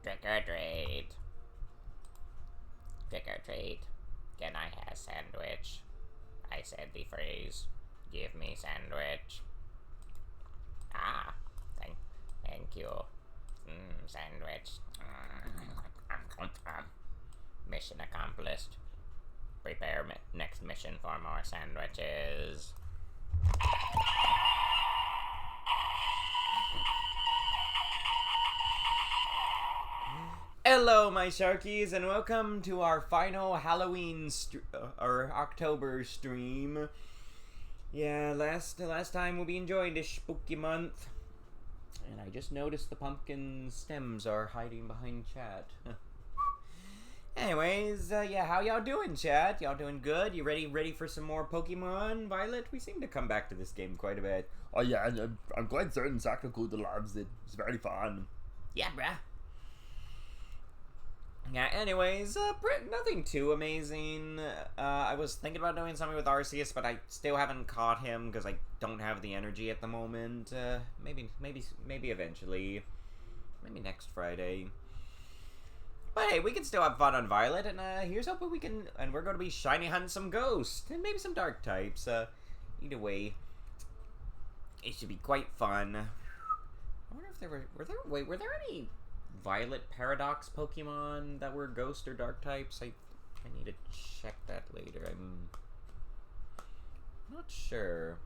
Trick or treat. Trick or treat. Can I have a sandwich? I said the phrase. Give me sandwich. Thank you. Sandwich. Mission accomplished. Prepare next mission for more sandwiches. Hello, my Sharkies, and welcome to our final Halloween or October stream. Yeah, last time we enjoyed this spooky month, and I just noticed the pumpkin stems are hiding behind chat. Anyways, yeah, how y'all doing, chat? Y'all doing good? You ready for some more Pokemon Violet? We seem to come back to this game quite a bit. Oh yeah, and I'm quite certain Sakukuda loves it. It's very fun. Yeah, bruh. Yeah, anyways, nothing too amazing. I was thinking about doing something with Arceus, but I still haven't caught him because I don't have the energy at the moment. Maybe eventually. Maybe next Friday. But hey, we can still have fun on Violet, and here's hoping we can, and we're going to be shiny hunting some ghosts, and maybe some dark types. Either way, it should be quite fun. I wonder if were there any Violet Paradox Pokemon that were ghost or dark types? I need to check that later. I'm not sure.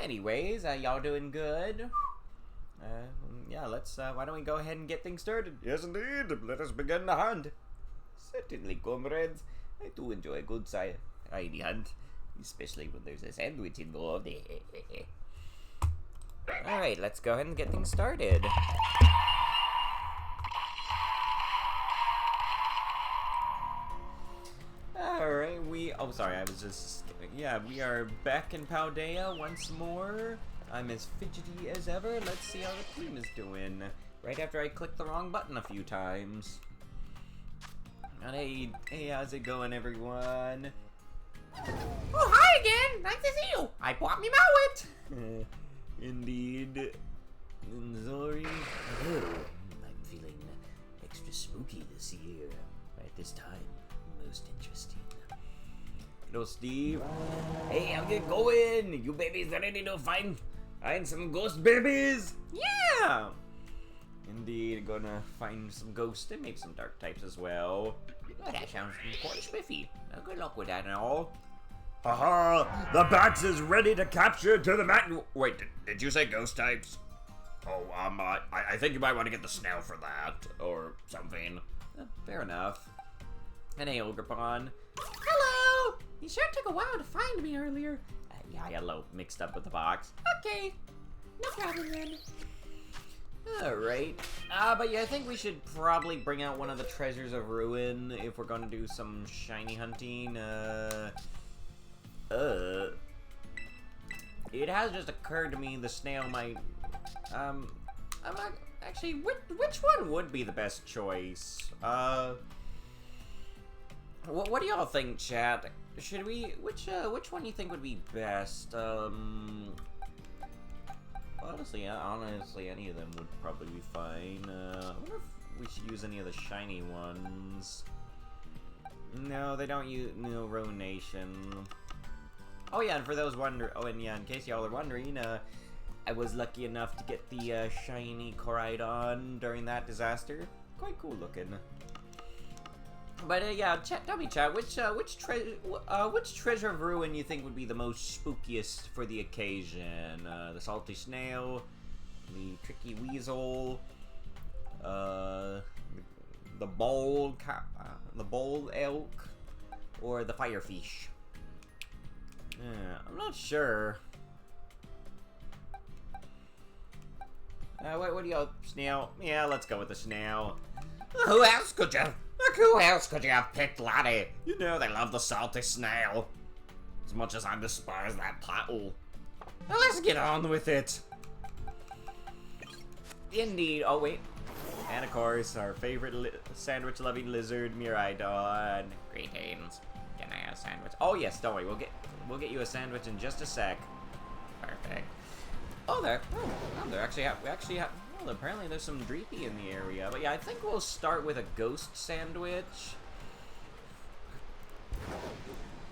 Anyways, y'all doing good? Yeah, let's, why don't we go ahead and get things started? Yes, indeed. Let us begin the hunt. Certainly, comrades. I do enjoy a good shiny hunt, especially when there's a sandwich involved. Alright, let's go ahead and get things started. Alright, we are back in Paldea once more. I'm as fidgety as ever. Let's see how the team is doing. Right after I clicked the wrong button a few times. And hey, how's it going, everyone? Oh, hi again! Nice to see you! I bought me Mowit! Indeed. And Zori. Oh, I'm feeling extra spooky this year. Right this time. Most interesting. Hello, Steve. Hey, how's it going? You babies ready to find some ghost babies? Yeah! Indeed, gonna find some ghosts and maybe some dark types as well. Oh, that sounds quite spiffy. Good luck with that and all. Haha! The Bax is ready to capture to the mat. Wait, did you say ghost types? Oh, I think you might want to get the snail for that, or something. Fair enough. And hey, Ogrepon. Hello! You sure took a while to find me earlier. Yeah, I got a little mixed up with the box. Okay. No problem then. Alright. But yeah, I think we should probably bring out one of the Treasures of Ruin if we're gonna do some shiny hunting. It has just occurred to me the snail might, I'm not, actually, which one would be the best choice? What do y'all think, chat? Should we, which one do you think would be best? Honestly, any of them would probably be fine. I wonder if we should use any of the shiny ones. No, they don't use, no, Ruination. Oh yeah, and for those in case y'all are wondering, I was lucky enough to get the shiny Koraidon during that disaster. Quite cool looking. But yeah, tell me, chat, which Treasure of Ruin you think would be the most spookiest for the occasion? The Salty Snail, the Tricky Weasel, the Bold Elk, or the Firefish? I'm not sure. What do y'all, Snail? Yeah, let's go with the Snail. Who else could you have picked, laddie? You know they love the Salty Snail. As much as I despise that title. Now let's get on with it. Indeed. Oh, wait. And of course, our favorite sandwich-loving lizard, Miraidon. Greetings. Can I have a sandwich? Oh yes, don't worry. We'll get you a sandwich in just a sec. Perfect. Oh, there. Oh, there. We actually have. Oh, apparently there's some Dreepy in the area. But yeah, I think we'll start with a ghost sandwich.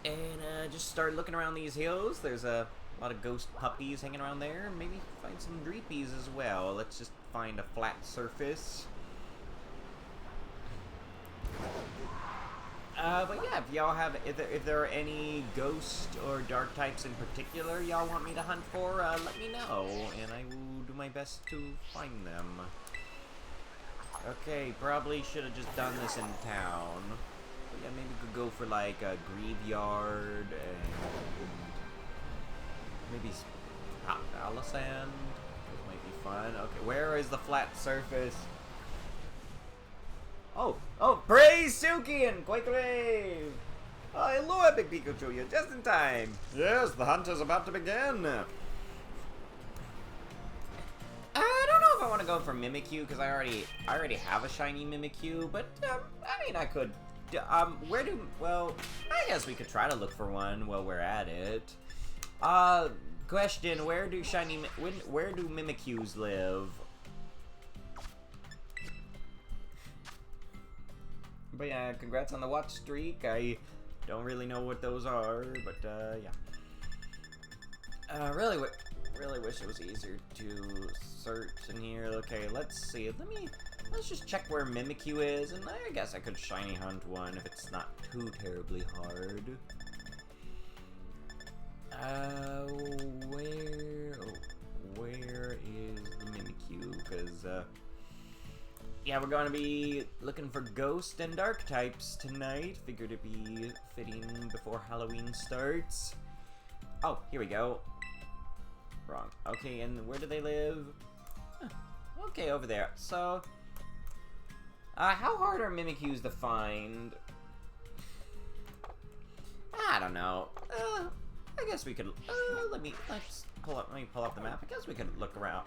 And just start looking around these hills. There's a lot of ghost puppies hanging around there. Maybe find some Dreepies as well. Let's just find a flat surface. But yeah, if y'all have, if there are any ghost or dark types in particular y'all want me to hunt for, let me know, and I will do my best to find them. Okay, probably should have just done this in town. But yeah, maybe we could go for like a graveyard and maybe Palisand. This might be fun. Okay, where is the flat surface? Oh, praise Sukian! Quake Rave! Oh, hello, Epic Pikachu, you're just in time! Yes, the hunt is about to begin. I don't know if I want to go for Mimikyu, because I already have a shiny Mimikyu, but, I mean, I could, well, I guess we could try to look for one while we're at it. Question, where do Mimikyus live? But yeah, congrats on the watch streak. I don't really know what those are, but yeah. Really wish it was easier to search in here. Okay, let's see. Let's just check where Mimikyu is, and I guess I could shiny hunt one if it's not too terribly hard. Where is the Mimikyu? Because yeah, we're gonna be looking for ghost and dark types tonight. Figured it'd be fitting before Halloween starts. Oh, here we go. Wrong. Okay, and where do they live? Huh. Okay, over there. So, how hard are Mimikyus to find? I don't know. I guess we could. Let me pull up the map. I guess we could look around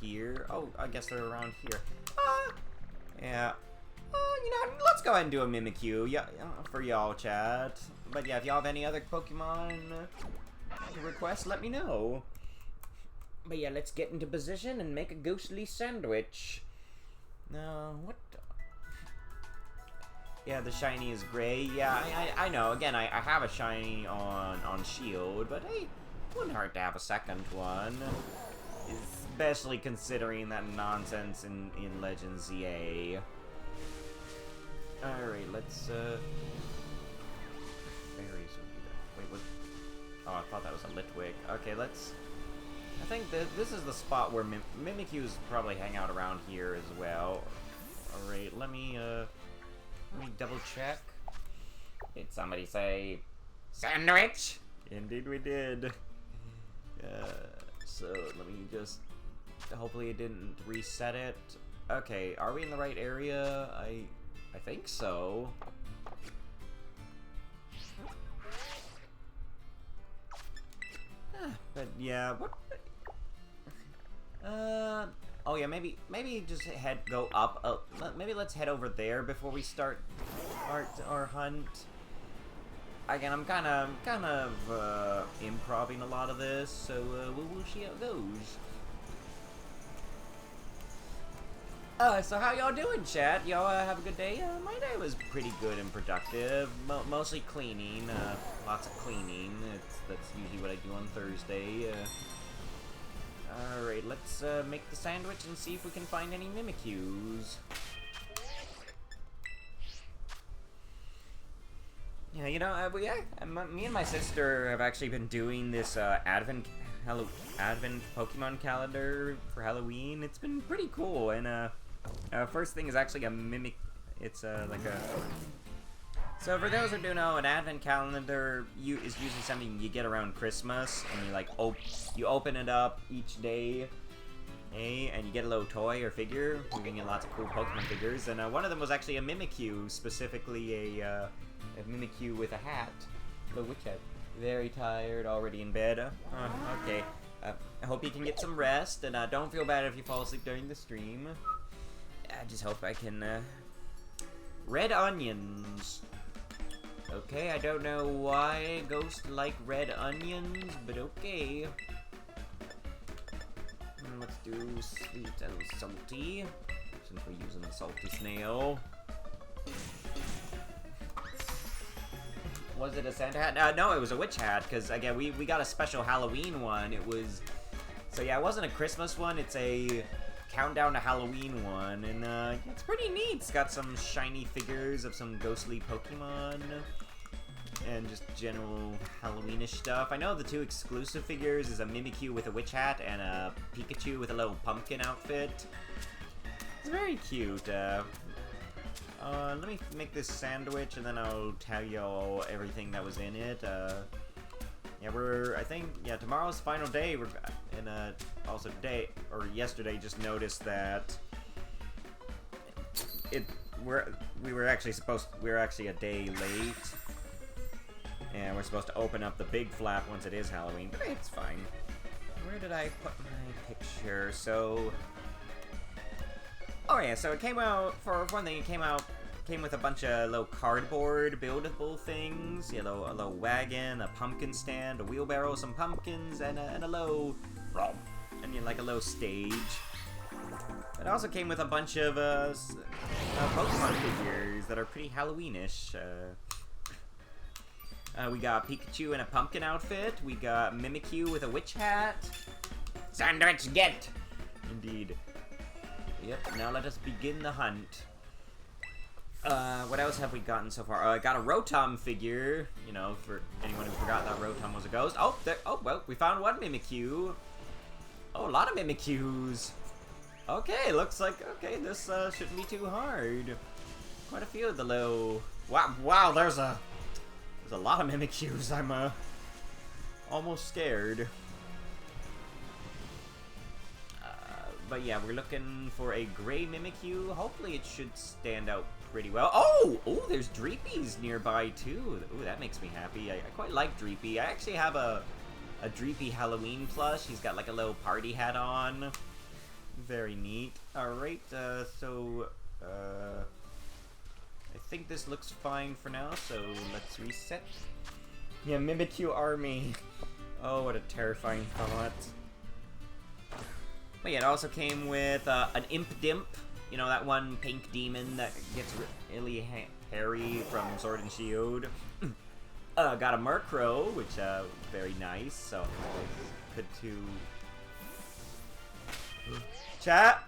here. Oh, I guess they're around here. Yeah. You know, let's go ahead and do a Mimikyu. Yeah, for y'all, chat. But yeah, if y'all have any other Pokemon requests, let me know. But yeah, let's get into position and make a ghostly sandwich. No, what? Yeah, the shiny is gray. Yeah, I know. Again, I have a shiny on Shield, but hey, wouldn't hurt to have a second one. Especially considering that nonsense in Legends ZA. Alright, let's, Fairies would be the... Wait, what? Oh, I thought that was a Litwick. Okay, let's... I think this is the spot where Mimikyus probably hang out around here as well. Alright, let me double check. Did somebody say... Sandwich? Indeed we did. So, let me just... Hopefully it didn't reset it. Okay, are we in the right area? I think so. But yeah, what? Oh yeah, maybe just go up. Maybe let's head over there before we start our hunt. Again, I'm kind of improvising a lot of this, so we'll see how it goes. So how y'all doing, chat? Y'all have a good day? My day was pretty good and productive. Mostly cleaning. Lots of cleaning. That's usually what I do on Thursday. Alright, let's make the sandwich and see if we can find any Mimikyus. Yeah, you know, me and my sister have actually been doing this Advent Pokemon calendar for Halloween. It's been pretty cool, and first thing is actually a Mimic. It's like a. So for those who don't know, an Advent calendar is usually something you get around Christmas, and you like you open it up each day, and you get a little toy or figure. You can get lots of cool Pokemon figures, and one of them was actually a Mimikyu, specifically a Mimikyu with a hat. The witch hat. Very tired, already in bed. Okay. I hope you can get some rest, and don't feel bad if you fall asleep during the stream. I just hope I can, Red onions. Okay, I don't know why ghosts like red onions, but okay. Let's let's do sweet and salty, since we're using a salty snail. Was it a Santa hat? No, it was a witch hat, because, again, we got a special Halloween one. It was... So, yeah, it wasn't a Christmas one. It's a countdown to Halloween one, and, it's pretty neat. It's got some shiny figures of some ghostly Pokemon, and just general Halloweenish stuff. I know the two exclusive figures is a Mimikyu with a witch hat and a Pikachu with a little pumpkin outfit. It's very cute. Let me make this sandwich, and then I'll tell y'all everything that was in it. Yeah, I think, tomorrow's final day. Also today, or yesterday, just noticed that we were actually a day late. And we're supposed to open up the big flap once it is Halloween, but it's fine. Where did I put my picture? So... Oh yeah, so it came out, for one thing, came with a bunch of little cardboard buildable things. You know, a little wagon, a pumpkin stand, a wheelbarrow, some pumpkins, and a little... And like a little stage. It also came with a bunch of Pokemon figures that are pretty Halloweenish. We got Pikachu in a pumpkin outfit. We got Mimikyu with a witch hat. Sandwich, get! Indeed. Yep, now let us begin the hunt. What else have we gotten so far? I got a Rotom figure, you know, for anyone who forgot that Rotom was a ghost. Oh, well, we found one Mimikyu. Oh, a lot of Mimikyus. Okay, looks like, okay, this shouldn't be too hard. Quite a few of the little... Wow, there's a lot of Mimikyus. I'm, almost scared. But yeah, we're looking for a gray Mimikyu. Hopefully it should stand out pretty well. Oh, there's Dreepies nearby too. Ooh, that makes me happy. I quite like Dreepy. I actually have a Dreepy Halloween plush. He's got like a little party hat on. Very neat. Alright, so, I think this looks fine for now, so let's reset. Yeah, Mimikyu army. Oh, what a terrifying thought. But yeah, it also came with an Imp Dimp. You know, that one pink demon that gets really hairy from Sword and Shield. Got a Murkrow, which, very nice, so good to... Chat?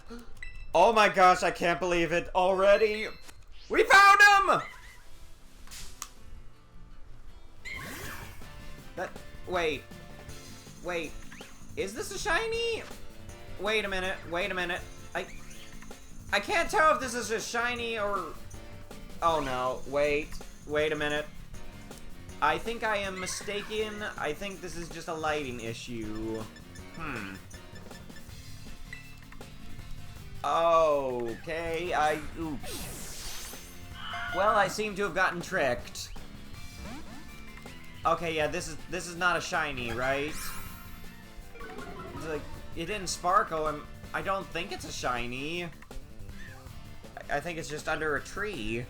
Oh my gosh, I can't believe it already! We found him! Wait, is this a shiny? Wait a minute, I can't tell if this is a shiny or... Oh no, wait a minute. I think I am mistaken. I think this is just a lighting issue. Okay, oops. Well, I seem to have gotten tricked. Okay, yeah, this is not a shiny, right? It's like, it didn't sparkle, and I don't think it's a shiny. I think it's just under a tree.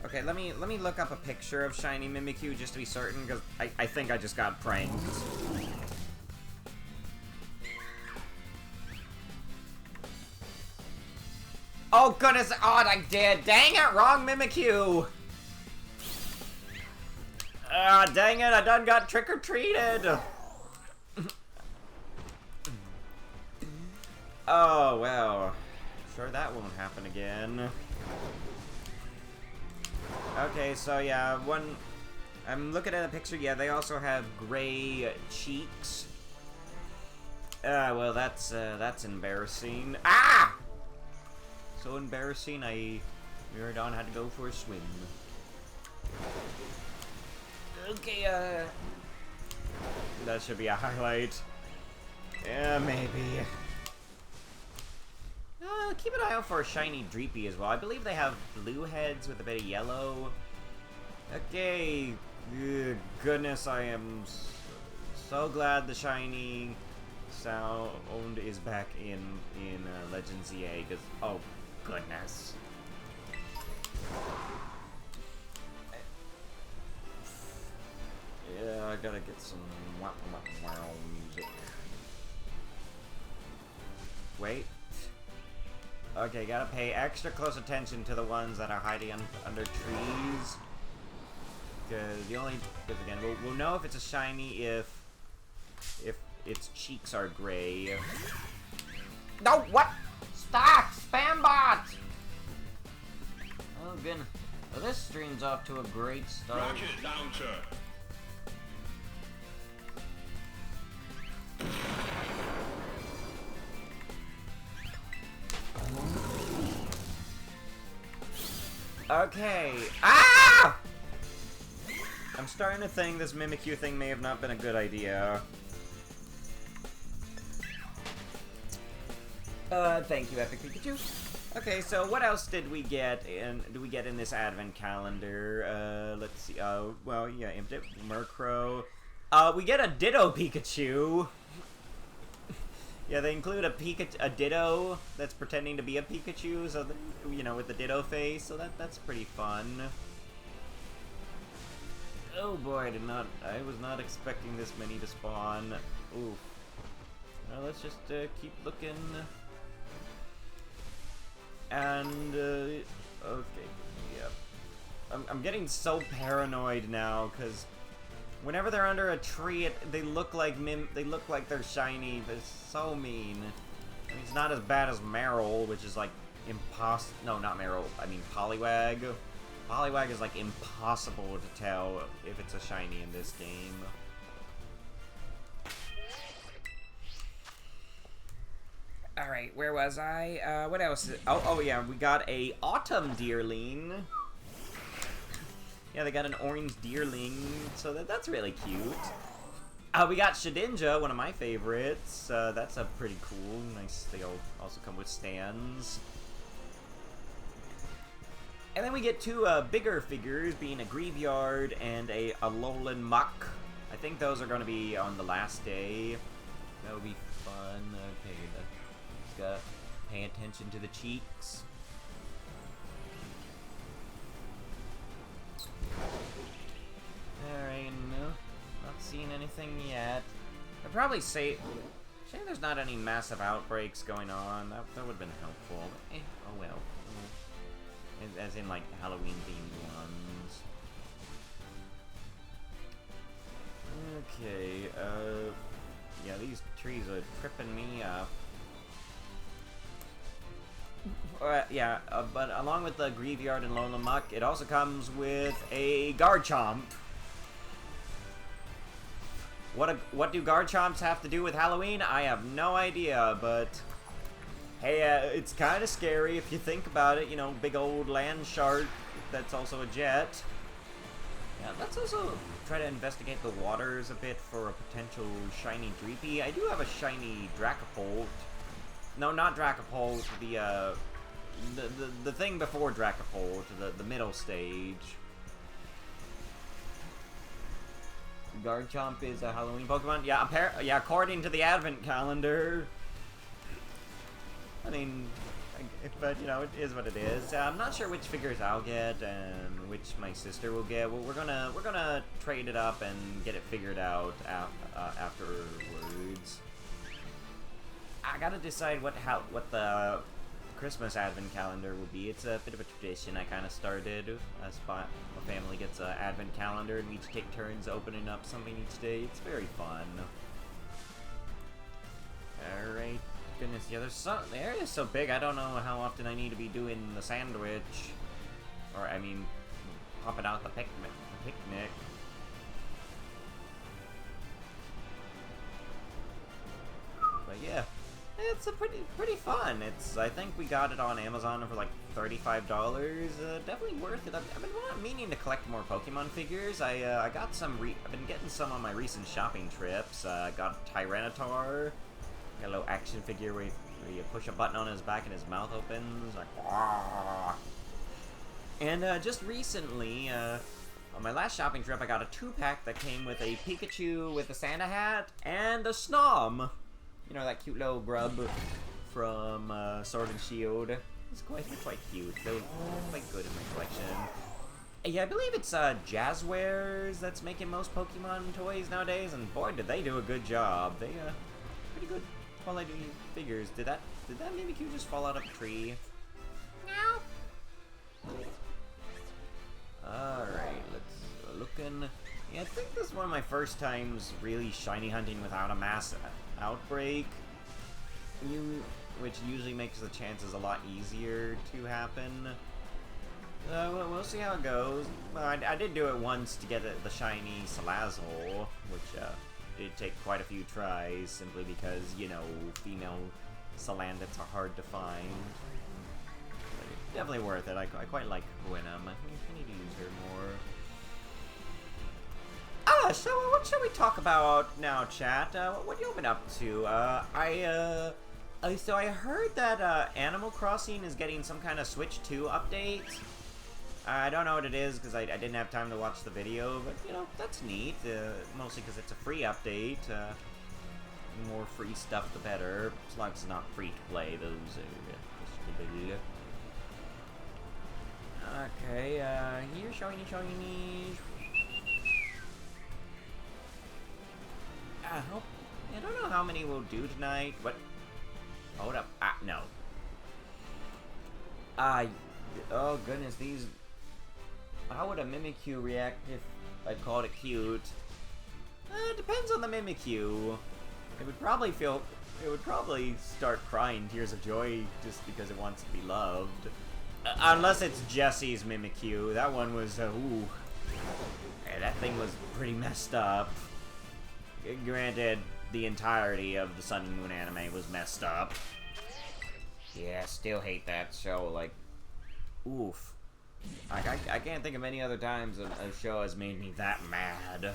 Okay, let me look up a picture of shiny Mimikyu just to be certain, because I think I just got pranked. Oh goodness, I did. Dang it, wrong Mimikyu. Dang it, I done got trick-or-treated. Oh, well. Sure that won't happen again. Okay, so yeah, I'm looking at a picture, yeah, they also have gray cheeks. Well, that's embarrassing. Ah! So embarrassing, Miradon had to go for a swim. Okay, that should be a highlight. Yeah, maybe. Keep an eye out for a shiny Dreepy as well. I believe they have blue heads with a bit of yellow. Okay. Goodness, I am so glad the shiny sound is back in Legends EA, because, oh, goodness. Yeah, I gotta get some wow music. wait. Okay, gotta pay extra close attention to the ones that are hiding under trees. Because again, we'll know if it's a shiny if its cheeks are gray. No, what? Stop! Spam bot! Oh goodness. Well, this stream's off to a great start. Rocket launcher. Okay. Ah! I'm starting to think this Mimikyu thing may have not been a good idea. Thank you, Epic Pikachu. Okay, so what else did we get in this advent calendar? Let's see. Well, yeah, Impidip, Murkrow. We get a Ditto Pikachu. Yeah, they include a Ditto that's pretending to be a Pikachu, so you know, with the Ditto face. So that's pretty fun. Oh boy, I was not expecting this many to spawn. Oof. Well, let's just keep looking. And okay, yeah. I'm getting so paranoid now because whenever they're under a tree, they look like they're shiny. They're so mean. I mean, it's not as bad as Meryl, which is like No, not Meryl. I mean Poliwag. Poliwag is like impossible to tell if it's a shiny in this game. Alright, where was I? What else? Oh yeah, we got a Autumn Deerling. Yeah, they got an orange Deerling, so that's really cute. We got Shedinja, one of my favorites. That's a pretty cool. Nice, they also come with stands. And then we get two bigger figures, being a Graveyard and a Alolan Muck. I think those are going to be on the last day. That would be fun. Okay, just gotta pay attention to the cheeks. Alright, no, not seeing anything yet. I'd probably say... Shame there's not any massive outbreaks going on. That would have been helpful. Oh well. As in, like, Halloween-themed ones. Okay, yeah, these trees are tripping me up. Yeah, but along with the Graveyard and Alolan Muck, it also comes with a Garchomp. What do Garchomps have to do with Halloween? I have no idea, but... Hey, it's kind of scary if you think about it, you know, big old land shark that's also a jet. Yeah, let's also try to investigate the waters a bit for a potential shiny Dreepy. I do have a shiny Dracopult. No, not Dracopult, the thing before Dracopult, the middle stage. Garchomp is a Halloween Pokemon? Yeah, according to the Advent calendar. I mean, but you know, it is what it is. I'm not sure which figures I'll get and which my sister will get. Well, we're gonna trade it up and get it figured out afterwards. I gotta decide what the Christmas Advent calendar will be. It's a bit of a tradition I kind of started. My family gets an Advent calendar and we each take turns opening up something each day. It's very fun. All right. Goodness, yeah, the area is so big, I don't know how often I need to be doing the sandwich. Or, I mean, popping out the picnic. But yeah, it's a pretty fun. I think we got it on Amazon for like $35. Definitely worth it. I've been meaning to collect more Pokemon figures. I got some, I've been getting some on my recent shopping trips. Got Tyranitar. Got a little action figure where you push a button on his back and his mouth opens, like, Wah! And just recently, on my last shopping trip, I got a 2-pack that came with a Pikachu with a Santa hat and a Snom. You know, that cute little grub from Sword and Shield. It's quite cute. They're quite good in my collection. Yeah, I believe it's Jazzwares that's making most Pokemon toys nowadays, and boy, did they do a good job. They pretty good quality figures. Did that Did that Mimikyu just fall out of a tree? No. Alright, let's looking. Yeah, I think this is one of my first times really shiny hunting without a mass outbreak. Which usually makes the chances a lot easier to happen. We'll see how it goes. Well, I did do it once to get the shiny Salazzle, which did take quite a few tries, simply because, you know, female Salandits are hard to find. But it's definitely worth it. I quite like Gwenum. I need to use her more. So what shall we talk about now, chat? What you been up to? So I heard that Animal Crossing is getting some kind of Switch 2 update. I don't know what it is because I didn't have time to watch the video, but you know, that's neat. Mostly because it's a free update. More free stuff, the better. As long as it's not free to play. Those. Okay. Here, shiny. I don't know how many we'll do tonight. What? Hold up. No. Oh goodness, these. How would a Mimikyu react if I called it cute? Depends on the Mimikyu. It would probably start crying tears of joy just because it wants to be loved. Unless it's Jesse's Mimikyu. That one was, ooh. Yeah, that thing was pretty messed up. Granted, the entirety of the Sun and Moon anime was messed up. Yeah, I still hate that show, like, oof. I can't think of any other times a show has made me that mad.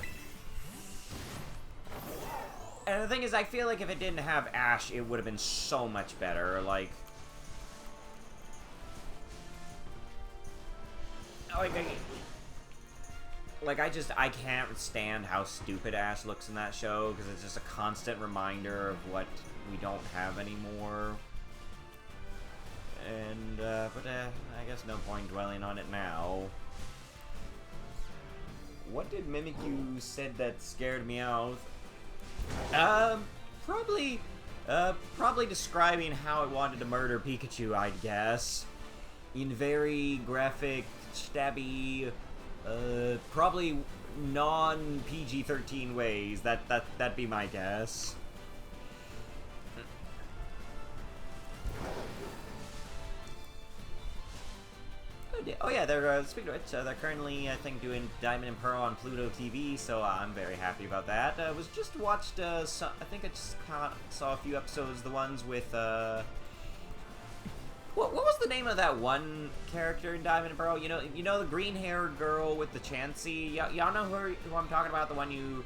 And the thing is, I feel like if it didn't have Ash, it would have been so much better, like... I can't stand how stupid Ash looks in that show, because it's just a constant reminder of what we don't have anymore. And, I guess no point dwelling on it now. What did Mimikyu said that scared me out? Probably describing how it wanted to murder Pikachu, I'd guess. In very graphic, stabby, probably non-PG-13 ways. That'd be my guess. Oh yeah, they're, speaking of which, they're currently, I think, doing Diamond and Pearl on Pluto TV, so I'm very happy about that. Was just watched, I think I just saw a few episodes, the ones with, what was the name of that one character in Diamond and Pearl? You know the green-haired girl with the Chansey? Y'all know who I'm talking about? The one you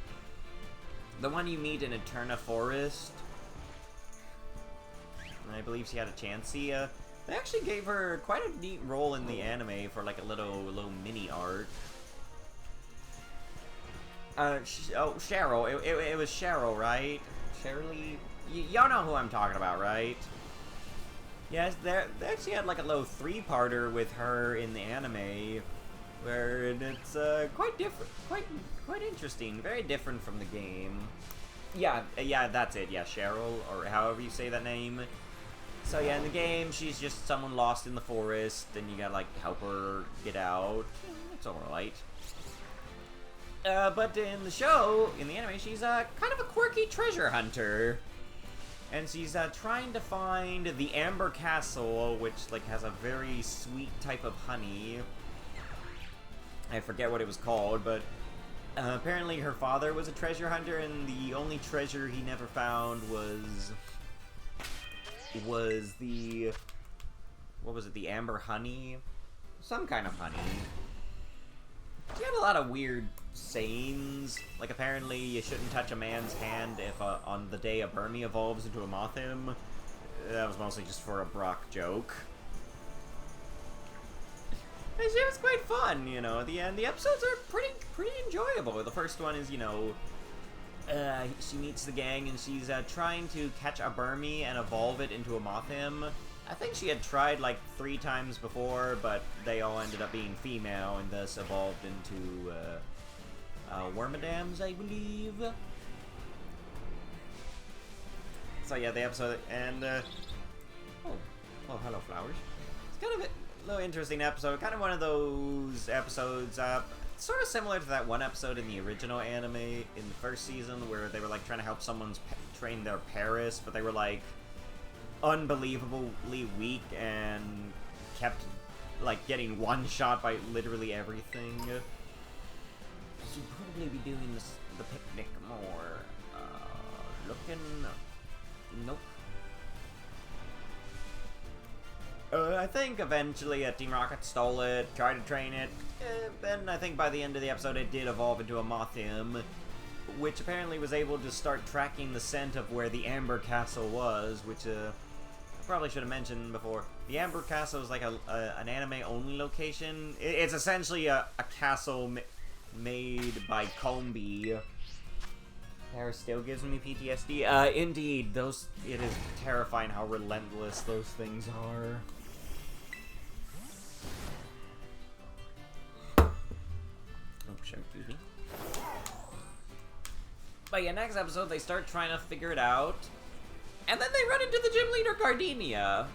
meet in Eterna Forest? And I believe she had a Chansey, they actually gave her quite a neat role in the anime for like a little mini art. Cheryl. It was Cheryl, right? Shirley? Y'all know who I'm talking about, right? Yes, they actually had like a little three-parter with her in the anime, where it's quite different, quite interesting, very different from the game. Yeah, that's it. Yeah, Cheryl, or however you say that name. So yeah, in the game, she's just someone lost in the forest, and you gotta, like, help her get out. It's alright. But in the show, in the anime, she's kind of a quirky treasure hunter. And she's trying to find the Amber Castle, which, like, has a very sweet type of honey. I forget what it was called, but apparently her father was a treasure hunter, and the only treasure he never found was the, what was it, the amber honey? Some kind of honey. She had a lot of weird sayings, like apparently you shouldn't touch a man's hand if on the day a Burmy evolves into a Mothim. That was mostly just for a Brock joke. And it was quite fun, you know. The episodes are pretty enjoyable. The first one is, you know, she meets the gang and she's trying to catch a Burmy and evolve it into a Mothim. I think she had tried like 3 times before, but they all ended up being female and thus evolved into Wormadams, I believe. So yeah, the episode, and Oh, hello, flowers. It's kind of a little interesting episode. Kind of one of those episodes, sort of similar to that one episode in the original anime in the first season where they were like trying to help someone train their Paris, but they were like unbelievably weak and kept like getting one shot by literally everything. I should probably be doing the picnic more. Looking. Nope. I think eventually Team Rocket stole it, tried to train it, and I think by the end of the episode it did evolve into a Mothim, which apparently was able to start tracking the scent of where the Amber Castle was, which I probably should have mentioned before. The Amber Castle is like an anime-only location. It's essentially a castle made by Combi. Paris still gives me PTSD. Indeed, it is terrifying how relentless those things are. Oh, sure, excuse me. But yeah, next episode they start trying to figure it out, and then they run into the gym leader Gardenia,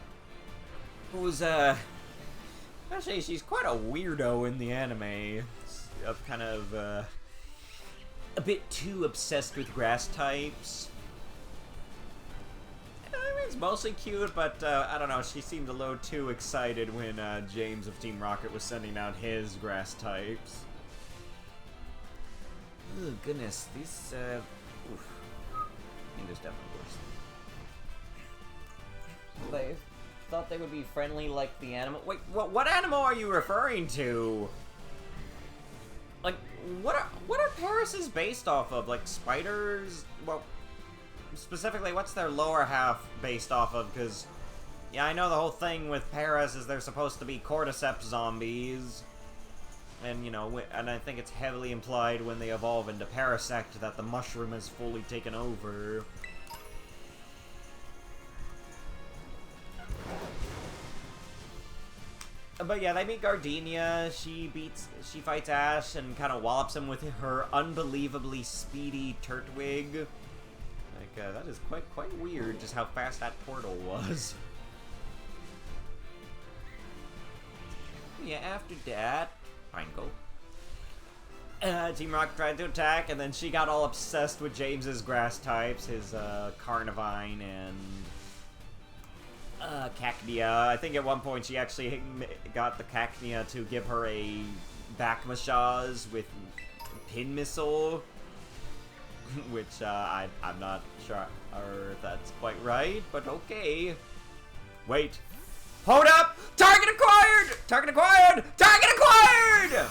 who's actually she's quite a weirdo in the anime. Kind of a bit too obsessed with grass types. I mean, it's mostly cute, but I don't know, she seemed a little too excited when James of Team Rocket was sending out his grass types. Oh goodness, these, oof. I think there's definitely worse. They thought they would be friendly like the animal. Wait, what animal are you referring to? Like, what are Paris's based off of? Like, spiders? Well, specifically, what's their lower half based off of? Because, yeah, I know the whole thing with Paris is they're supposed to be cordyceps zombies. And, you know, and I think it's heavily implied when they evolve into Parasect that the mushroom has fully taken over. But yeah, they meet Gardenia. She fights Ash and kind of wallops him with her unbelievably speedy Turtwig. Like, that is quite weird, just how fast that portal was. Yeah, after that, fine, go. Team Rocket tried to attack, and then she got all obsessed with James's grass types, his Carnivine and Cacnea. I think at one point she actually got the Cacnea to give her a back massage with pin missile, which I'm not sure if that's quite right, but okay. Wait. Hold up! Target acquired! Target acquired! Target acquired!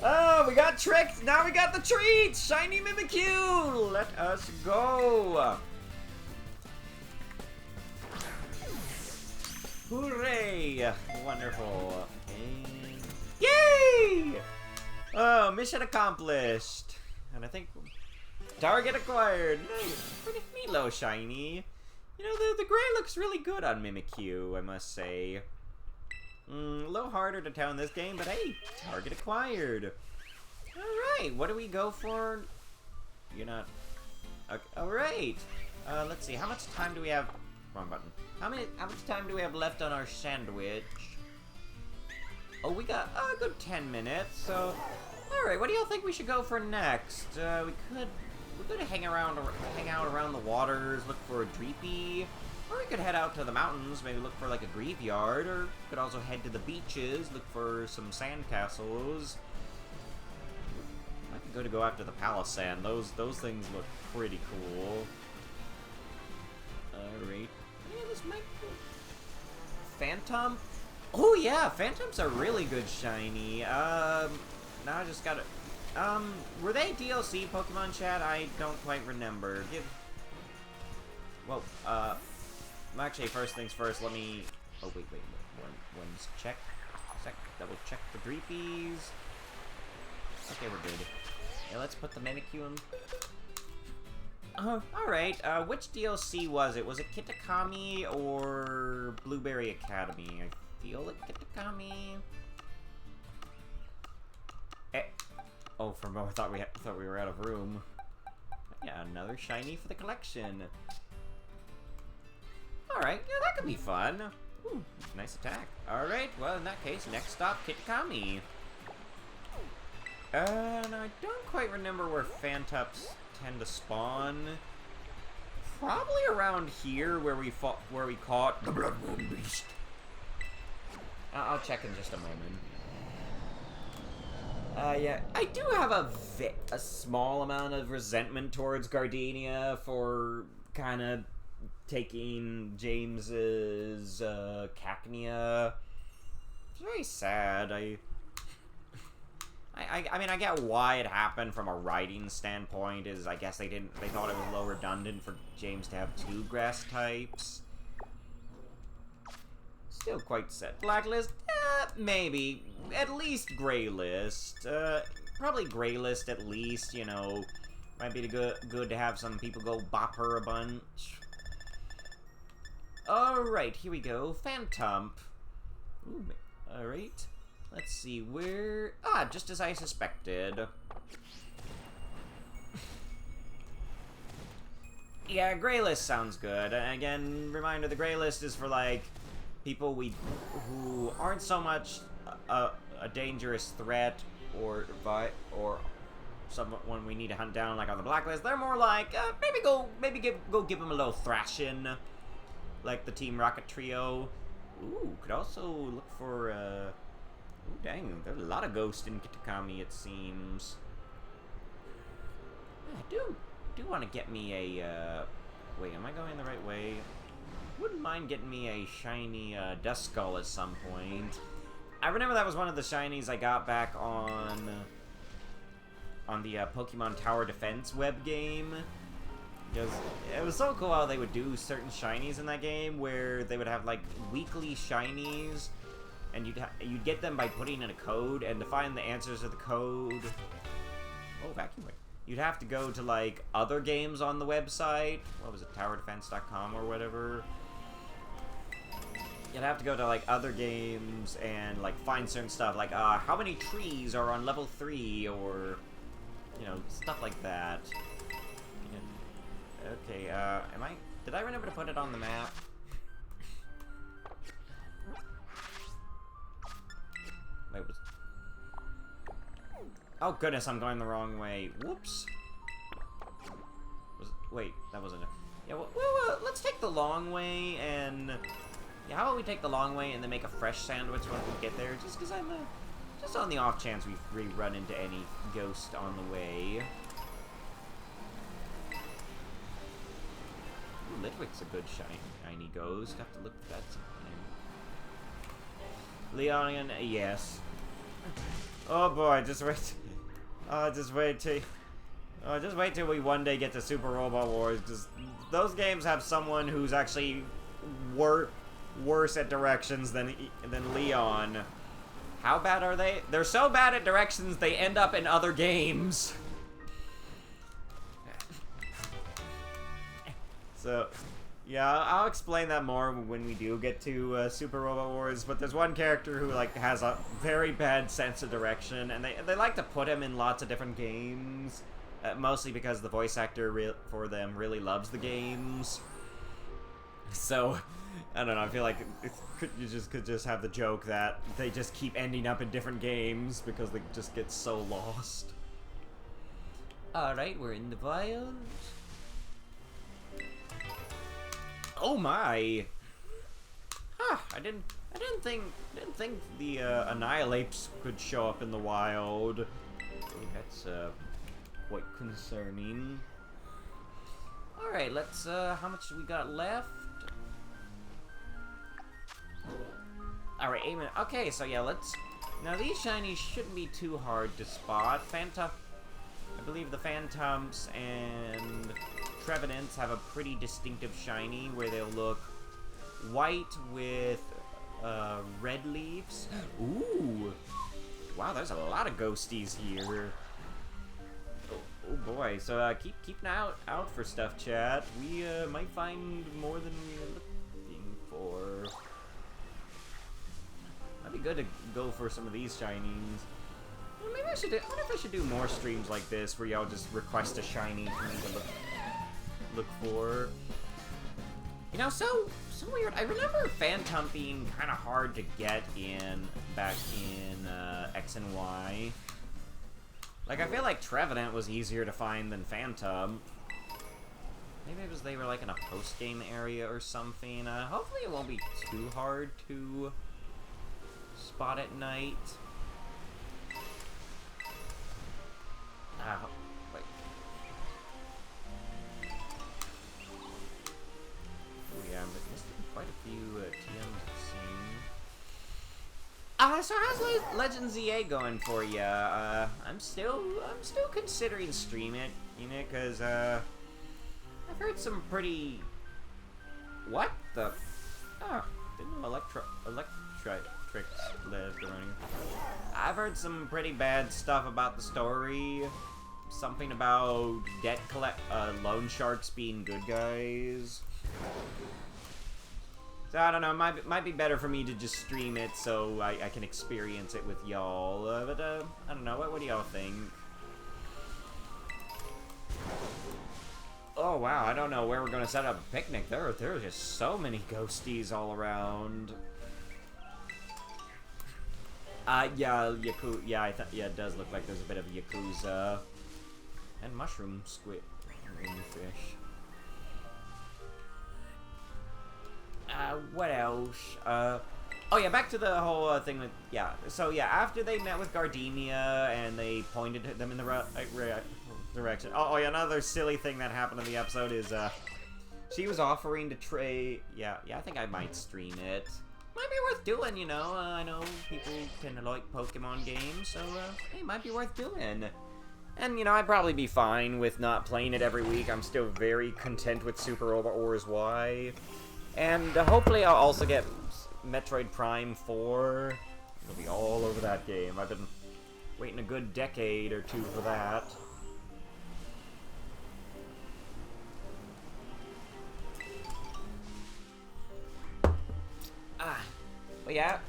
Oh, we got tricked! Now we got the treat! Shiny Mimikyu! Let us go! Hooray! Wonderful. And yay! Oh, mission accomplished. And I think target acquired. Nice. Pretty neat little shiny. You know, the gray looks really good on Mimikyu, I must say. A little harder to tell in this game, but hey, target acquired. Alright, what do we go for? You're not... Okay, alright. Let's see, how much time do we have... Wrong button. How much time do we have left on our sandwich? Oh, we got a good 10 minutes, so... Alright, what do y'all think we should go for next? We could hang out around the waters, look for a Dreepy, or we could head out to the mountains, maybe look for like a graveyard, or we could also head to the beaches, look for some sandcastles. I could go after the Palace Sand. Those things look pretty cool. Alright. Yeah, this might be... Phantom? Oh yeah, Phantoms are really good shiny. Now I just gotta... were they DLC Pokemon, chat? I don't quite remember. Well, actually, first things first, let me... Oh, wait. One's check. Double check the Dreepies. Okay, we're good. Yeah, let's put the Mimikyu in. Alright, which DLC was it? Was it Kitakami or Blueberry Academy? I feel like Kitakami. Oh, for a moment I thought we were out of room. Yeah, another shiny for the collection. Alright, yeah, that could be fun. Ooh, nice attack. Alright, well, in that case, next stop, Kitakami. And I don't quite remember where Phantups tend to spawn. Probably around here where we caught the Bloodmoon Beast. I'll check in just a moment. Yeah, I do have a small amount of resentment towards Gardenia for kind of taking James's Cacnea. It's very sad. I mean, I get why it happened from a writing standpoint. Is I guess they thought it was a little redundant for James to have 2 grass types. Still quite set. Blacklist? Maybe. At least Greylist. Probably Greylist at least, you know. Might be good to have some people go bop her a bunch. Alright, here we go. Phantump. Ooh, alright. Let's see, where... Ah, just as I suspected. Yeah, Greylist sounds good. Again, reminder, the Greylist is for, like, people who aren't so much a dangerous threat or someone we need to hunt down, like on the blacklist. They're more like, maybe give them a little thrashing, like the Team Rocket trio. Ooh, could also look for, ooh, dang, there's a lot of ghosts in Kitakami, it seems. I do want to get me a, wait, am I going the right way? Wouldn't mind getting me a shiny, Duskull at some point. I remember that was one of the shinies I got back on the, Pokemon Tower Defense web game. Because it was so cool how they would do certain shinies in that game, where they would have, like, weekly shinies, and you'd get them by putting in a code, and to find the answers to the code... Oh, vacuum wave. You'd have to go to, like, other games on the website. What was it, towerdefense.com or whatever? You'd have to go to, like, other games and, like, find certain stuff, like, how many trees are on level 3, or, you know, stuff like that. Okay, did I remember to put it on the map? Wait, oh goodness, I'm going the wrong way. Whoops. Wait, that wasn't it. Yeah, well, let's take the long way, and... Yeah, how about we take the long way and then make a fresh sandwich when we get there? Just because I'm, just on the off chance we run into any ghost on the way. Ooh, Litwick's a good shiny ghost. Have to look for that sometime. Leonian, yes. Oh boy, just wait. Just wait till we one day get to Super Robot Wars. Just those games have someone who's actually worse at directions than Leon. How bad are they? They're so bad at directions they end up in other games. So, yeah, I'll explain that more when we do get to Super Robot Wars, but there's one character who, like, has a very bad sense of direction, and they like to put him in lots of different games, mostly because the voice actor for them really loves the games. So, I don't know, I feel like you could just have the joke that they just keep ending up in different games because they just get so lost. Alright, we're in the wilds. Oh my! Huh, I didn't think the Annihilapes could show up in the wild. Okay, that's quite concerning. Alright, let's how much do we got left? Alright, aim it. Okay, so yeah, let's... Now these shinies shouldn't be too hard to spot. I believe the Phantumps and Trevenants have a pretty distinctive shiny where they'll look white with red leaves. Ooh! Wow, there's a lot of ghosties here. Oh boy, so keep an out for stuff, chat. We might find more than we're looking for. That'd be good to go for some of these shinies. Well, maybe I wonder if I should do more streams like this where y'all just request a shiny for me to look for. You know, so so weird. I remember Phantom being kind of hard to get back in X and Y. Like, I feel like Trevenant was easier to find than Phantom. Maybe it was they were like in a post-game area or something. Hopefully it won't be too hard to spot at night. Wait. Oh yeah, but there's quite a few TMs I've seen. So how's Legends EA going for you? I'm still considering stream it, you know, cause I've heard some pretty. What the? Oh, didn't know Electrics lived running. I've heard some pretty bad stuff about the story. Something about loan sharks being good guys. So I don't know. Might be better for me to just stream it so I can experience it with y'all. But I don't know. What do y'all think? Oh wow, I don't know where we're gonna set up a picnic. There are just so many ghosties all around. Yeah, yeah, it does look like there's a bit of Yakuza. And mushroom squid. Fish. What else? Oh yeah, back to the whole thing with, yeah. So yeah, after they met with Gardenia and they pointed them in the right direction. Oh yeah, another silly thing that happened in the episode is, she was offering to trade, yeah, I think I might stream it. Might be worth doing, you know. I know people tend to like Pokemon games, so, hey, it might be worth doing. And, you know, I'd probably be fine with not playing it every week. I'm still very content with Super Robot Wars Y. And hopefully I'll also get Metroid Prime 4. It'll be all over that game. I've been waiting a good decade or two for that.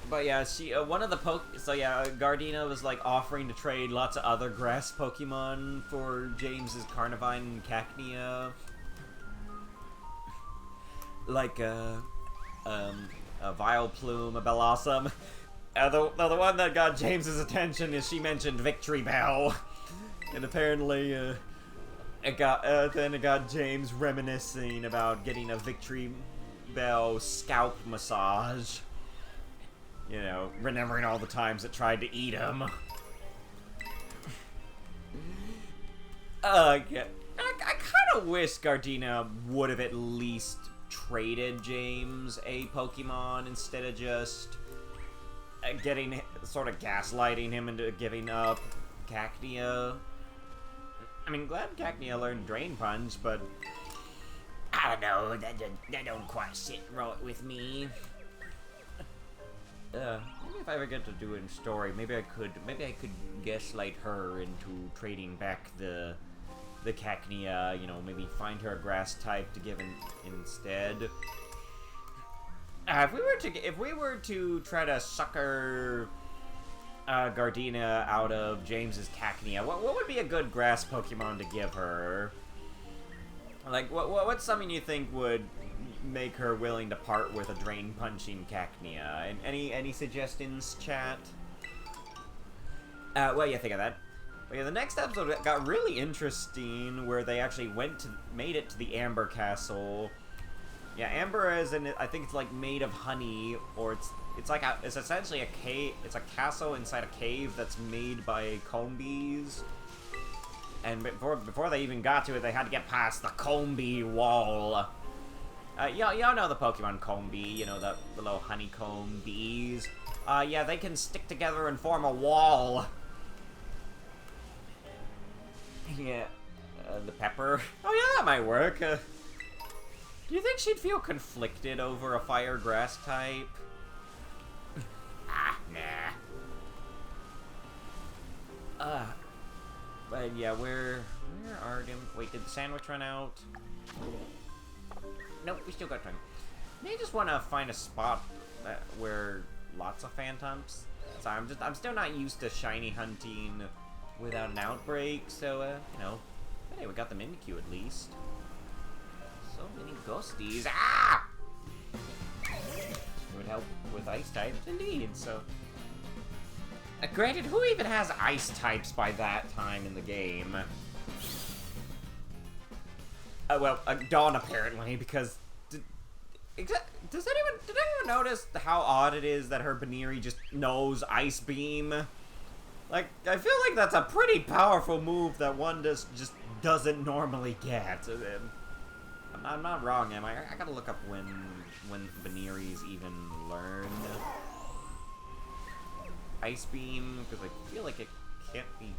But yeah, she, one of the Gardena was, like, offering to trade lots of other grass Pokemon for James's Carnivine and Cacnea. Like, a Vileplume, a Bellossom. The one that got James's attention is she mentioned Victory Bell. And apparently, it got James reminiscing about getting a Victory Bell scalp massage. You know, remembering all the times it tried to eat him. Yeah. I kind of wish Gardena would have at least traded James a Pokemon instead of just sort of gaslighting him into giving up Cacnea. I mean, glad Cacnea learned Drain Punch, but I don't know, that don't quite sit right with me. Maybe if I ever get to do a story, maybe I could gaslight her into trading back the Cacnea, you know, maybe find her a grass type to give instead. If we were to try to sucker Gardena out of James's Cacnea, what would be a good grass Pokemon to give her? Like, what's something you think would make her willing to part with a drain punching Cacnea? And any suggestions, chat? What do you think of that? But yeah, the next episode got really interesting, where they actually made it to the Amber Castle. Yeah, Amber is I think it's like made of honey, or it's essentially a cave. It's a castle inside a cave that's made by comb bees. And before they even got to it, they had to get past the comb bee wall. Y'all know the Pokemon comb bee, you know, the little honeycomb bees. Yeah, they can stick together and form a wall. Yeah, the pepper. Oh yeah, that might work. Do you think she'd feel conflicted over a fire grass type? Nah. But yeah, where are them? Wait, did the sandwich run out? Nope, we still got time. Maybe just want to find a spot where lots of phantoms. So I'm still not used to shiny hunting without an outbreak. So you know, but hey, we got the Mimikyu at least. So many ghosties. Ah! It would help with ice types, indeed, so... granted, who even has ice types by that time in the game? Well, Dawn apparently, because... Did anyone notice how odd it is that her Baniri just knows Ice Beam? Like, I feel like that's a pretty powerful move that one just doesn't normally get. I'm not wrong, am I? I gotta look up when Baniri's even learn Ice Beam, because I feel like it can't be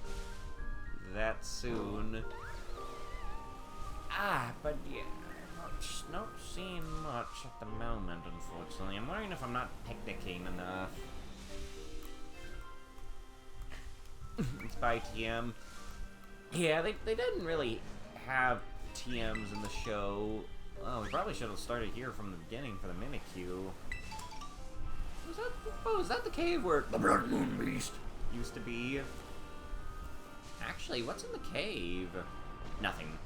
that soon. But yeah, not seeing much at the moment, unfortunately. I'm wondering if I'm not technicking enough. It's by TM. Yeah, they didn't really have TMs in the show. Oh, we probably should have started here from the beginning for the Mimikyu. Was that the cave where the Blood Moon Beast used to be? Actually, what's in the cave? Nothing.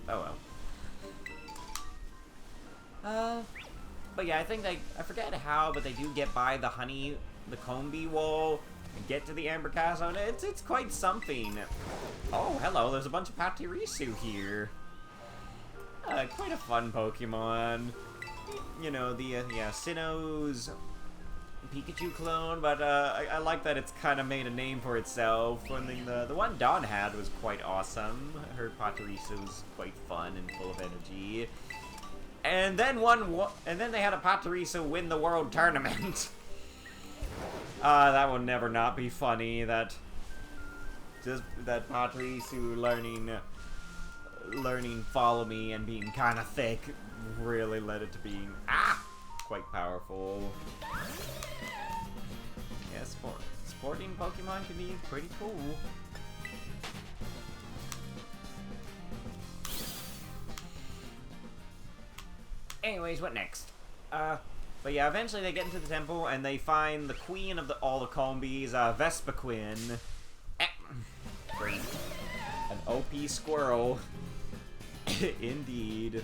Oh well. But yeah, I think I forget how, but they do get by the Combi wall and get to the Amber Castle, and it's quite something. Oh, hello, there's a bunch of Pachirisu here. Quite a fun Pokemon. You know, the, yeah, Sinnoh's Pikachu clone, but, I like that it's kind of made a name for itself. I mean, the one Dawn had was quite awesome. Her Pachirisu was quite fun and full of energy. And then they had a Pachirisu win the World Tournament. That will never not be funny, that Pachirisu learning Follow Me and being kind of thick really led it to being, quite powerful. Yeah, sporting Pokemon can be pretty cool. Anyways, what next? But yeah, eventually they get into the temple and they find the queen of all the Combis, Vespiquen. Great. An OP squirrel. Indeed.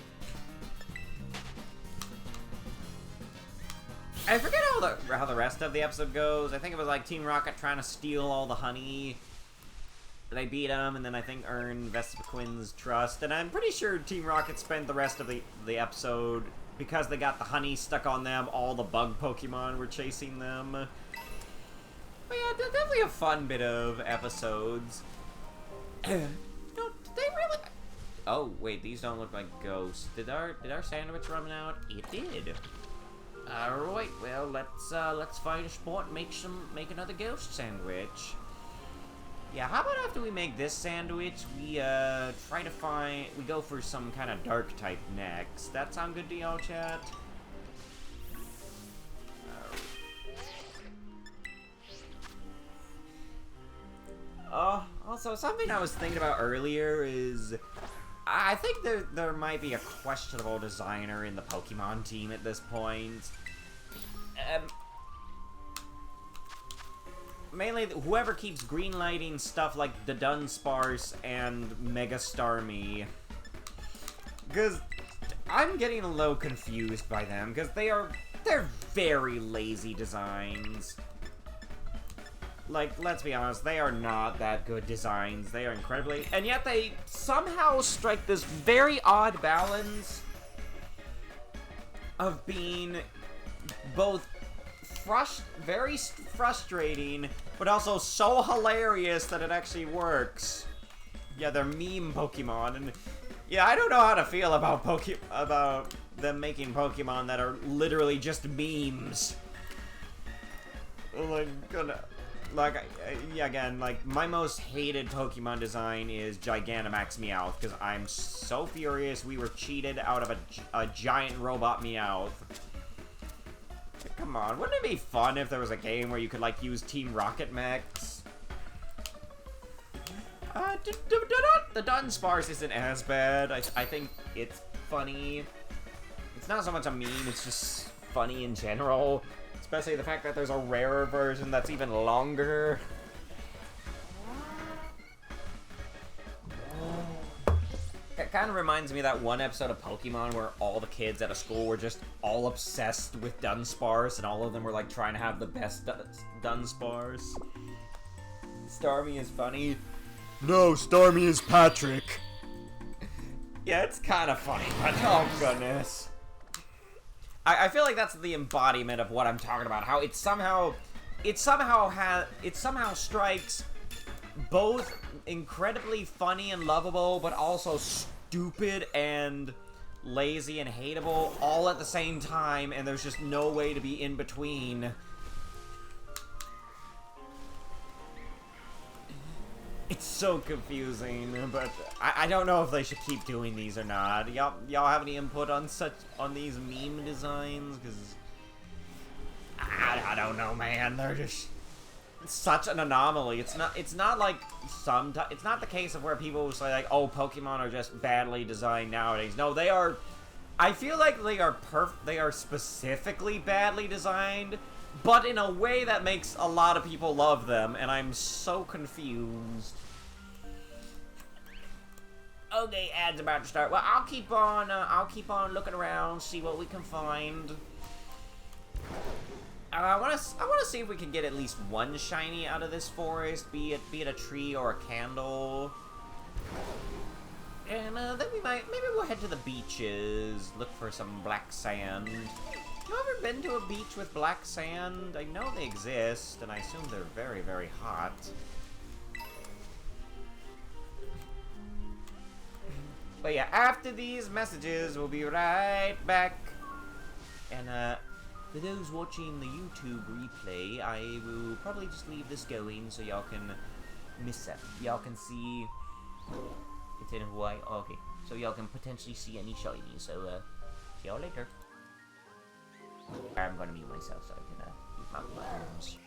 I forget how the rest of the episode goes. I think it was like Team Rocket trying to steal all the honey. They beat him, and then I think earn Vespiquen's trust. And I'm pretty sure Team Rocket spent the rest of the episode, because they got the honey stuck on them, all the bug Pokemon were chasing them. But yeah, definitely a fun bit of episodes. Did they really... Oh, wait, these don't look like ghosts. Did our sandwich run out? It did. Alright, well, let's find a spot and make another ghost sandwich. Yeah, how about after we make this sandwich, we go for some kind of dark type next. That sound good to y'all, chat? Also, something I was thinking about earlier is, I think there might be a questionable designer in the Pokemon team at this point. Mainly, whoever keeps greenlighting stuff like the Dunsparce and Mega Starmie. Because I'm getting a little confused by them, because they're very lazy designs. Like, let's be honest, they are not that good designs. They are incredibly... And yet they somehow strike this very odd balance of being both very frustrating, but also so hilarious that it actually works. Yeah, they're meme Pokemon, and yeah, I don't know how to feel about them making Pokemon that are literally just memes. Again, like, my most hated Pokemon design is Gigantamax Meowth, because I'm so furious we were cheated out of a giant robot Meowth. Come on, wouldn't it be fun if there was a game where you could, like, use Team Rocket mechs? The Dunsparce isn't as bad. I think it's funny. It's not so much a meme, it's just funny in general. Especially the fact that there's a rarer version that's even longer. It kind of reminds me of that one episode of Pokemon where all the kids at a school were just all obsessed with Dunsparce, and all of them were like trying to have the best Dunsparce. Starmie is funny. No, Starmie is Patrick. Yeah, it's kind of funny, but oh goodness. I feel like that's the embodiment of what I'm talking about. How it somehow strikes both incredibly funny and lovable, but also stupid and lazy and hateable all at the same time, and there's just no way to be in between. It's so confusing, but I don't know if they should keep doing these or not. Y'all have any input on these meme designs? Because I don't know, man. They're just such an anomaly. It's not like it's not the case of where people say like, oh, Pokemon are just badly designed nowadays. No, they are. I feel like they are specifically badly designed, but in a way that makes a lot of people love them, and I'm so confused. Okay, ad's about to start. Well, I'll keep on looking around, see what we can find. I want to see if we can get at least one shiny out of this forest, be it a tree or a candle. And then maybe we'll head to the beaches, look for some black sand. You ever been to a beach with black sand? I know they exist, and I assume they're very, very hot. But yeah, after these messages, we'll be right back. And for those watching the YouTube replay, I will probably just leave this going so y'all can miss it. Y'all can see it's in Hawaii. Oh, okay, so y'all can potentially see any shiny. So see y'all later. I'm gonna mute myself so I can use my buttons.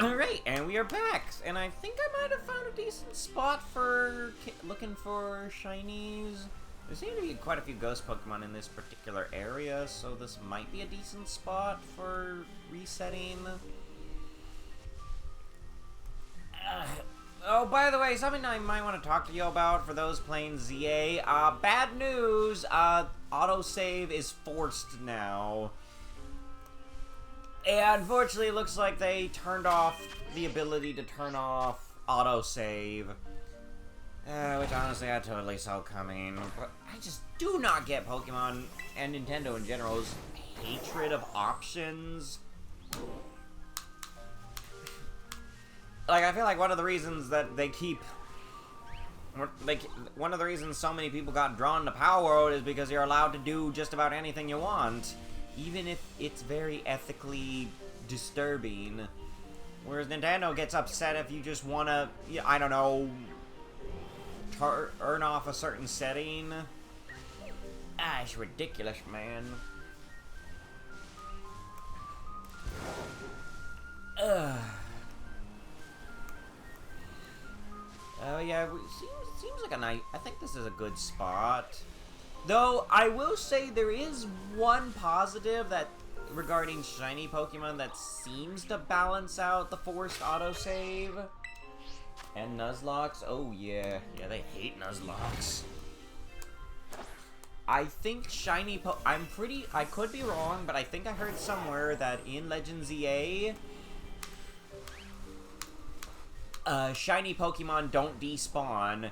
Alright, and we are back. And I think I might have found a decent spot for looking for shinies. There seem to be quite a few ghost Pokemon in this particular area, so this might be a decent spot for resetting. Oh, by the way, something I might want to talk to you about for those playing ZA. Bad news, autosave is forced now. And unfortunately, it looks like they turned off the ability to turn off autosave. Which honestly I totally saw coming. But I just do not get Pokemon and Nintendo in general's hatred of options. Like, I feel like one of the reasons that they keep... Like, one of the reasons so many people got drawn to Power World is because you're allowed to do just about anything you want. Even if it's very ethically disturbing. Whereas Nintendo gets upset if you just want to, I don't know, turn off a certain setting. Ah, it's ridiculous, man. Ugh. Oh yeah, seems like a nice... I think this is a good spot. Though, I will say there is one positive that regarding shiny Pokemon that seems to balance out the forced autosave. And Nuzlocke. Oh yeah. Yeah, they hate Nuzlocke. I think shiny I could be wrong, but I think I heard somewhere that in Legends EA, shiny Pokemon don't despawn.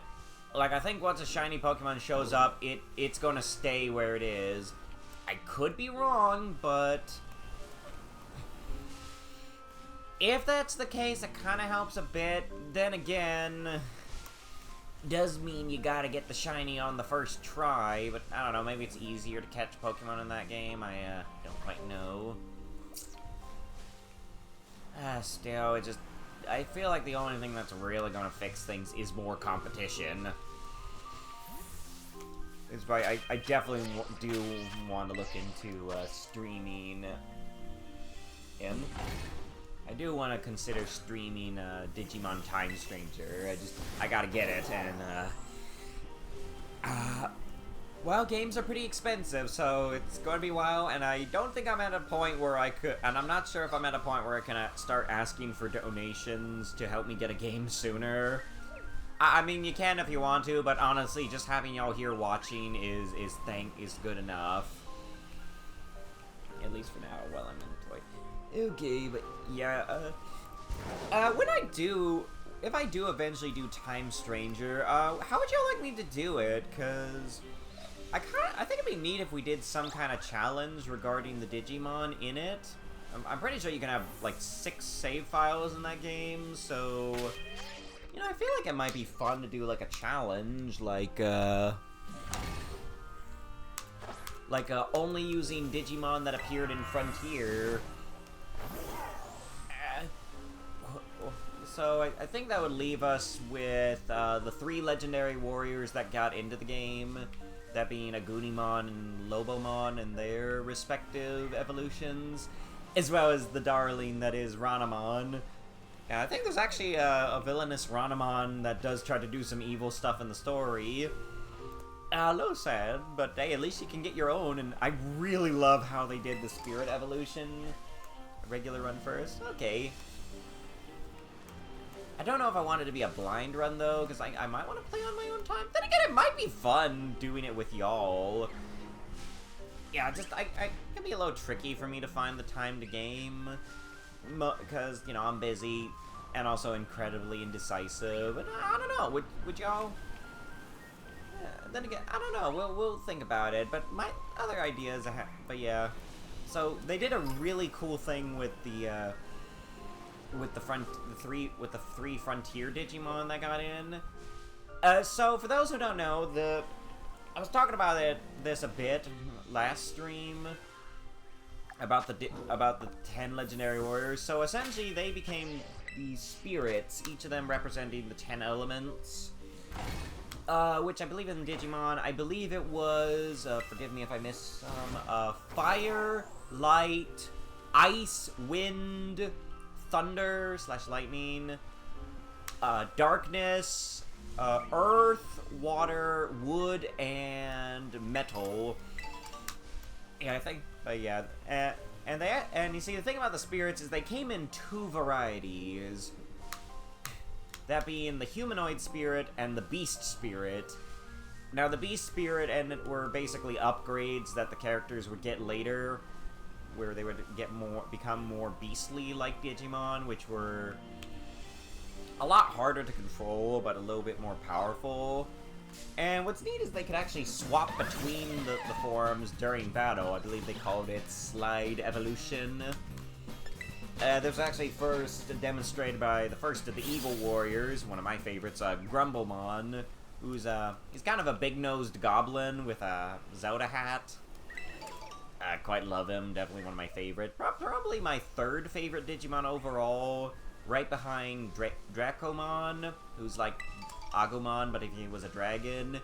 Like, I think once a shiny Pokemon shows up, it's gonna stay where it is. I could be wrong, but... if that's the case, it kinda helps a bit. Then again... does mean you gotta get the shiny on the first try, but I don't know, maybe it's easier to catch Pokemon in that game. I, don't quite know. Still, it just... I feel like the only thing that's really gonna fix things is more competition. It's why I definitely do want to look into streaming him. I do want to consider streaming Digimon Time Stranger. I gotta get it, and well, games are pretty expensive, so it's going to be a while, and I don't think I'm at a point where I could, and I'm not sure if I'm at a point where I can start asking for donations to help me get a game sooner. I mean, you can if you want to, but honestly, just having y'all here watching is good enough. At least for now, while I'm employed. Okay, but yeah, if I do eventually do Time Stranger, how would y'all like me to do it? Cause I think it'd be neat if we did some kind of challenge regarding the Digimon in it. I'm pretty sure you can have like 6 save files in that game, so you know, I feel like it might be fun to do like a challenge, like only using Digimon that appeared in Frontier. So I think that would leave us with the 3 legendary warriors that got into the game, that being Agunimon and Lobomon and their respective evolutions, as well as the darling that is Ranamon. And I think there's actually a villainous Ranamon that does try to do some evil stuff in the story. A little sad, but hey, at least you can get your own, and I really love how they did the spirit evolution. A regular run first? Okay. I don't know if I want it to be a blind run, though, because I might want to play on my own time. Then again, it might be fun doing it with y'all. Yeah, just, it can be a little tricky for me to find the time to game, because, you know, I'm busy, and also incredibly indecisive, and I don't know, would y'all? Yeah, then again, I don't know, we'll think about it, but my other ideas, but yeah. So, they did a really cool thing with the, with the 3 Frontier Digimon that got in. So for those who don't know, I was talking about this a bit last stream about the 10 legendary warriors. So essentially, they became these spirits, each of them representing the 10 elements. Which I believe in Digimon, I believe it was, forgive me if I miss some, fire, light, ice, wind, thunder / lightning, darkness, earth, water, wood, and metal. Yeah, I think, yeah, and you see, the thing about the spirits is they came in 2 varieties. That being the humanoid spirit and the beast spirit. Now, the beast spirit were basically upgrades that the characters would get later, where they would become more beastly like Digimon, which were a lot harder to control, but a little bit more powerful. And what's neat is they could actually swap between the forms during battle. I believe they called it slide evolution. This was actually first demonstrated by the first of the Evil Warriors, one of my favorites, Grumblemon, who's he's kind of a big-nosed goblin with a Zelda hat. I quite love him, definitely one of my favorite. Probably my 3rd favorite Digimon overall, right behind Dracomon, who's like Agumon, but if he was a dragon,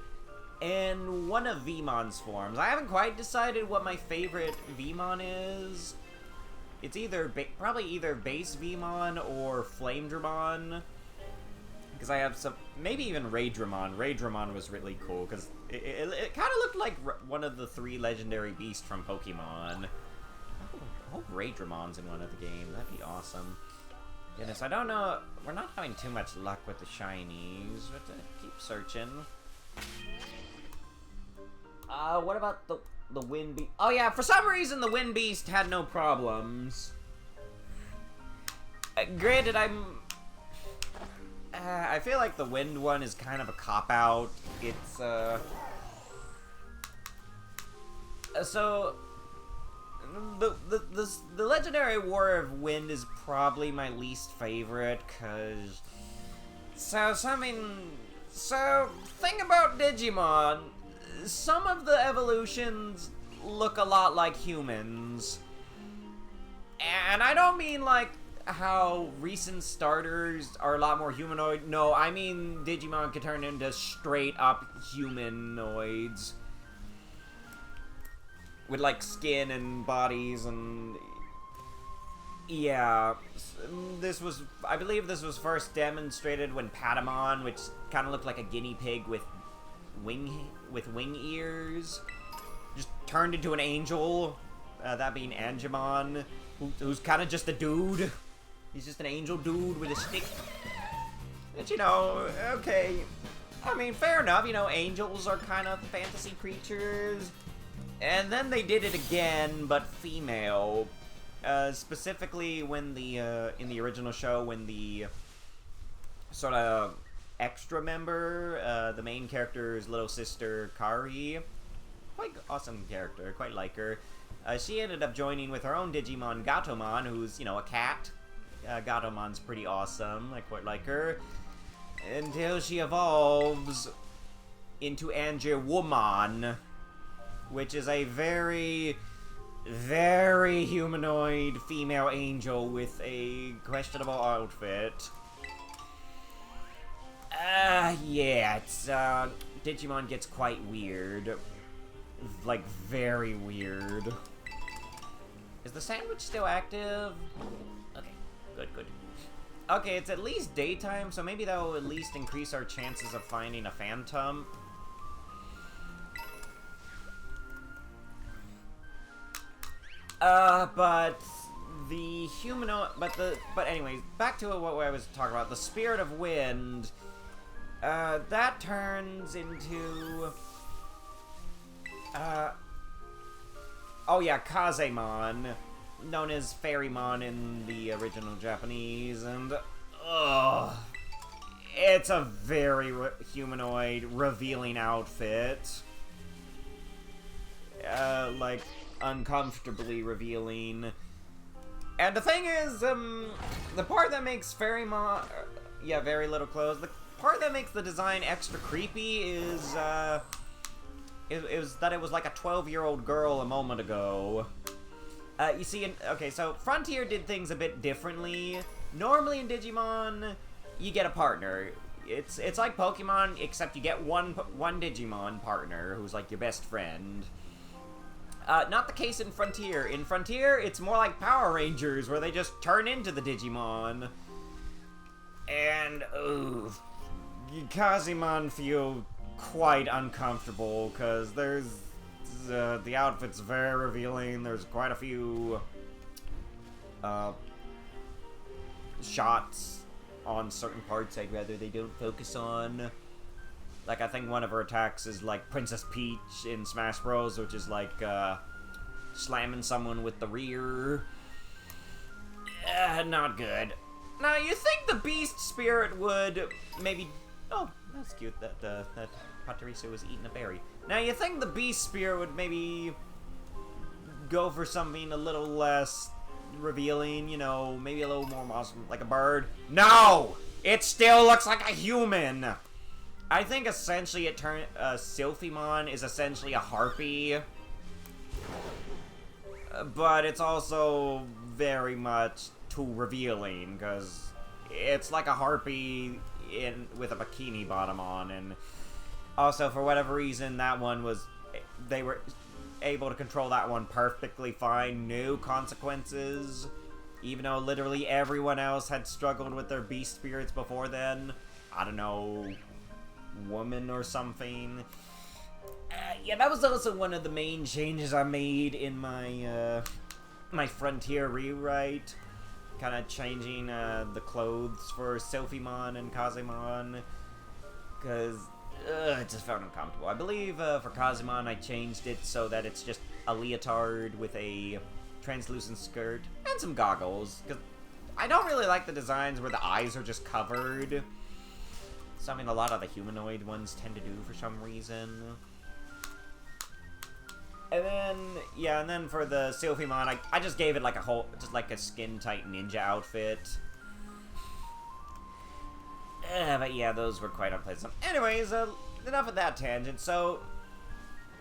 and one of Veemon's forms. I haven't quite decided what my favorite Veemon is. It's probably either base Veemon or Flamedramon, because I have some, maybe even Raydramon. Raydramon was really cool, because it kind of looked like one of the 3 legendary beasts from Pokemon. I hope Raydramon's in one of the games, that'd be awesome. Goodness, I don't know. We're not having too much luck with the shinies, but keep searching. What about the Wind Beast? Oh yeah, for some reason the Wind Beast had no problems. Granted, I feel like the Wind one is kind of a cop-out. It's, so... The Legendary War of Wind is probably my least favorite, cause... So, thing about Digimon, some of the evolutions look a lot like humans. And I don't mean like how recent starters are a lot more humanoid. No, I mean Digimon can turn into straight up humanoids. With, like, skin and bodies and... Yeah. I believe this was first demonstrated when Patamon, which kind of looked like a guinea pig with wing ears, just turned into an angel. That being Angemon, who's kind of just a dude. He's just an angel dude with a stick. But, you know, okay. I mean, fair enough. You know, angels are kind of fantasy creatures. And then they did it again, but female. Specifically when in the original show, when the sort of extra member, the main character's little sister, Kari, quite awesome character, quite like her. She ended up joining with her own Digimon, Gatomon, who's, you know, a cat. Gatomon's pretty awesome, I quite like her. Until she evolves into Angewomon, which is a very, very humanoid female angel with a questionable outfit. Yeah, it's, Digimon gets quite weird. Like, very weird. Is the sandwich still active? Okay, good. Okay, it's at least daytime, so maybe that will at least increase our chances of finding a phantom. But the humanoid, but anyways, back to what I was talking about. The Spirit of Wind, that turns into, oh yeah, Kazemon, known as Fairymon in the original Japanese, and, it's a very humanoid, revealing outfit. Like, uncomfortably revealing. And the thing is, the part that makes Fairymon, yeah, very little clothes, the part that makes the design extra creepy is, that it was like a 12-year-old girl a moment ago. You see, okay, so Frontier did things a bit differently. Normally in Digimon, you get a partner. It's like Pokemon, except you get one Digimon partner who's like your best friend. Not the case in Frontier. In Frontier, it's more like Power Rangers, where they just turn into the Digimon. And, ooh, Kazimon feel quite uncomfortable, because there's, the outfit's very revealing. There's quite a few, shots on certain parts I'd rather they don't focus on. Like, I think one of her attacks is like Princess Peach in Smash Bros, which is like, slamming someone with the rear. Not good. Now, you think the Beast Spirit would maybe... Oh, that's cute that, that Patricia was eating a berry. Now, you think the Beast Spirit would maybe go for something a little less revealing, you know, maybe a little more awesome, like a bird? No! It still looks like a human! I think essentially it turned, Sylphimon is essentially a harpy. But it's also very much too revealing, because it's like a harpy with a bikini bottom on, and also for whatever reason that one was, they were able to control that one perfectly fine, no consequences, even though literally everyone else had struggled with their beast spirits before then. I don't know, woman or something. Yeah, that was also one of the main changes I made in my, my Frontier rewrite. Kind of changing, the clothes for Sylphimon and Kazimon. Because, it just felt uncomfortable. I believe, for Kazimon, I changed it so that it's just a leotard with a translucent skirt and some goggles. Because I don't really like the designs where the eyes are just covered. Something a lot of the humanoid ones tend to do for some reason. And then, yeah, and then for the Sylphimon, I just gave it like a whole, just like a skin-tight ninja outfit. But yeah, those were quite unpleasant. Anyways, enough of that tangent. So,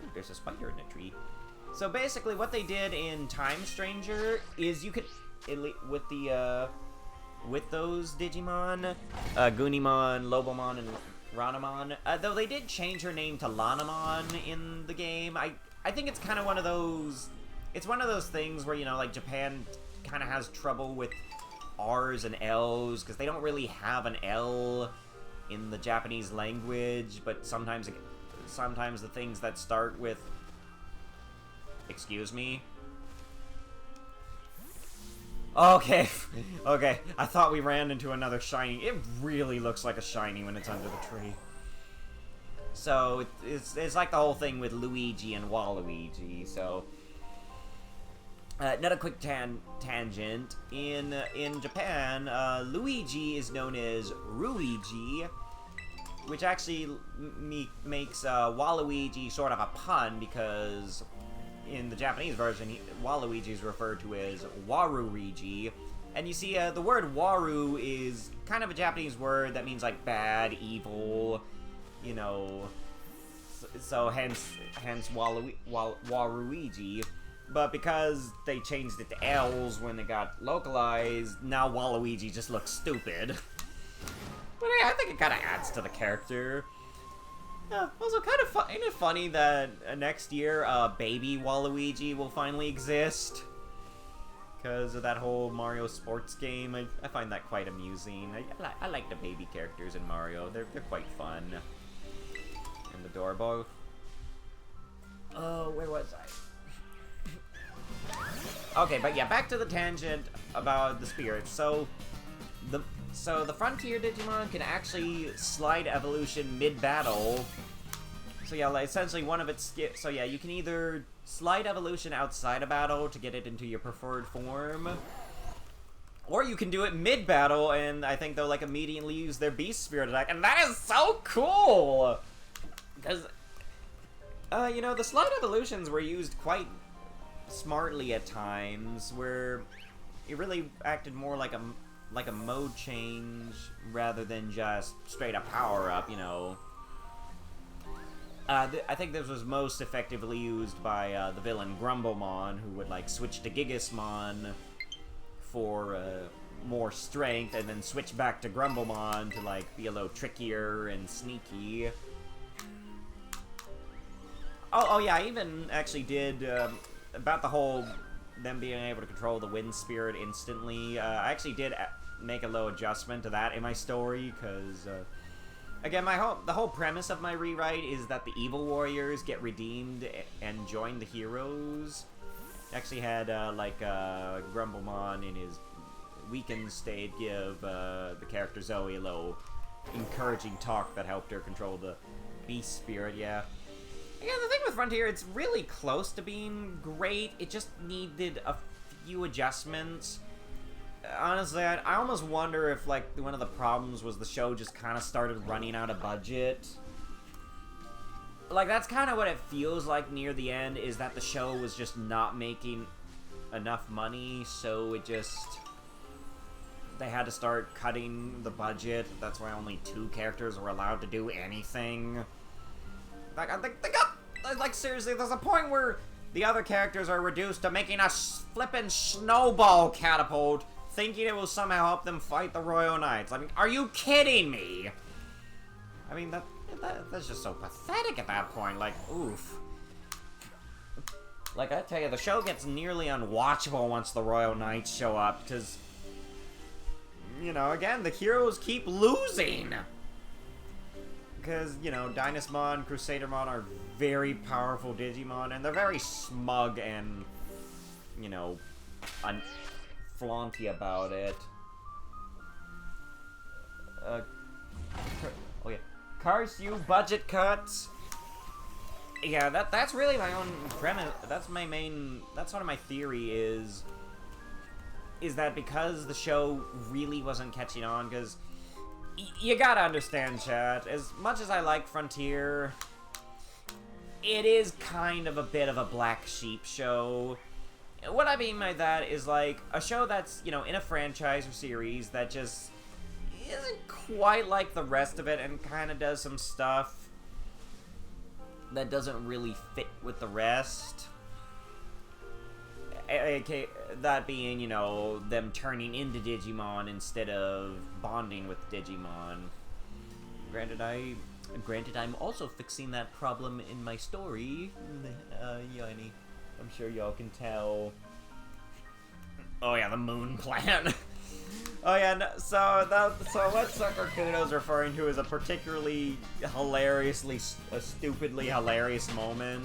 ooh, there's a spider in a tree. So basically what they did in Time Stranger is you could, with the, with those Digimon, Gunimon, Lobomon, and Ranamon, though they did change her name to Lanamon in the game, I think it's kind of one of those, it's one of those things where, you know, like, Japan kind of has trouble with R's and L's, because they don't really have an L in the Japanese language, but sometimes the things that start with, excuse me? Okay, okay, I thought we ran into another shiny. It really looks like a shiny when it's under the tree. So, it's like the whole thing with Luigi and Waluigi, so... Another quick tangent. In Japan, Luigi is known as Ruigi, which actually makes Waluigi sort of a pun, because in the Japanese version, Waluigi is referred to as Waruigi. And you see, the word Waru is kind of a Japanese word that means, like, bad, evil... You know, so hence Waluigi, but because they changed it to L's when it got localized, now Waluigi just looks stupid. But yeah, I think it kind of adds to the character. Yeah, also kind of funny that next year, baby Waluigi will finally exist. Because of that whole Mario sports game, I find that quite amusing. I like the baby characters in Mario, they're quite fun. And adorable. Oh, where was I? Okay, but yeah, back to the tangent about the spirits. So the Frontier Digimon can actually slide evolution mid-battle. So yeah, like, essentially one of its so yeah, you can either slide evolution outside of battle to get it into your preferred form, or you can do it mid-battle, and I think they'll, like, immediately use their Beast Spirit attack, and that is so cool! Because, you know, the slide evolutions were used quite smartly at times, where it really acted more like a mode change rather than just straight up power up, you know. I think this was most effectively used by the villain Grumblemon, who would, like, switch to Gigasmon for more strength, and then switch back to Grumblemon to, like, be a little trickier and sneaky. Oh yeah, I even actually did, about the whole them being able to control the wind spirit instantly. I actually did make a little adjustment to that in my story, because, again, the whole premise of my rewrite is that the evil warriors get redeemed and join the heroes. Actually had, Grumblemon in his weakened state give, the character Zoe a little encouraging talk that helped her control the beast spirit, yeah. Yeah, the thing with Frontier, it's really close to being great. It just needed a few adjustments. Honestly, I almost wonder if, like, one of the problems was the show just kind of started running out of budget. Like, that's kind of what it feels like near the end, is that the show was just not making enough money, so it just... They had to start cutting the budget. That's why only 2 characters were allowed to do anything. Like, I think they got... Like, seriously, there's a point where the other characters are reduced to making a flippin' snowball catapult, thinking it will somehow help them fight the Royal Knights. I mean, are you kidding me? I mean, that's just so pathetic at that point. Like, oof. Like, I tell you, the show gets nearly unwatchable once the Royal Knights show up, because, you know, again, the heroes keep losing. Because, you know, Dynasmon, Crusadermon are very powerful Digimon, and they're very smug and, you know, flaunty about it. Oh yeah. Curse you, budget cuts! Yeah, that's really my own premise. That's my main, that's one of my theory is that because the show really wasn't catching on, because you gotta understand, chat, as much as I like Frontier, it is kind of a bit of a black sheep show. What I mean by that is, like, a show that's, you know, in a franchise or series that just isn't quite like the rest of it and kind of does some stuff that doesn't really fit with the rest. That being, you know, them turning into Digimon instead of bonding with Digimon. Granted, I'm also fixing that problem in my story. Yanni, I'm sure y'all can tell. Oh yeah, the moon plan. Oh yeah, no, so what Sucker Kuno's referring to is a particularly stupidly hilarious moment.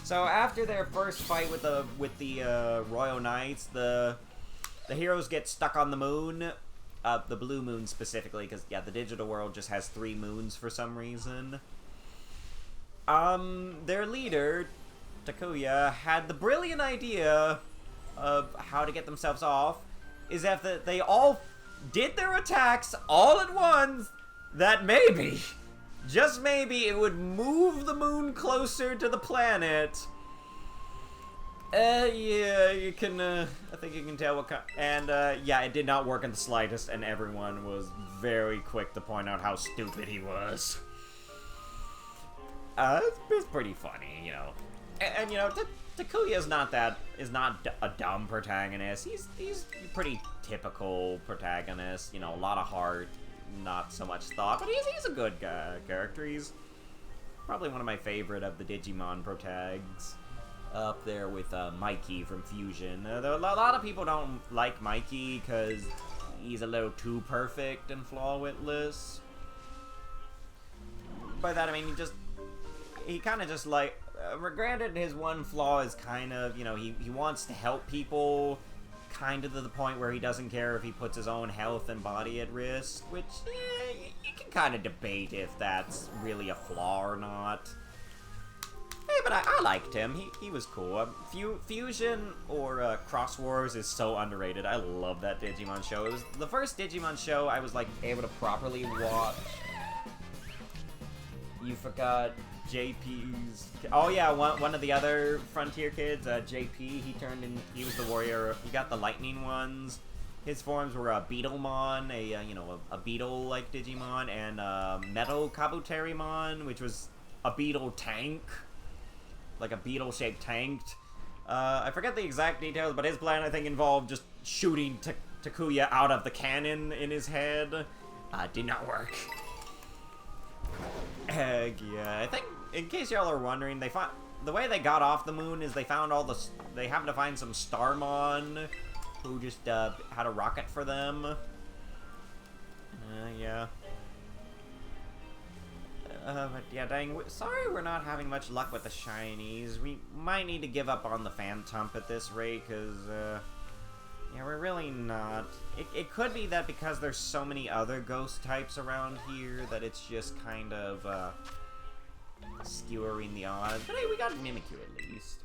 So after their first fight with the Royal Knights, the heroes get stuck on the moon, the blue moon specifically, because yeah, the digital world just has 3 moons for some reason. Their leader, Takuya, had the brilliant idea of how to get themselves off, is that they all did their attacks all at once, that maybe, just maybe, it would move the moon closer to the planet. Yeah, you can, I think you can tell what kind, and, yeah, it did not work in the slightest, and everyone was very quick to point out how stupid he was. It's pretty funny, you know. And you know, Takuya is not a dumb protagonist. He's a pretty typical protagonist, you know, a lot of heart, not so much thought, but he's a good character. He's probably one of my favorite of the Digimon protags, up there with Mikey from Fusion. A lot of people don't like Mikey because he's a little too perfect and flawless. By that I mean he kind of just like, granted his one flaw is kind of, you know, he wants to help people, kind of to the point where he doesn't care if he puts his own health and body at risk, which, you can kind of debate if that's really a flaw or not. Hey, but I liked him. He was cool. Fusion or Cross Wars is so underrated. I love that Digimon show. It was the first Digimon show I was like able to properly watch. You forgot JP's... Oh yeah, one of the other Frontier kids, JP, he was the warrior. He got the lightning ones. His forms were Beetlemon, a beetle-like Digimon, and Metal Kabuterimon, which was a beetle tank. Like a beetle-shaped tank. I forget the exact details, but his plan, I think, involved just shooting Takuya out of the cannon in his head. Did not work. Yeah, I think in case y'all are wondering, the way they got off the moon is they found they happened to find some Starmon who just had a rocket for them. Yeah. But yeah, dang, sorry we're not having much luck with the shinies. We might need to give up on the Phantom at this rate, because, yeah, we're really not. It could be that because there's so many other ghost types around here that it's just kind of, skewering the odds. But hey, we got Mimikyu at least.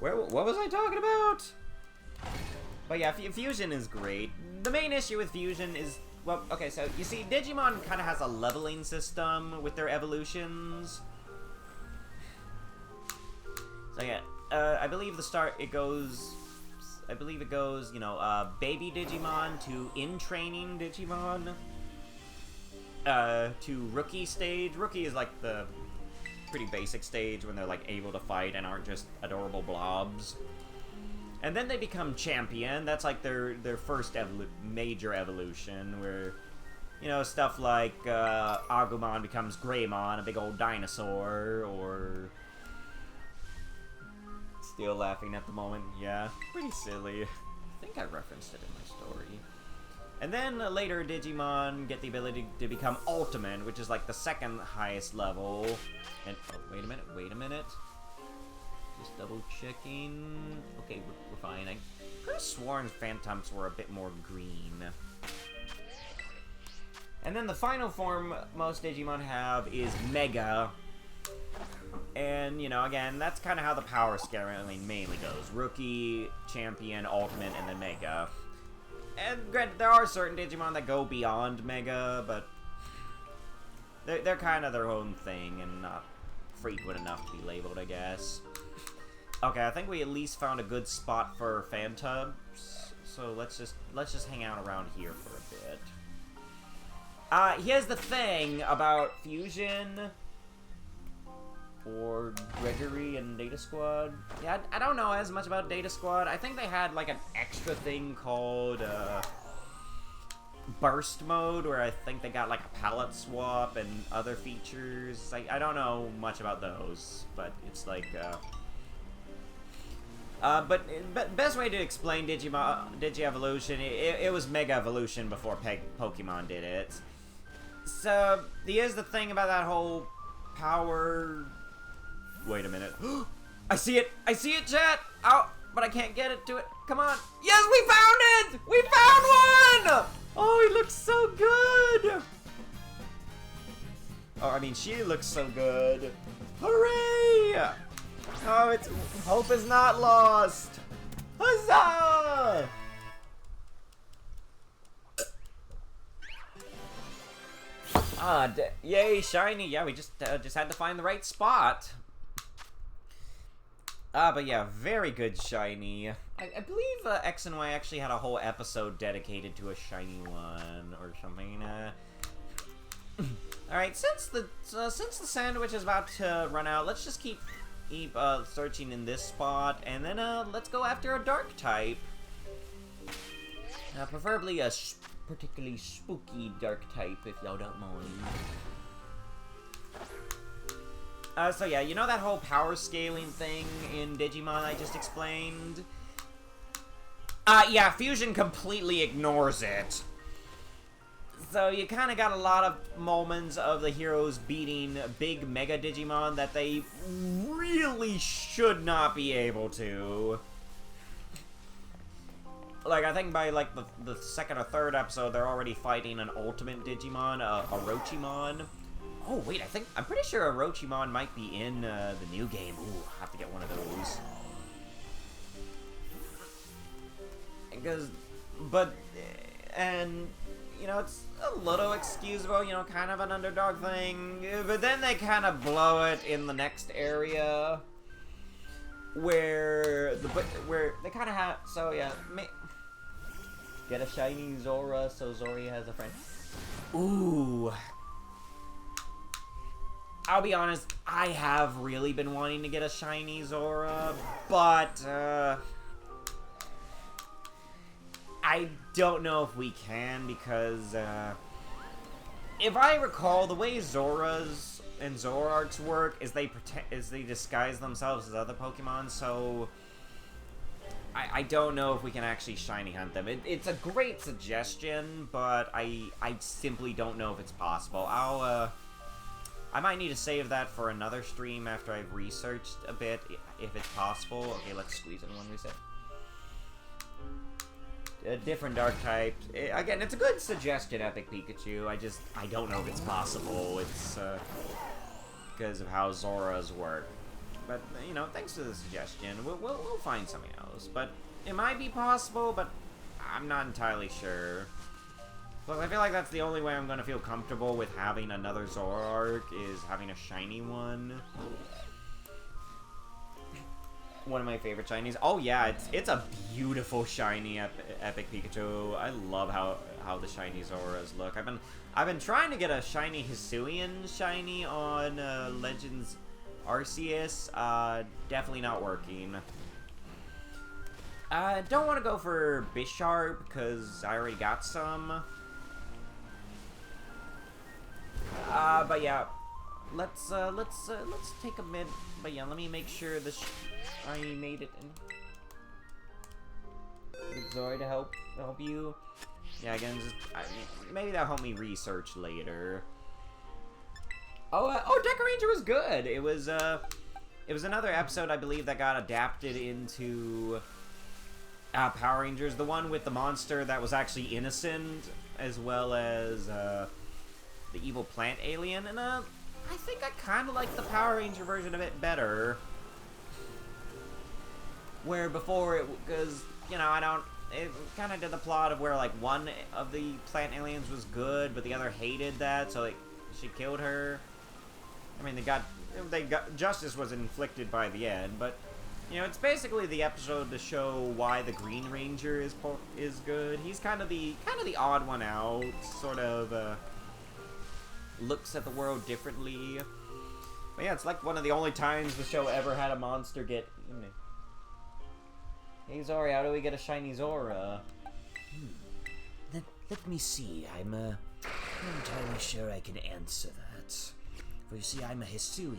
What was I talking about? But yeah, Fusion is great. The main issue with Fusion is, well, okay, so you see, Digimon kind of has a leveling system with their evolutions. So yeah, I believe it goes, you know, baby Digimon to in-training Digimon, to rookie stage. Rookie is like the pretty basic stage when they're like able to fight and aren't just adorable blobs. And then they become champion. That's like their first major evolution, where, you know, stuff like Agumon becomes Greymon, a big old dinosaur, or... Still laughing at the moment, yeah. Pretty silly. I think I referenced it in my story. And then later Digimon get the ability to become Ultimate, which is like the second highest level. And, oh, wait a minute. Just double checking. Okay, we're fine. I could have sworn Phantoms were a bit more green. And then the final form most Digimon have is Mega. And, you know, again, that's kind of how the power scaling mainly goes. Rookie, Champion, Ultimate, and then Mega. And granted, there are certain Digimon that go beyond Mega, but they're kind of their own thing and not frequent enough to be labeled, I guess. Okay, I think we at least found a good spot for Phantoms, so let's just hang out around here for a bit. Here's the thing about Fusion, or Gregory and Data Squad. Yeah, I don't know as much about Data Squad. I think they had like an extra thing called Burst Mode, where I think they got like a palette swap and other features. I don't know much about those, but it's like but best way to explain Digi-Evolution, it was Mega Evolution before Pokemon did it. So, here's the thing about that whole power... Wait a minute. I see it, chat! Oh, but I can't get it to it. Come on. Yes, we found it! We found one! Oh, he looks so good! Oh, I mean, she looks so good. Hooray! Oh, hope is not lost. Huzzah! Yay, shiny. Yeah, we just had to find the right spot. But yeah, very good shiny. I believe X and Y actually had a whole episode dedicated to a shiny one or something. All right, since the sandwich is about to run out, let's just keep searching in this spot, and then let's go after a dark type. Preferably a particularly spooky dark type, if y'all don't mind. So yeah, you know that whole power scaling thing in Digimon I just explained? Yeah, Fusion completely ignores it. So you kind of got a lot of moments of the heroes beating big Mega Digimon that they really should not be able to. Like, I think by, like, the second or third episode, they're already fighting an Ultimate Digimon, Orochimon. Oh, wait, I'm pretty sure Orochimon might be in, the new game. Ooh, I have to get one of those. And, you know, it's a little excusable, you know, kind of an underdog thing, but then they kind of blow it in the next area, where they kind of have, so yeah, get a shiny Zora so Zori has a friend. Ooh. I'll be honest, I have really been wanting to get a shiny Zora, but, I don't know if we can, because, if I recall, the way Zoras in Zoroark's work is they disguise themselves as other Pokemon, so I don't know if we can actually shiny hunt them. It's a great suggestion, but I simply don't know if it's possible. I might need to save that for another stream after I've researched a bit, if it's possible. Okay, let's squeeze in one reset. Different dark types. Again, it's a good suggestion, Epic Pikachu. I don't know if it's possible. It's because of how Zora's work. But you know, thanks to the suggestion, we'll find something else. But it might be possible, but I'm not entirely sure. Plus, I feel like that's the only way I'm gonna feel comfortable with having another Zoroark is having a shiny one. One of my favorite shinies. Oh yeah, it's a beautiful shiny Epic Pikachu. I love how the shiny Zoras look. I've been trying to get a shiny Hisuian shiny on Legends Arceus. Definitely not working. Don't want to go for Bisharp because I already got some. But yeah, let's take a mid. But yeah, let me make sure I made it in. With Zora to help you. Yeah, again, maybe that'll help me research later. Oh, Deca Ranger was good. It was another episode, I believe, that got adapted into Power Rangers. The one with the monster that was actually innocent, as well as the evil plant alien. And I think I kind of like the Power Ranger version of it better. Where before because you know, it kind of did the plot of where like one of the plant aliens was good, but the other hated that, so like she killed her. I mean, they got justice was inflicted by the end, but you know, it's basically the episode to show why the Green Ranger is good. He's kind of the odd one out, sort of looks at the world differently. But yeah, it's like one of the only times the show ever had a monster get. Hey Zori, how do we get a shiny Zora? Let me see. I'm not entirely sure I can answer that. For you see, I'm a Hisuian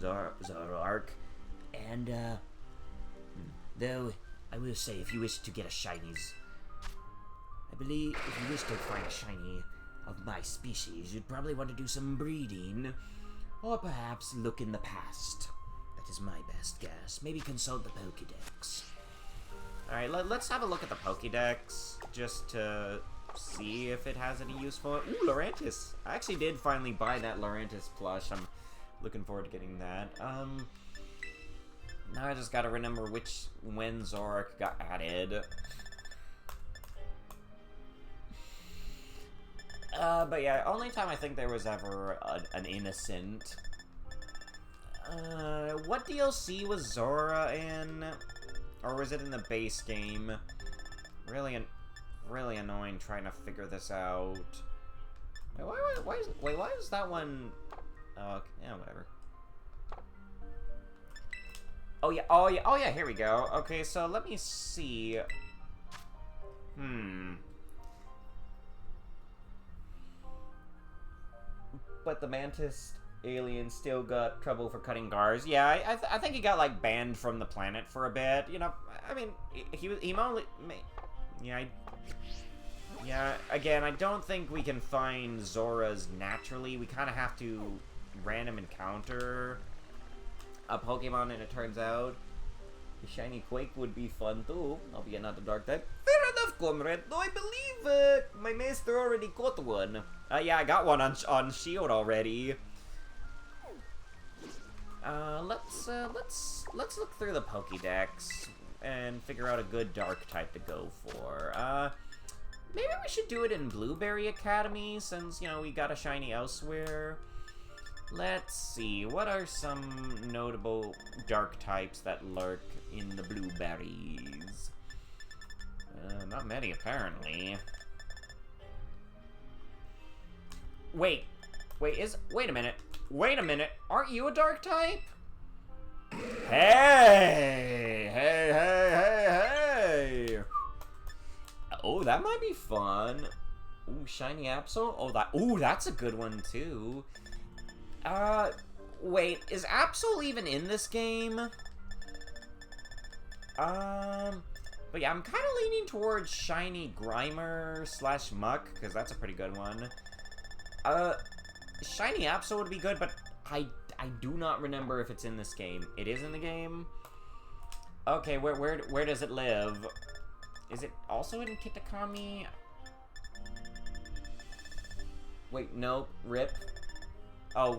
Zoroark, and though I will say, if you wish to get a shinies, I believe if you wish to find a shiny of my species, you'd probably want to do some breeding, or perhaps look in the past. That is my best guess. Maybe consult the Pokédex. Alright, let's have a look at the Pokédex, just to see if it has any use for it. Ooh, Lurantis! I actually did finally buy that Lurantis plush. I'm looking forward to getting that. Now I just gotta remember when Zoroark got added. But yeah, only time I think there was ever an innocent. What DLC was Zora in? Or was it in the base game? Really annoying trying to figure this out. Wait, why is that one... Oh, yeah, whatever. Oh yeah, here we go. Okay, so let me see. But the Mantis alien still got trouble for cutting guards. Yeah, I think he got, like, banned from the planet for a bit. You know, I mean, he only... Yeah, again, I don't think we can find Zoras naturally. We kind of have to random encounter a Pokemon, and it turns out the shiny Quake would be fun too, albeit not the dark type. Fair enough, comrade, though I believe my master already caught one. Yeah, I got one on Shield already. Let's look through the Pokédex and figure out a good dark type to go for. Maybe we should do it in Blueberry Academy, since, you know, we got a shiny elsewhere. Let's see, what are some notable dark types that lurk in the blueberries? Not many, apparently. Wait a minute, aren't you a dark type? Hey! Oh, that might be fun. Ooh, shiny Absol? Oh, that's a good one, too. Wait, is Absol even in this game? But yeah, I'm kind of leaning towards Shiny Grimer / Muck, because that's a pretty good one. Shiny Absol would be good, but I do not remember if it's in this game. It is in the game? Okay, where does it live? Is it also in Kitakami? Wait, nope, rip. Oh,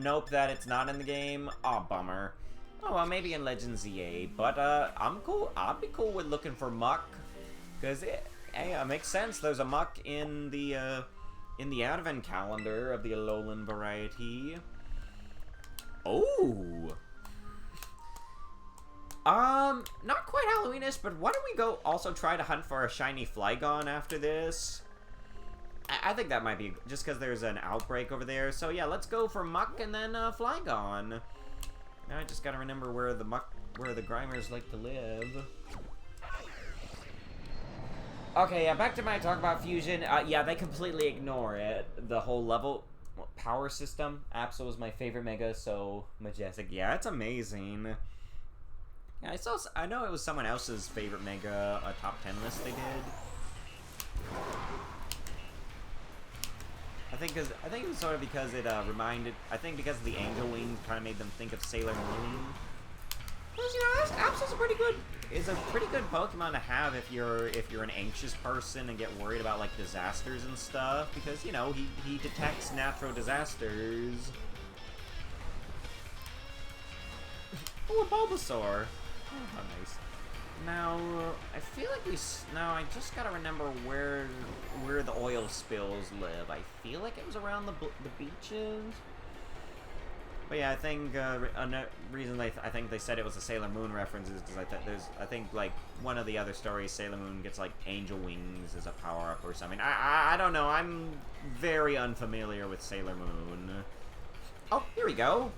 nope, that it's not in the game. Aw, bummer. Oh, well, maybe in Legends ZA, but, I'm cool. I'd be cool with looking for Muck, because it makes sense. There's a Muck in the Advent calendar of the Alolan variety. Oh! Not quite Halloweenish, but why don't we go also try to hunt for a shiny Flygon after this? I think that might be, just because there's an outbreak over there. So yeah, let's go for Muck and then Flygon. Now I just gotta remember where the Grimers like to live. Okay, yeah, back to my talk about Fusion. Yeah, they completely ignore it. The whole level power system. Absol is my favorite Mega, so Majestic. Yeah, it's amazing. Yeah, I know it was someone else's favorite Mega, a top 10 list they did. I think it was sort of because it because the angel wings kind of made them think of Sailor Moon. Because, you know, Absol's is a pretty good Pokemon to have if you're an anxious person and get worried about like disasters and stuff, because, you know, he detects natural disasters. Oh, a Bulbasaur. Oh, how nice. Now, I feel like I just gotta remember where the oil spills live. I feel like it was around the beaches. But yeah, I think a reason I think they said it was a Sailor Moon reference is because I think like one of the other stories, Sailor Moon gets like angel wings as a power up or something. I don't know. I'm very unfamiliar with Sailor Moon. Oh, here we go.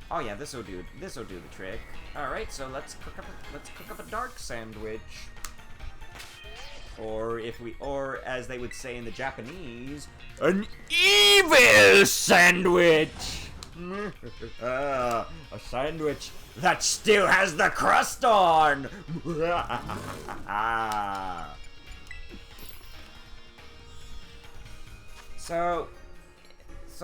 Oh yeah, this'll do the trick. All right, so let's cook up a dark sandwich. Or as they would say in the Japanese, an evil sandwich! A sandwich that still has the crust on! So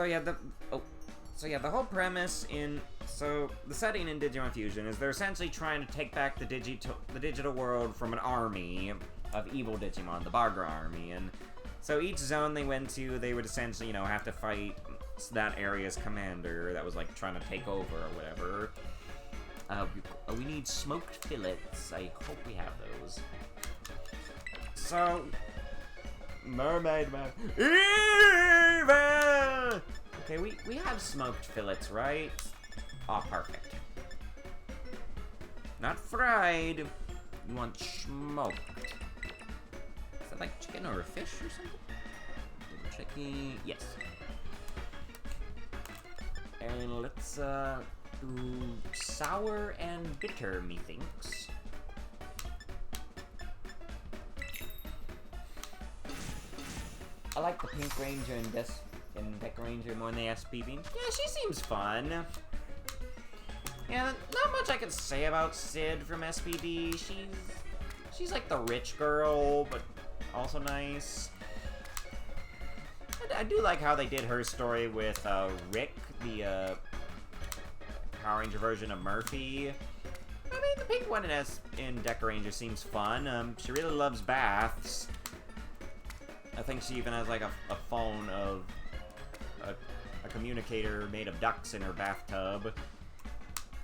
yeah, the whole premise the setting in Digimon Fusion is they're essentially trying to take back the digital world from an army of evil Digimon, the Bagra army, and so each zone they went to, they would essentially, you know, have to fight that area's commander that was like trying to take over or whatever. We need smoked fillets. I hope we have those. So, Mermaid Man, evil. Okay, we have smoked fillets, right? Oh, perfect. Not fried. You want smoked. Is that like chicken or a fish or something? Chicken, yes. And let's do sour and bitter, methinks. I like the Pink Ranger and Deck Ranger more than the SPB. Yeah, she seems fun. Yeah, not much I can say about Sid from SPD. She's like the rich girl, but also nice. I do like how they did her story with Rick, the Power Ranger version of Murphy. I mean, the pink one in Deck Ranger seems fun. She really loves baths. I think she even has like a phone of a communicator made of ducks in her bathtub.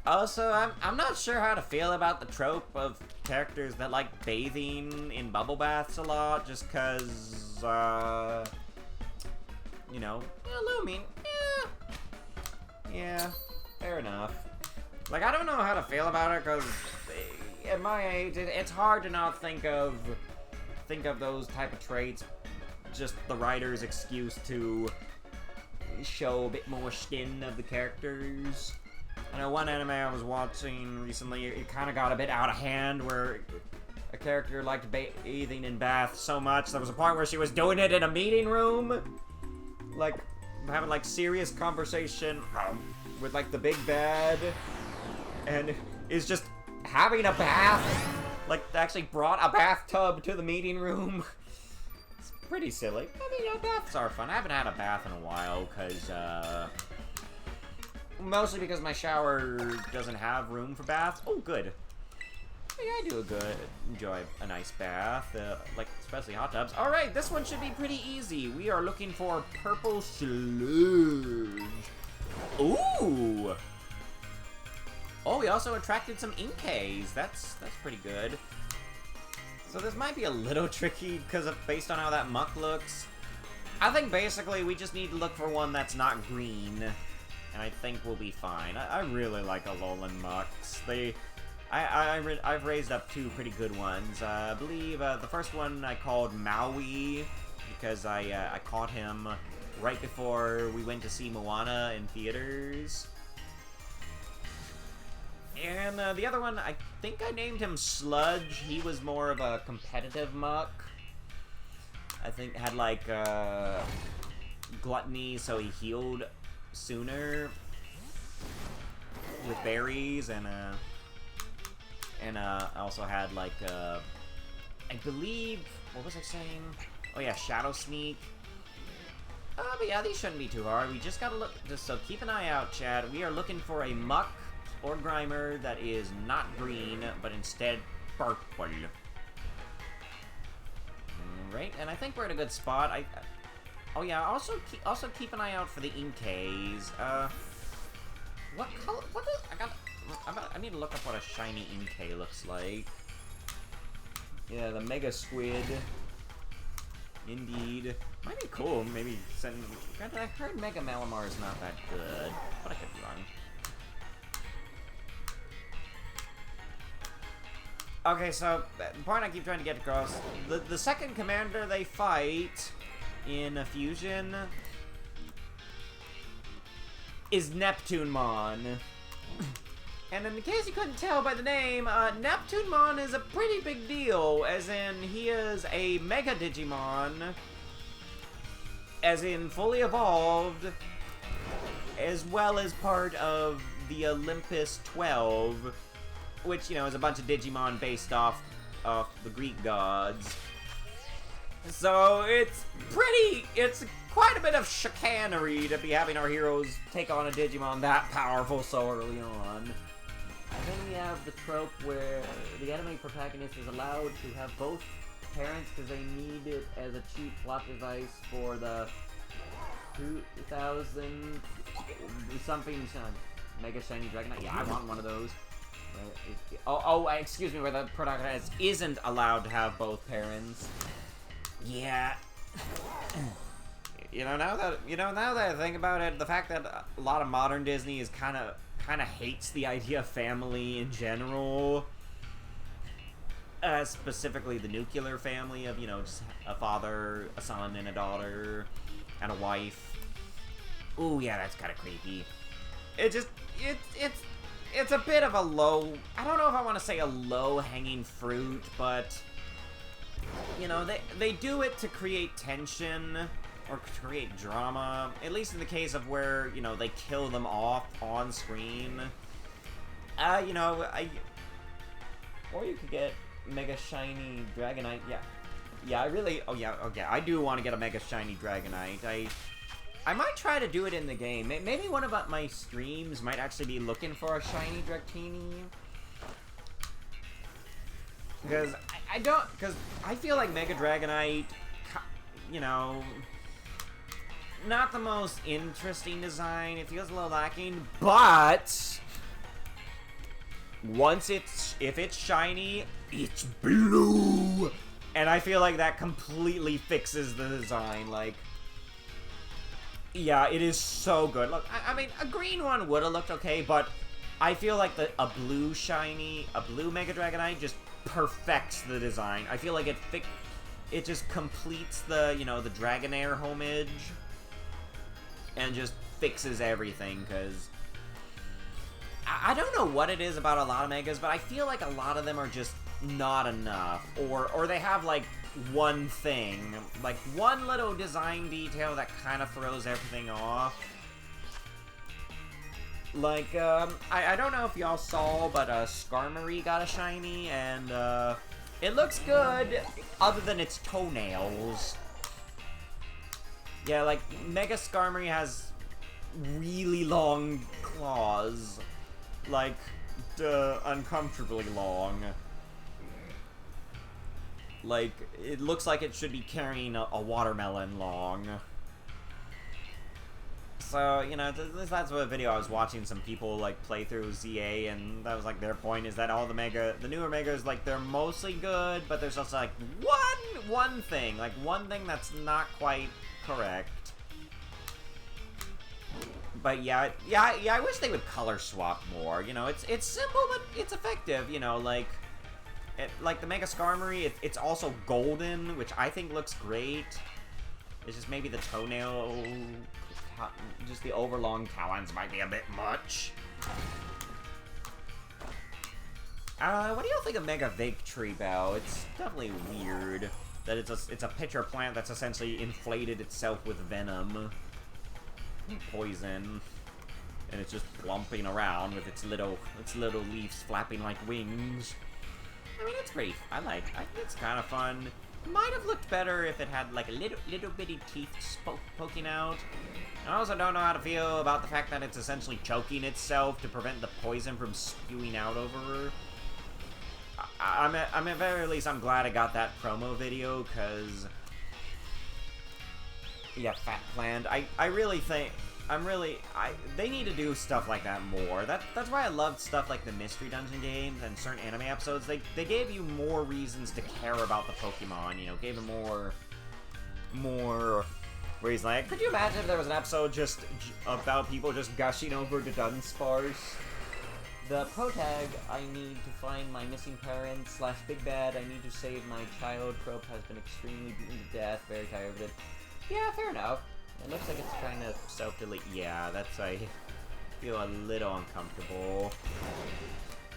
Also, I'm not sure how to feel about the trope of characters that like bathing in bubble baths a lot, just cause, you know, Lumin, yeah, fair enough. Like, I don't know how to feel about it, cause at my age, it's hard to not think of those type of traits, just the writer's excuse to show a bit more skin of the characters. I know one anime I was watching recently, it kind of got a bit out of hand where a character liked bathing in baths so much. There was a point where she was doing it in a meeting room. Like, having, like, serious conversation with, like, the big bad. And is just having a bath. Like, actually brought a bathtub to the meeting room. It's pretty silly. I mean, yeah, baths are fun. I haven't had a bath in a while, because, mostly because my shower doesn't have room for baths. Oh, good. Yeah, I do enjoy a nice bath, like, especially hot tubs. Alright, this one should be pretty easy. We are looking for purple sludge. Ooh! Oh, we also attracted some Inkays. That's pretty good. So this might be a little tricky because of based on how that muck looks. I think basically we just need to look for one that's not green, and I think we'll be fine. I really like Alolan mucks. I've raised up 2 pretty good ones. I believe the first one I called Maui because I caught him right before we went to see Moana in theaters. And the other one, I think I named him Sludge. He was more of a competitive muck. I think had like gluttony, so he healed sooner with berries, and I also had like I believe, what was I saying? Oh yeah, Shadow Sneak. But yeah, these shouldn't be too hard. We just gotta look. So keep an eye out, Chad. We are looking for a muck or Grimer that is not green, but instead purple. Right, and I think we're in a good spot. Oh yeah, also keep an eye out for the Inkays. What color? What is? I need to look up what a shiny Inkay looks like. Yeah, the Mega Squid. Indeed. Might be cool. Maybe send. Granted, I heard Mega Malamar is not that good, but I could be wrong. Okay, so the point I keep trying to get across, the second commander they fight in a fusion is Neptunemon. And in case you couldn't tell by the name, Neptunemon is a pretty big deal, as in he is a Mega Digimon, as in fully evolved, as well as part of the Olympus 12, which, you know, is a bunch of Digimon based off the Greek gods. So it's quite a bit of chicanery to be having our heroes take on a Digimon that powerful so early on. And then we have the trope where the anime protagonist is allowed to have both parents because they need it as a cheap plot device for the 2000 something Mega Shiny Dragonite. Yeah, I want one of those. Excuse me, where the protagonist isn't allowed to have both parents. Yeah. Now that I think about it, the fact that a lot of modern Disney is kind of hates the idea of family in general, specifically the nuclear family of, just a father, a son, and a daughter, and a wife. Ooh, yeah, that's kind of creepy. It's a bit of a low, I don't know if I want to say a low-hanging fruit, but, they do it to create tension, or create drama, at least in the case of where, they kill them off on screen. Or you could get Mega Shiny Dragonite, I do want to get a Mega Shiny Dragonite. I might try to do it in the game. Maybe one of my streams might actually be looking for a shiny Dratini. Because I feel like Mega Dragonite, not the most interesting design. It feels a little lacking, but if it's shiny, it's blue. And I feel like that completely fixes the design, like, yeah, it is so good. Look, I mean, a green one would have looked okay, but I feel like a blue Mega Dragonite just perfects the design. I feel like it just completes the, the Dragonair homage and just fixes everything, because I don't know what it is about a lot of Megas, but I feel like a lot of them are just not enough, or they have like one thing, like one little design detail that kind of throws everything off. Like, I don't know if y'all saw, but Skarmory got a shiny, and it looks good, other than its toenails. Yeah, like, Mega Skarmory has really long claws. Like, uncomfortably long. Like, it looks like it should be carrying a watermelon long. So, you know, that's what video I was watching some people, like, play through ZA, and that was, like, their point, is that all the newer Megas, like, they're mostly good, but there's also, like, one thing that's not quite correct. But yeah, I wish they would color swap more, you know, it's simple, but it's effective, you know, like the Mega Skarmory, it's also golden, which I think looks great. It's just maybe the toenail, just the overlong talons might be a bit much. What do y'all think of Mega Victreebel? It's definitely weird that it's a pitcher plant that's essentially inflated itself with venom, poison, and it's just plumping around with its little leaves flapping like wings. I mean, it's great. I think it's kind of fun. Might have looked better if it had like a little bitty teeth poking out. I also don't know how to feel about the fact that it's essentially choking itself to prevent the poison from spewing out over her. At very least, I'm glad I got that promo video, because yeah, Fat Planned. I really think they need to do stuff like that more. That's why I loved stuff like the Mystery Dungeon games and certain anime episodes. They gave you more reasons to care about the Pokemon, you know, gave them more where he's like, could you imagine if there was an episode just about people just gushing over the Dunsparce? The protag, I need to find my missing parents / Big Bad, I need to save my child, trope has been extremely beaten to death, very tired of it. Yeah, fair enough. It looks like it's trying to self-delete. Yeah, that's, I feel a little uncomfortable.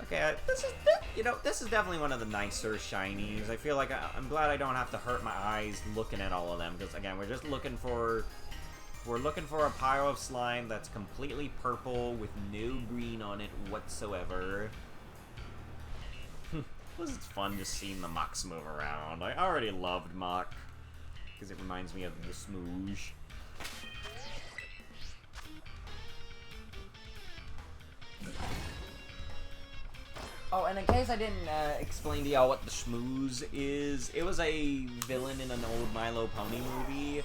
Okay, this is definitely one of the nicer shinies. I feel like I'm glad I don't have to hurt my eyes looking at all of them, because again, we're looking for a pile of slime that's completely purple with no green on it whatsoever. It's fun just seeing the Mucks move around. I already loved Muck, because it reminds me of the Smooge. Oh, and in case I didn't explain to y'all what the Schmooze is, it was a villain in an old My Little Pony movie.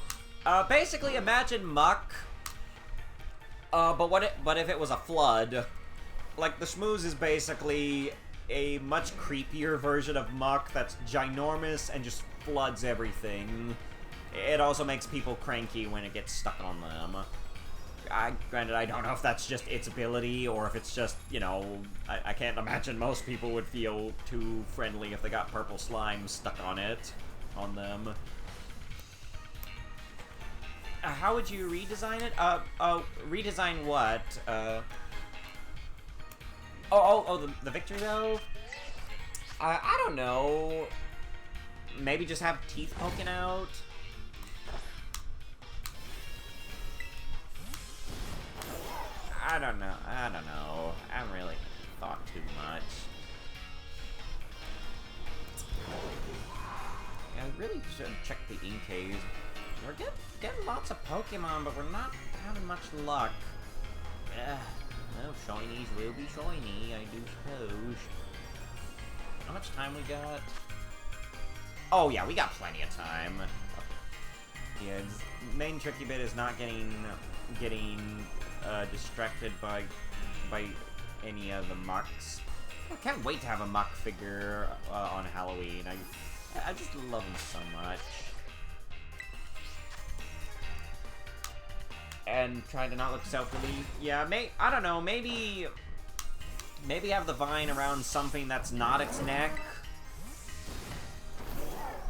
Basically, imagine Muck, but if it was a flood? Like, the Schmooze is basically a much creepier version of Muck that's ginormous and just floods everything. It also makes people cranky when it gets stuck on them. Granted, I don't know if that's just its ability, or if it's just, you know, I can't imagine most people would feel too friendly if they got purple slime stuck on them. How would you redesign it? Redesign what? The victory, though? I don't know. Maybe just have teeth poking out? I don't know. I haven't really thought too much. Yeah, I really should check the Inkays. We're getting lots of Pokemon, but we're not having much luck. Well, shinies will be shiny, I do suppose. How much time we got? Oh yeah, we got plenty of time. Yeah, the main tricky bit is not getting distracted by any of the Mucks. I can't wait to have a Muck figure on Halloween. I just love them so much. And trying to not look self-relieved. Yeah, I don't know, maybe have the vine around something that's not its neck.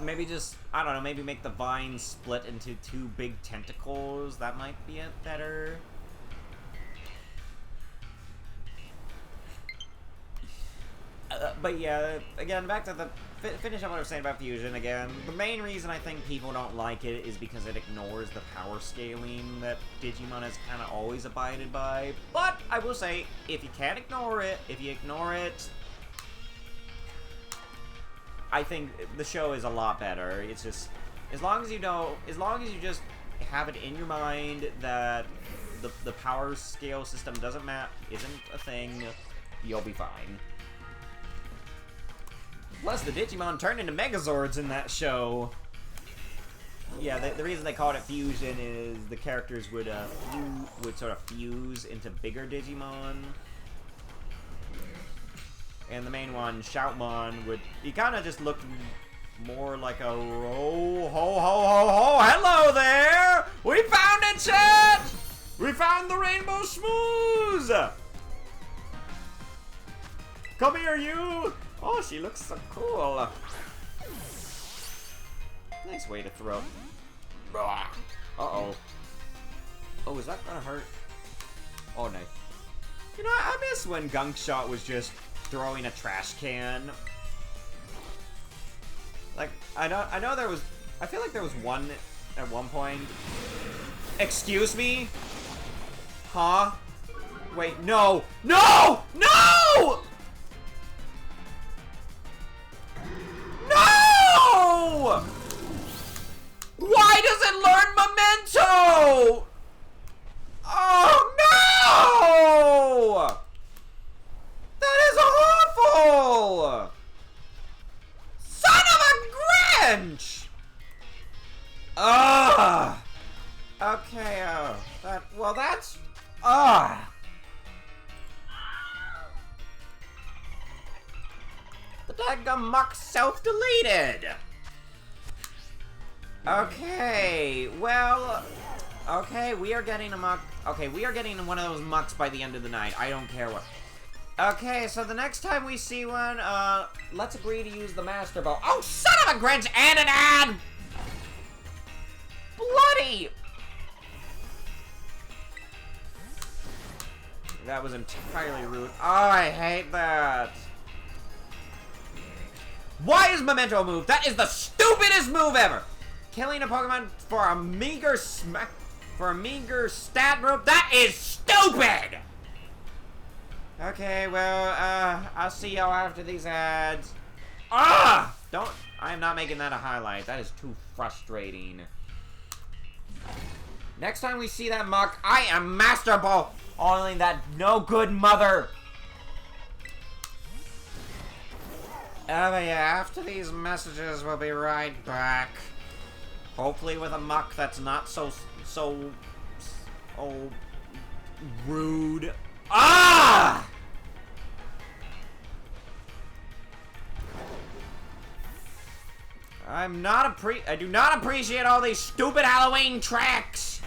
Maybe just, I don't know, maybe make the vine split into two big tentacles. That might be it better. But yeah, again, back to the finish up what I was saying about fusion again. The main reason I think people don't like it is because it ignores the power scaling that Digimon has kind of always abided by. But I will say, if you can't ignore it, I think the show is a lot better. It's just, as long as you just have it in your mind that the power scale system isn't a thing, you'll be fine. Plus, the Digimon turned into Megazords in that show. Yeah, the reason they called it fusion is the characters would sort of fuse into bigger Digimon. And the main one, Shoutmon, he kind of just looked more like a ho. Hello there! We found it, chat! We found the Rainbow Schmooze! Come here, you! Oh, she looks so cool. Nice way to throw. Uh-oh. Oh, is that gonna hurt? Oh, nice. You know, I miss when Gunk Shot was just throwing a trash can. Like, I feel like there was one at one point. Excuse me? Huh? Wait, no! No! No! No! Why does it learn Memento? Oh no! That is awful! Son of a Grinch! Ugh! Okay, that's... Ugh! The daggum muck self-deleted! Okay, well... Okay, we are getting a muck... Okay, we are getting one of those mucks by the end of the night. I don't care what... Okay, so the next time we see one, let's agree to use the Master Ball. Oh, son of a Grinch! And an ad! Bloody! That was entirely rude. Oh, I hate that. Why is Memento a move? That is the stupidest move ever! Killing a Pokemon for a meager stat group? That is stupid! Okay, well, I'll see y'all after these ads. Ah! I am not making that a highlight. That is too frustrating. Next time we see that muck, I am Master Ball! Only that no good mother! But yeah, after these messages, we'll be right back. Hopefully with a muck that's not so rude. Ah! I do not appreciate all these stupid Halloween tracks.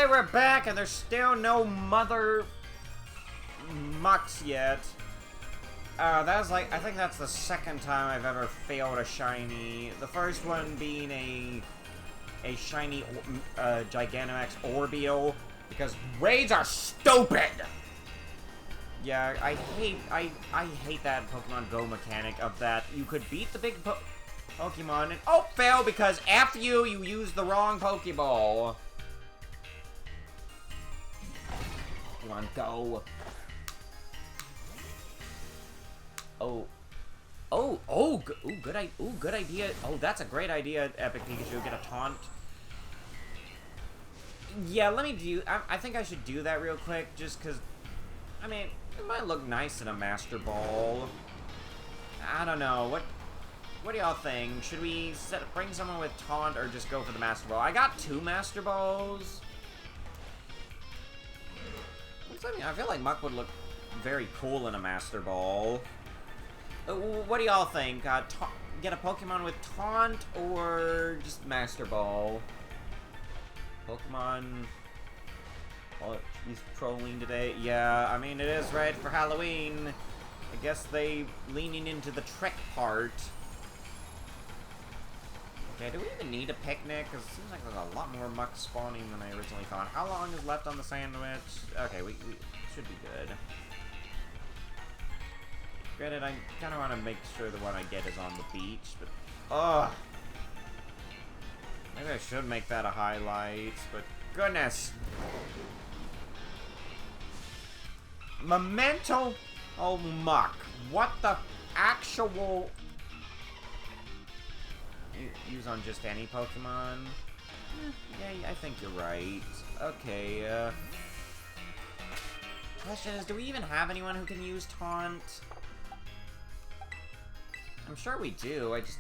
Alright, we're back, and there's still no mother mucks yet. That was like, I think that's the second time I've ever failed a shiny. The first one being a shiny Gigantamax Orbeal, because raids are stupid! Yeah, I hate that Pokemon Go mechanic of that you could beat the big Pokemon and fail because F you used the wrong Pokeball. Pokemon Go. Good idea. Oh, that's a great idea, Epic Pikachu. Get a taunt. Yeah, let me do. I think I should do that real quick, just because. I mean, it might look nice in a Master Ball. I don't know. What do y'all think? Should we bring someone with taunt or just go for the Master Ball? I got 2 Master Balls. I feel like Muck would look very cool in a Master Ball. What do y'all think? Get a Pokemon with taunt or just Master Ball? Pokemon... Oh, he's trolling today. Yeah, I mean, it is right for Halloween. I guess they leaning into the trick part. Okay, do we even need a picnic? Because it seems like there's a lot more muck spawning than I originally thought. How long is left on the sandwich? Okay, we should be good. Granted, I kind of want to make sure the one I get is on the beach, but... Ugh! Maybe I should make that a highlight, but... Goodness! Memento... Oh, Muck. What the actual... Use on just any Pokemon? Yeah, I think you're right. Okay, Question is, do we even have anyone who can use Taunt? I'm sure we do, I just...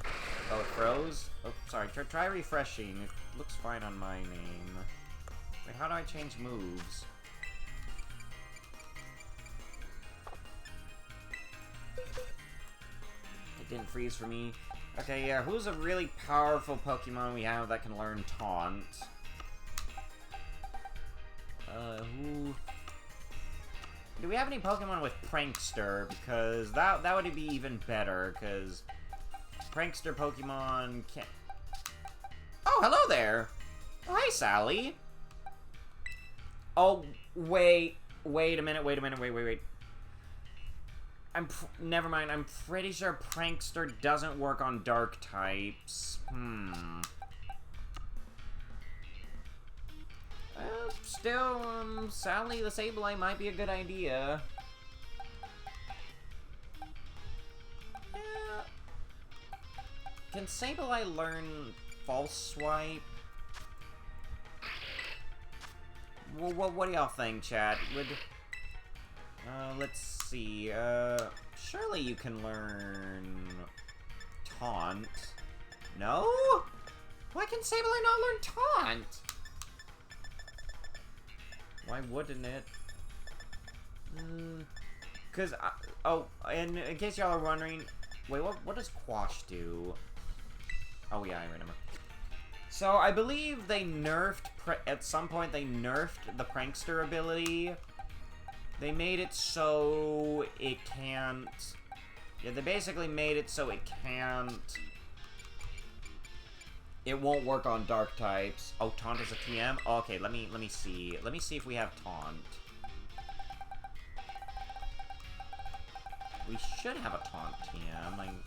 Oh, it froze? Oh, sorry, try refreshing. It looks fine on my name. Wait, how do I change moves? It didn't freeze for me. Okay, yeah, who's a really powerful Pokemon we have that can learn Taunt? Who... Do we have any Pokemon with Prankster? Because that would be even better, because Prankster Pokemon can't... Oh, hello there! Oh, hi, Sally! Oh, wait a minute, wait. Never mind, I'm pretty sure Prankster doesn't work on Dark types. Still, Sally the Sableye might be a good idea. Can Sableye learn False Swipe? Well, what do y'all think, chat? Let's see, surely you can learn Taunt. No? Why can Sableye not learn Taunt? Why wouldn't it? Cause, oh, and in case y'all are wondering, wait, what does Quash do? Oh yeah, I remember. So, I believe they nerfed, at some point they nerfed the Prankster ability. They made it so it can't... Yeah, they basically made it so it can't... It won't work on Dark types. Oh, Taunt is a TM? Okay, let me see. Let me see if we have Taunt. We should have a Taunt TM. I'm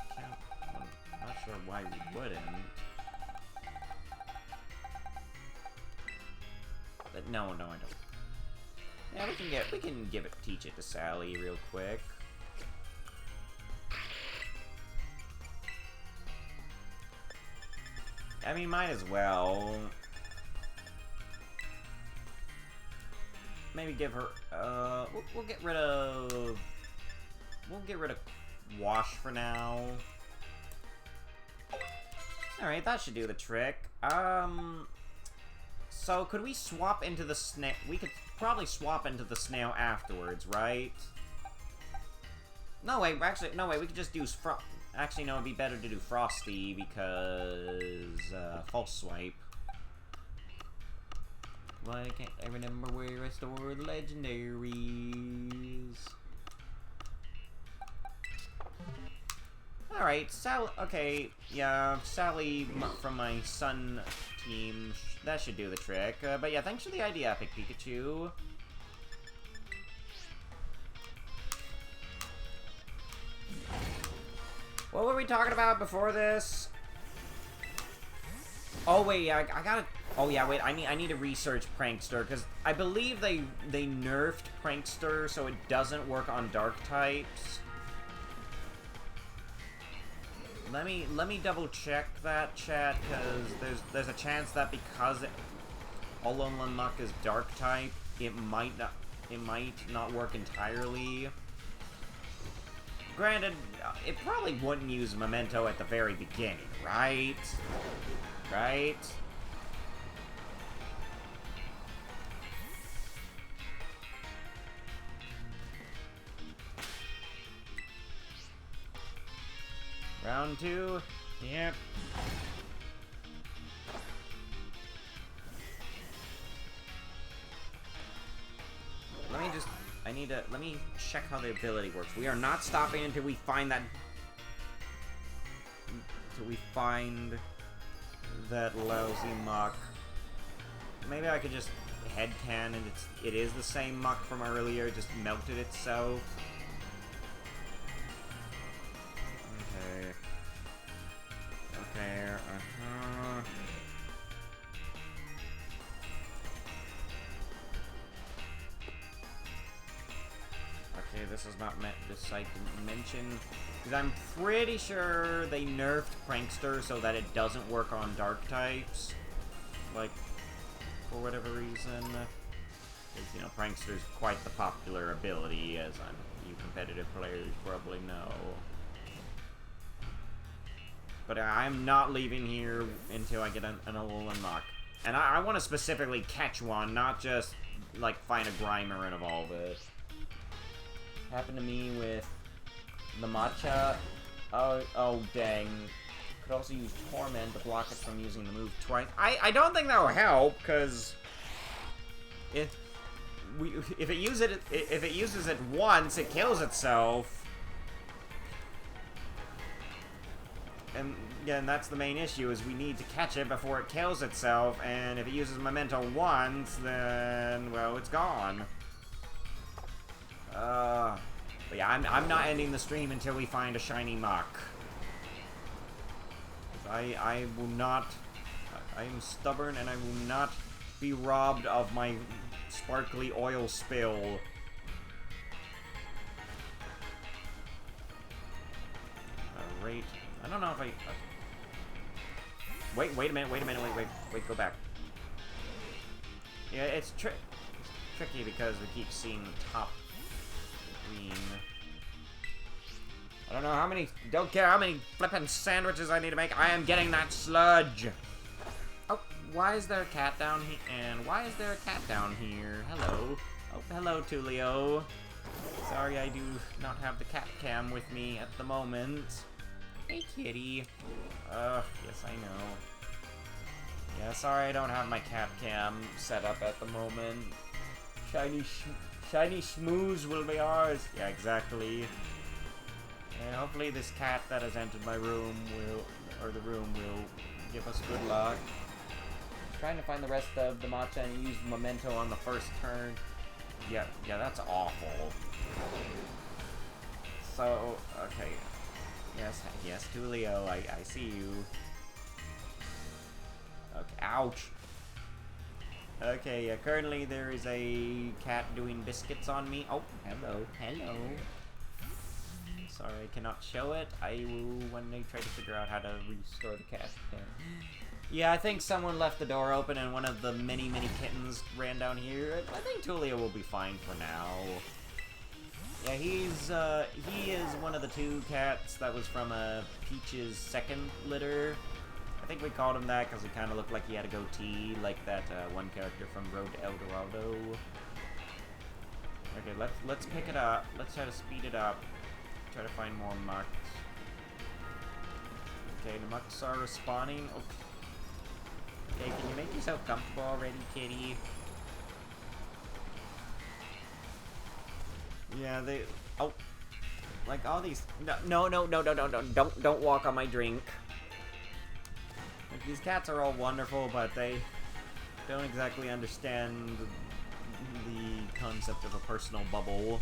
not sure why we wouldn't. But no, I don't. Yeah, we can teach it to Sally real quick. I mean, might as well. Maybe give her, we'll get rid of Wash for now. Alright, that should do the trick. So could we swap into the snail? We could probably swap into the snail afterwards, right? No, wait, actually, no, wait, we could just do actually, no, it'd be better to do Frosty because, False Swipe. Why can't I remember where I store the legendaries? Alright, okay, yeah, Sally from my Sun team, that should do the trick. But yeah, thanks for the idea, Epic Pikachu. What were we talking about before this? Oh wait, yeah, I gotta. Oh yeah, wait. I need to research Prankster because I believe they nerfed Prankster so it doesn't work on Dark types. Let me double check that, chat, because there's a chance that because Alolan Muck is Dark type, it might not work entirely. Granted, it probably wouldn't use Memento at the very beginning, right? Right? Round 2. Yep. Let me check how the ability works. We are not stopping until we find that... lousy muck. Maybe I could just headcanon it is the same muck from earlier, just melted itself. Okay. Okay, Okay, this is not meant, this site didn't mention, because I'm pretty sure they nerfed Prankster so that it doesn't work on Dark types, like, for whatever reason, because, you know, Prankster's quite the popular ability, as you competitive players probably know. But I'm not leaving here until I get an Alolan Muck. And I want to specifically catch one, not just, like, find a Grimer and evolve it. Happened to me with the Matcha. Oh, dang. Could also use Torment to block it from using the move twice. I don't think that will help, because if it uses it once, it kills itself. And again, that's the main issue, is we need to catch it before it kills itself, and if it uses Memento once, then, well, it's gone. But yeah, I'm not ending the stream until we find a shiny muck. I will not... I am stubborn, and I will not be robbed of my sparkly oil spill. Alright. I don't know if I... Wait a minute, go back. Yeah, it's tricky because we keep seeing the top green. I don't know how many... Don't care how many flippin' sandwiches I need to make. I am getting that sludge. Oh, why is there a cat down here? And why is there a cat down here? Hello. Oh, hello, Tulio. Sorry, I do not have the cat cam with me at the moment. Hey, kitty. Yes, I know. Yeah, sorry I don't have my cat cam set up at the moment. Shiny schmooze will be ours. Yeah, exactly. And hopefully this cat that has entered my room will give us good luck. I'm trying to find the rest of the matcha and use Memento on the first turn. Yeah, that's awful. So, okay. Yes, Tulio, I see you. Okay, ouch. Okay, yeah, currently there is a cat doing biscuits on me. Oh, hello. Sorry, I cannot show it. I will when I try to figure out how to restore the cat. Yeah, I think someone left the door open and one of the many kittens ran down here. I think Tulio will be fine for now. Yeah, he is one of the two cats that was from Peach's second litter. I think we called him that because he kind of looked like he had a goatee, like that one character from Road to El Dorado. Okay, let's pick it up. Let's try to speed it up. Try to find more mucks. Okay, the mucks are respawning. Okay, can you make yourself comfortable already, kitty? Yeah, they... Oh. Like, all these... No, don't walk on my drink. Like, these cats are all wonderful, but they don't exactly understand the concept of a personal bubble.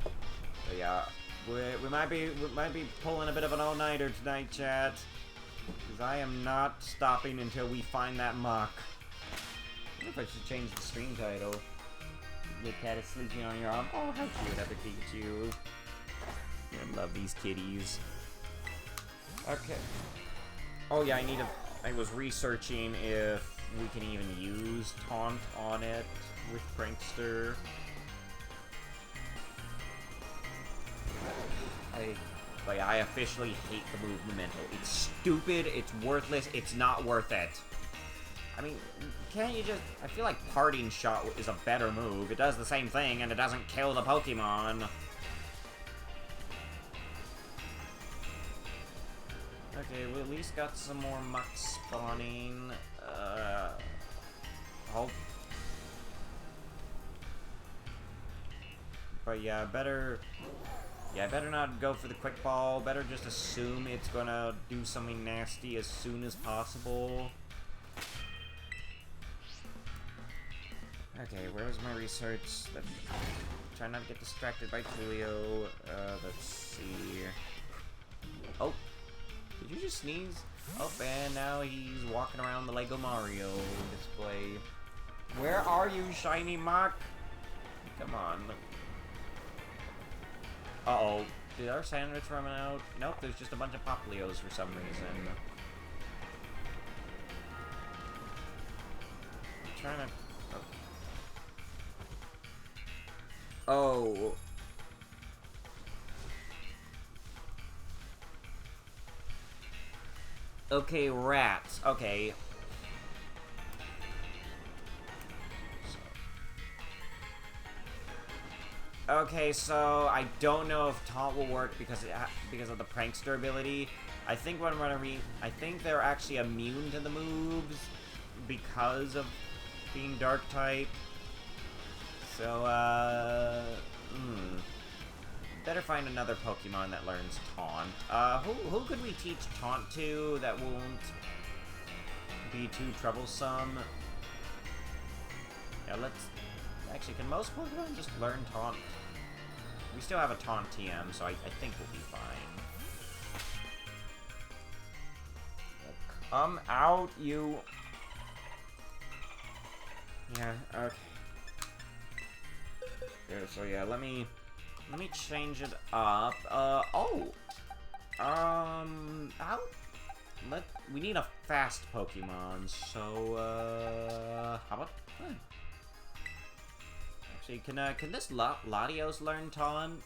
So yeah, we might be pulling a bit of an all-nighter tonight, chat. Because I am not stopping until we find that mock. I wonder if I should change the stream title. Your cat is sleeping on your arm. Oh, how cute, ever Pikachu. I love these kitties. Okay. Oh yeah, I was researching if we can even use taunt on it with Prankster. I officially hate the move Memento. It's stupid, it's worthless, it's not worth it. I mean, can't you just... I feel like Parting Shot is a better move. It does the same thing, and it doesn't kill the Pokemon. Okay, we at least got some more muck spawning. Hope. But yeah, better... Yeah, better not go for the quick ball. Better just assume it's gonna do something nasty as soon as possible. Okay, where's my research? Try not to get distracted by Tulio. Let's see. Oh, did you just sneeze? Oh, and now he's walking around the Lego Mario display. Where are you, shiny mock? Come on. Uh-oh. Did our sandwich run out? Nope, there's just a bunch of Poplios for some reason. I'm trying to... Oh. Okay, rats. Okay. Okay, so I don't know if taunt will work because of the prankster ability. I think what I'm gonna I think they're actually immune to the moves because of being dark type. So better find another Pokemon that learns taunt. Who could we teach taunt to that won't be too troublesome? Yeah, let's... Actually, can most Pokemon just learn taunt? We still have a taunt TM, so I think we'll be fine. Come out, you... Yeah, okay. There, so yeah, let me change it up. We need a fast Pokemon, so, how about... Actually, can this Latios learn taunt?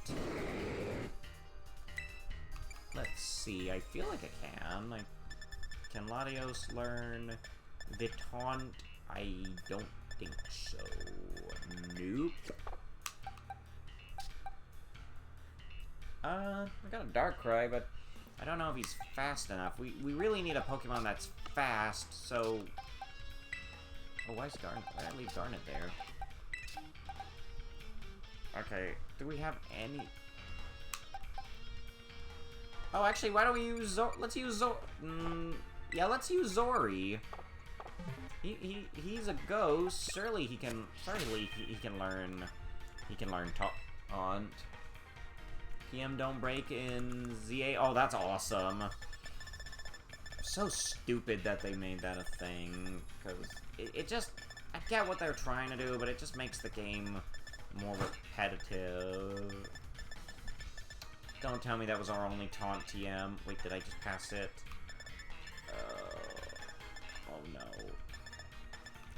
Let's see, I feel like it can. Like, can Latios learn the taunt? I don't think so. Nope. I got a Darkrai, but I don't know if he's fast enough. We really need a Pokemon that's fast, so... Oh, why did I leave Garnet there? Okay, do we have any... Oh, actually, why don't we use let's use yeah, let's use Zori. He's a ghost. Surely he can learn taunt. PM don't break in ZA. Oh, that's awesome. So stupid that they made that a thing, because it just... I get what they're trying to do, but it just makes the game more repetitive. Don't tell me that was our only taunt TM. Wait, did I just pass it? Oh no.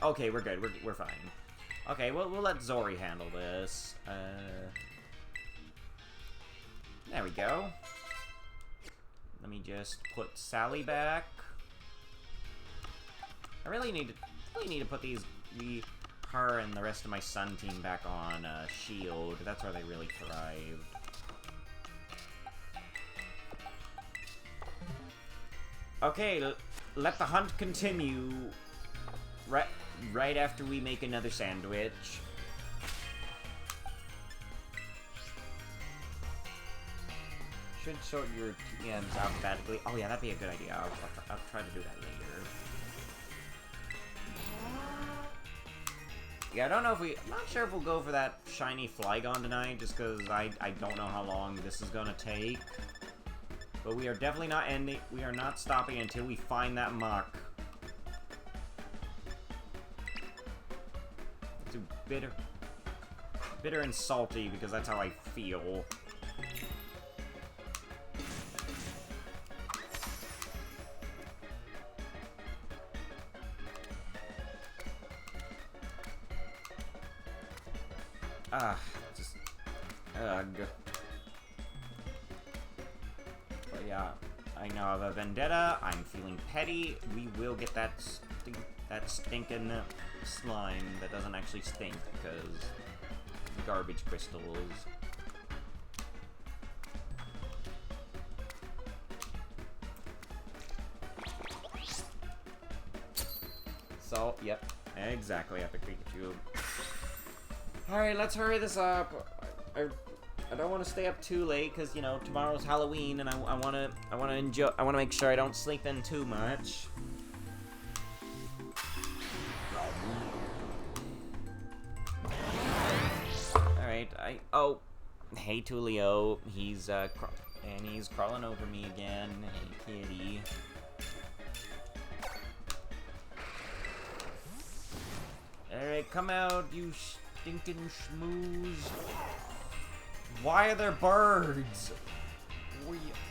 Okay, we're good. We're fine. Okay, we'll let Zori handle this. There we go. Let me just put Sally back. I really need to put her and the rest of my Sun team back on Shield. That's where they really thrived. Okay, let the hunt continue. right after we make another sandwich. Should sort your TMs alphabetically. Oh yeah, that'd be a good idea. I'll try to do that later. Yeah, I don't know if I'm not sure if we'll go for that shiny Flygon tonight, just because I don't know how long this is gonna take. But we are definitely not ending, we are not stopping until we find that muck. It's bitter and salty, because that's how I feel. Just... ugh. But yeah, I now have a vendetta, I'm feeling petty, we will get that stinking slime that doesn't actually stink, because garbage crystals. So, yep, exactly, Epic Pikachu. Alright, let's hurry this up. I don't want to stay up too late because, you know, tomorrow's Halloween and I want to make sure I don't sleep in too much. Alright, oh, hey Tulio, he's crawling over me again. Hey kitty. Alright, come out, you stinking schmooze. Why are there birds?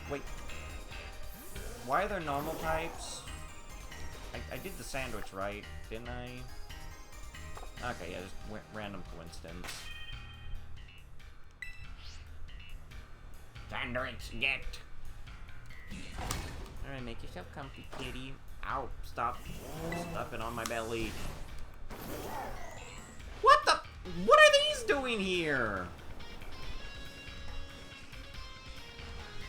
Wait. Why are there normal types? I did the sandwich right, didn't I? Okay, yeah, just random coincidence. Sandwich, get! Alright, make yourself comfy, kitty. Ow, stop stuffing on my belly. What are these doing here?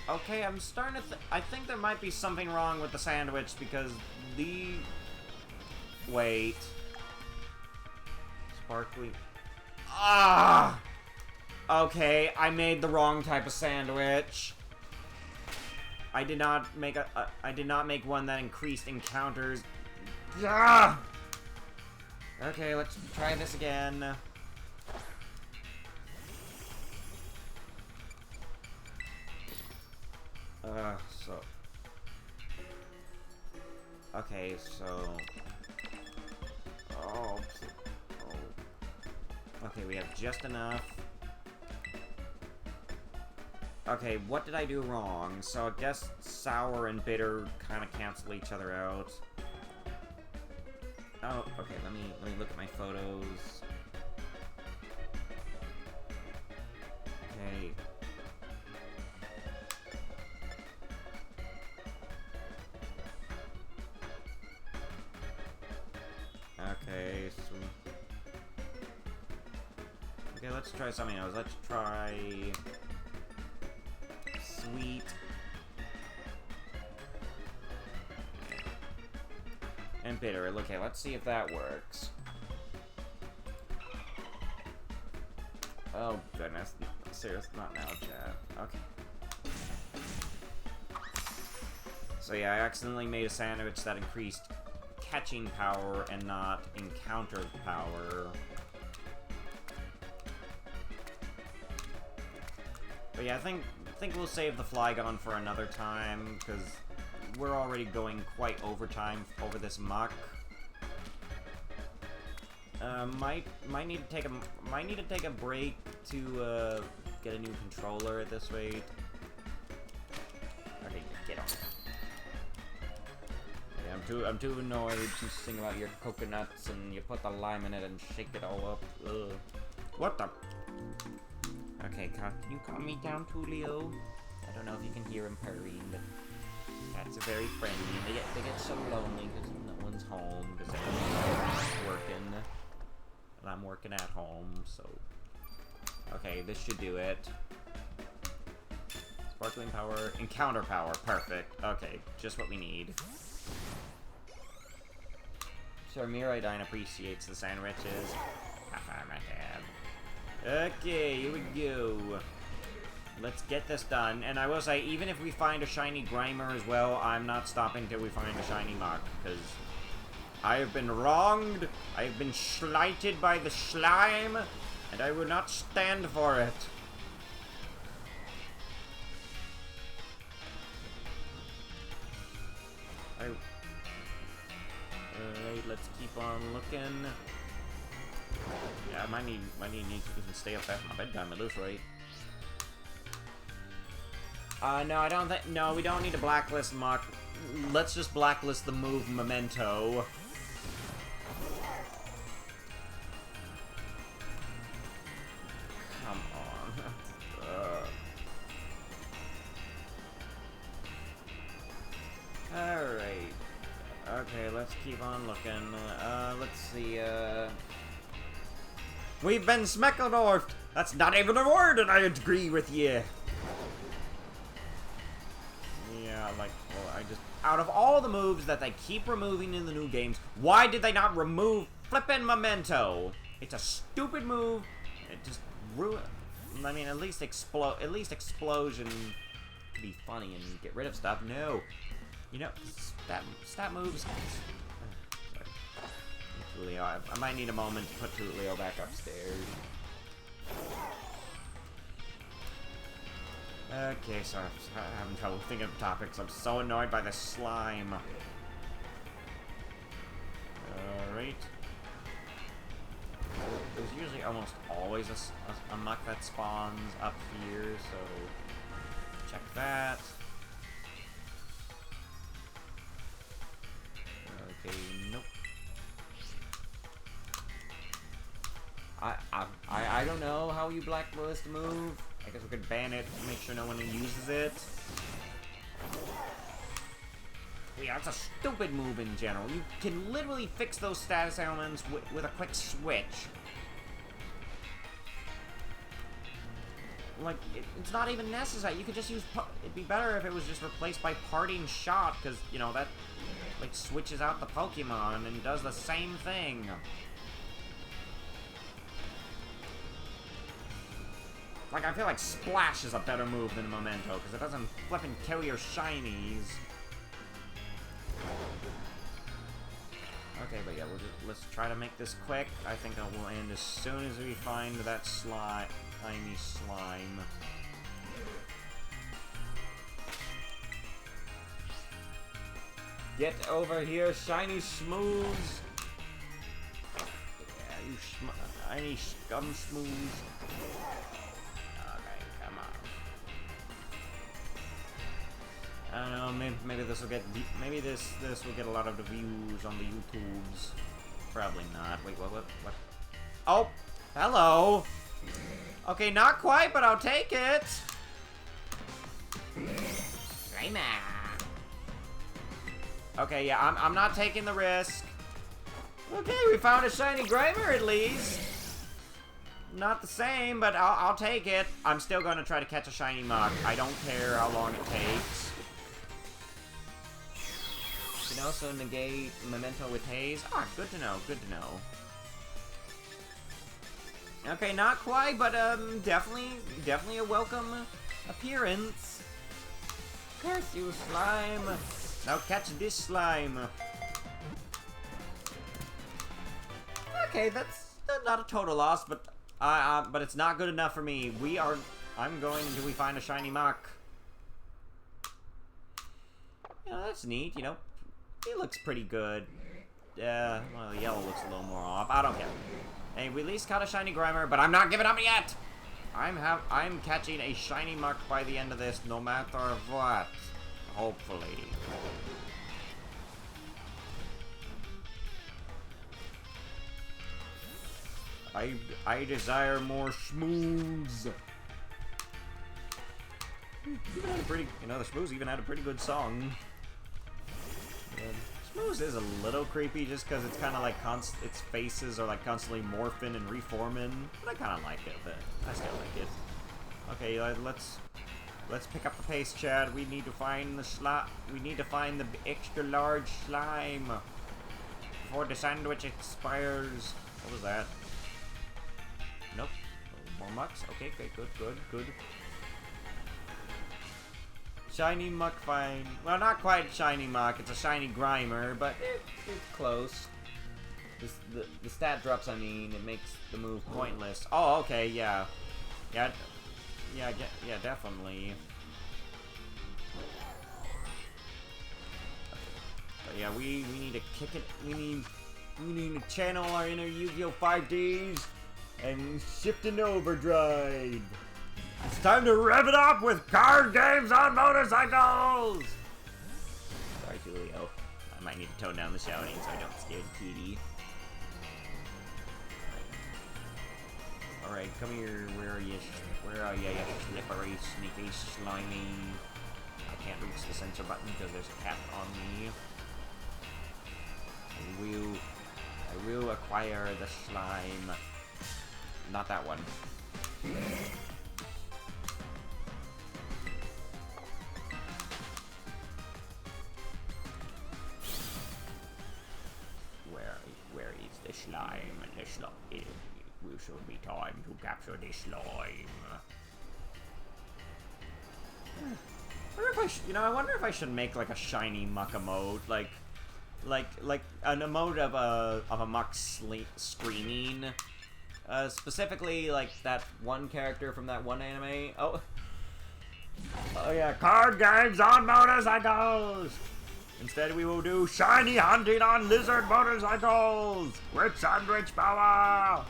Okay, I'm starting to I think there might be something wrong with the sandwich because wait. Sparkly. Ah! Okay, I made the wrong type of sandwich. I did not make one that increased encounters. Ah! Okay, let's try this again. Okay, so... Oh. Okay, we have just enough. Okay, what did I do wrong? So I guess sour and bitter kind of cancel each other out. Oh, okay, let me look at my photos. Okay. Okay, so... Okay, let's try something else. Let's try... sweet. And bitter. Okay, let's see if that works. Oh, goodness. Serious, not now, chat. Okay. So yeah, I accidentally made a sandwich that increased catching power and not encounter power. But yeah, I think we'll save the Flygon for another time, because we're already going quite overtime over this muck. Might need to take a break to get a new controller at this rate. Okay, get on. Yeah, I'm too annoyed to sing about your coconuts and you put the lime in it and shake it all up. Ugh. What the? Okay, can you calm me down, Tulio? I don't know if you can hear him purring, but cats are very friendly. They get so lonely because no one's home, because everyone's working, and I'm working at home. So, okay, this should do it. Sparkling power, encounter power, perfect. Okay, just what we need. sure Miraidine appreciates the sandwiches. Okay, here we go. Let's get this done. And I will say, even if we find a shiny Grimer as well, I'm not stopping till we find a shiny Mach, because I have been wronged, I have been slighted by the slime, and I will not stand for it. Alright, let's keep on looking. Yeah, I might need to even stay up past my bedtime at this rate. No, I don't think. No, we don't need to blacklist Mach. Let's just blacklist the move Memento. Come on. Alright. Okay, let's keep on looking. Let's see, We've been Smeckledorfed! That's not even a word, and I agree with you! Yeah, like, well, I just... Out of all the moves that they keep removing in the new games, why did they not remove flippin' Memento? It's a stupid move. It just ruin... I mean, at least Explosion could be funny and get rid of stuff. No. You know, stat moves... Sorry. Tulio, I might need a moment to put Tulio back upstairs. Okay, sorry, I'm having trouble thinking of topics. I'm so annoyed by the slime. Alright. There's usually almost always a muck that spawns up here, so check that. Okay, nope. I don't know how you blacklist a move. I guess we could ban it to make sure no one uses it. Yeah, it's a stupid move in general. You can literally fix those status elements with a quick switch. Like, it's not even necessary. You could just use... It'd be better if it was just replaced by Parting Shot, because, you know, that, like, switches out the Pokemon and does the same thing. Like, I feel like Splash is a better move than Memento, because it doesn't flippin' kill your shinies. Okay, but yeah, let's try to make this quick. I think it will end as soon as we find that slimy slime. Get over here, shiny smooths! Yeah, you shiny scum smooths. I don't know, maybe this will get this will get a lot of the views on the YouTubes. Probably not. Wait, what? Oh, hello. Okay, not quite, but I'll take it. Okay, yeah, I'm not taking the risk. Okay, we found a shiny Grimer at least. Not the same, but I'll take it. I'm still going to try to catch a shiny Mach. I don't care how long it takes. You can also negate Memento with Haze. Ah, good to know, good to know. Okay, not quite, but definitely a welcome appearance. Curse you, slime. Now catch this slime. Okay, that's not a total loss, but it's not good enough for me. I'm going until we find a shiny Mach. You know, that's neat, you know. It looks pretty good. Well, the yellow looks a little more off. I don't care. Hey, we at least caught a shiny Grimer, but I'm not giving up yet! I'm catching a shiny Mach by the end of this, no matter what. Hopefully. I desire more schmooze. Even had a pretty, you know, the schmooze even had a pretty good song. Schmooze is a little creepy just because it's kind of like its faces are like constantly morphing and reforming, but I kind of like it. But I still like it. Okay, let's pick up the pace, Chad. We need to find the extra large slime. before the sandwich expires. What was that? Nope. More mucks. Okay, good. Shiny muck fine. Well, not quite shiny muck. It's a shiny grimer, but it's close. The stat drops, I mean, it makes the move pointless. Oh, okay, yeah. Yeah, definitely. But yeah, we need to kick it. We need to channel our inner Yu-Gi-Oh! 5Ds and shift into overdrive. It's time to rev it up with card games on motorcycles! Sorry, Julio. I might need to tone down the shouting so I don't scare the kitty. Alright, come here. Where are you? Where are you, you slippery, sneaky, slimy? I can't reach the sensor button because there's a cap on me. I will acquire the slime. Not that one. Where is the slime? The slime. It will soon be time to capture the slime. I wonder if I should make like a shiny muck emote, like an emote of a muck screaming. Specifically, like that one character from that one anime. Oh yeah, card games on motorcycles. Instead, we will do shiny hunting on lizard motorcycles with sandwich power.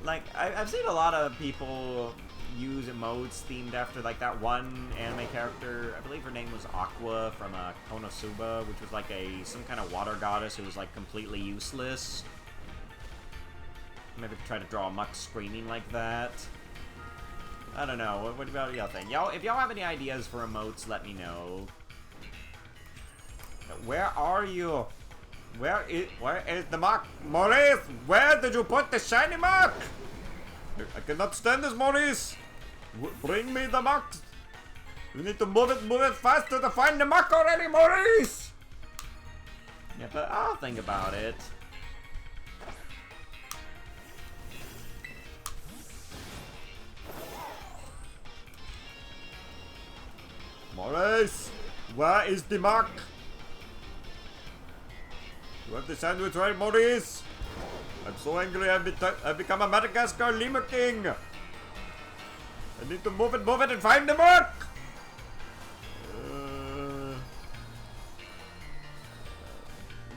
Like I've seen a lot of people use emotes themed after like that one anime character. I believe her name was Aqua from Konosuba, which was like some kind of water goddess who was like completely useless. Maybe try to draw a muck screaming like that. I don't know. What about y'all think? If y'all have any ideas for emotes, let me know. Where are you? Where is the muck? Maurice, where did you put the shiny muck? I cannot stand this, Maurice. Bring me the muck. You need to move it faster to find the muck already, Maurice. Yeah, but I'll think about it. Maurice, where is the muck? You have the sandwich right, Maurice? I'm so angry I've become a Madagascar Lemur King! I need to move it and find the muck!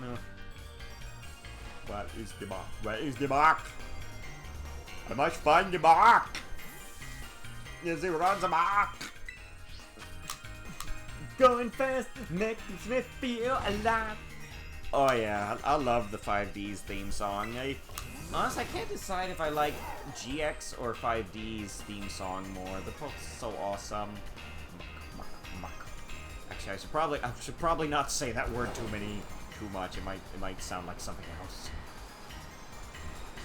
No. Where is the muck? Where is the muck? I must find the muck! Yes, he runs a muck! Going fast, making Smith feel alive! Oh yeah, I love the 5D's theme song. Honestly, I can't decide if I like GX or 5D's theme song more. They're both so awesome. Muck. Actually, I should probably not say that word too much. It might sound like something else.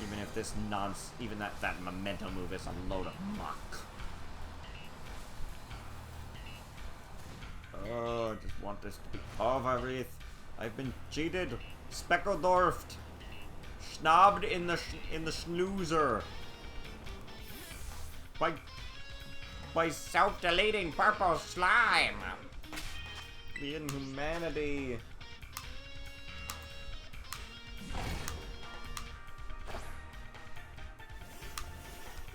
Even if this even that memento move is a load of muck. Oh, I just want this to be over with. I've been cheated, speckledorfed, snobbed in the snoozer by self-deleting purple slime. The inhumanity.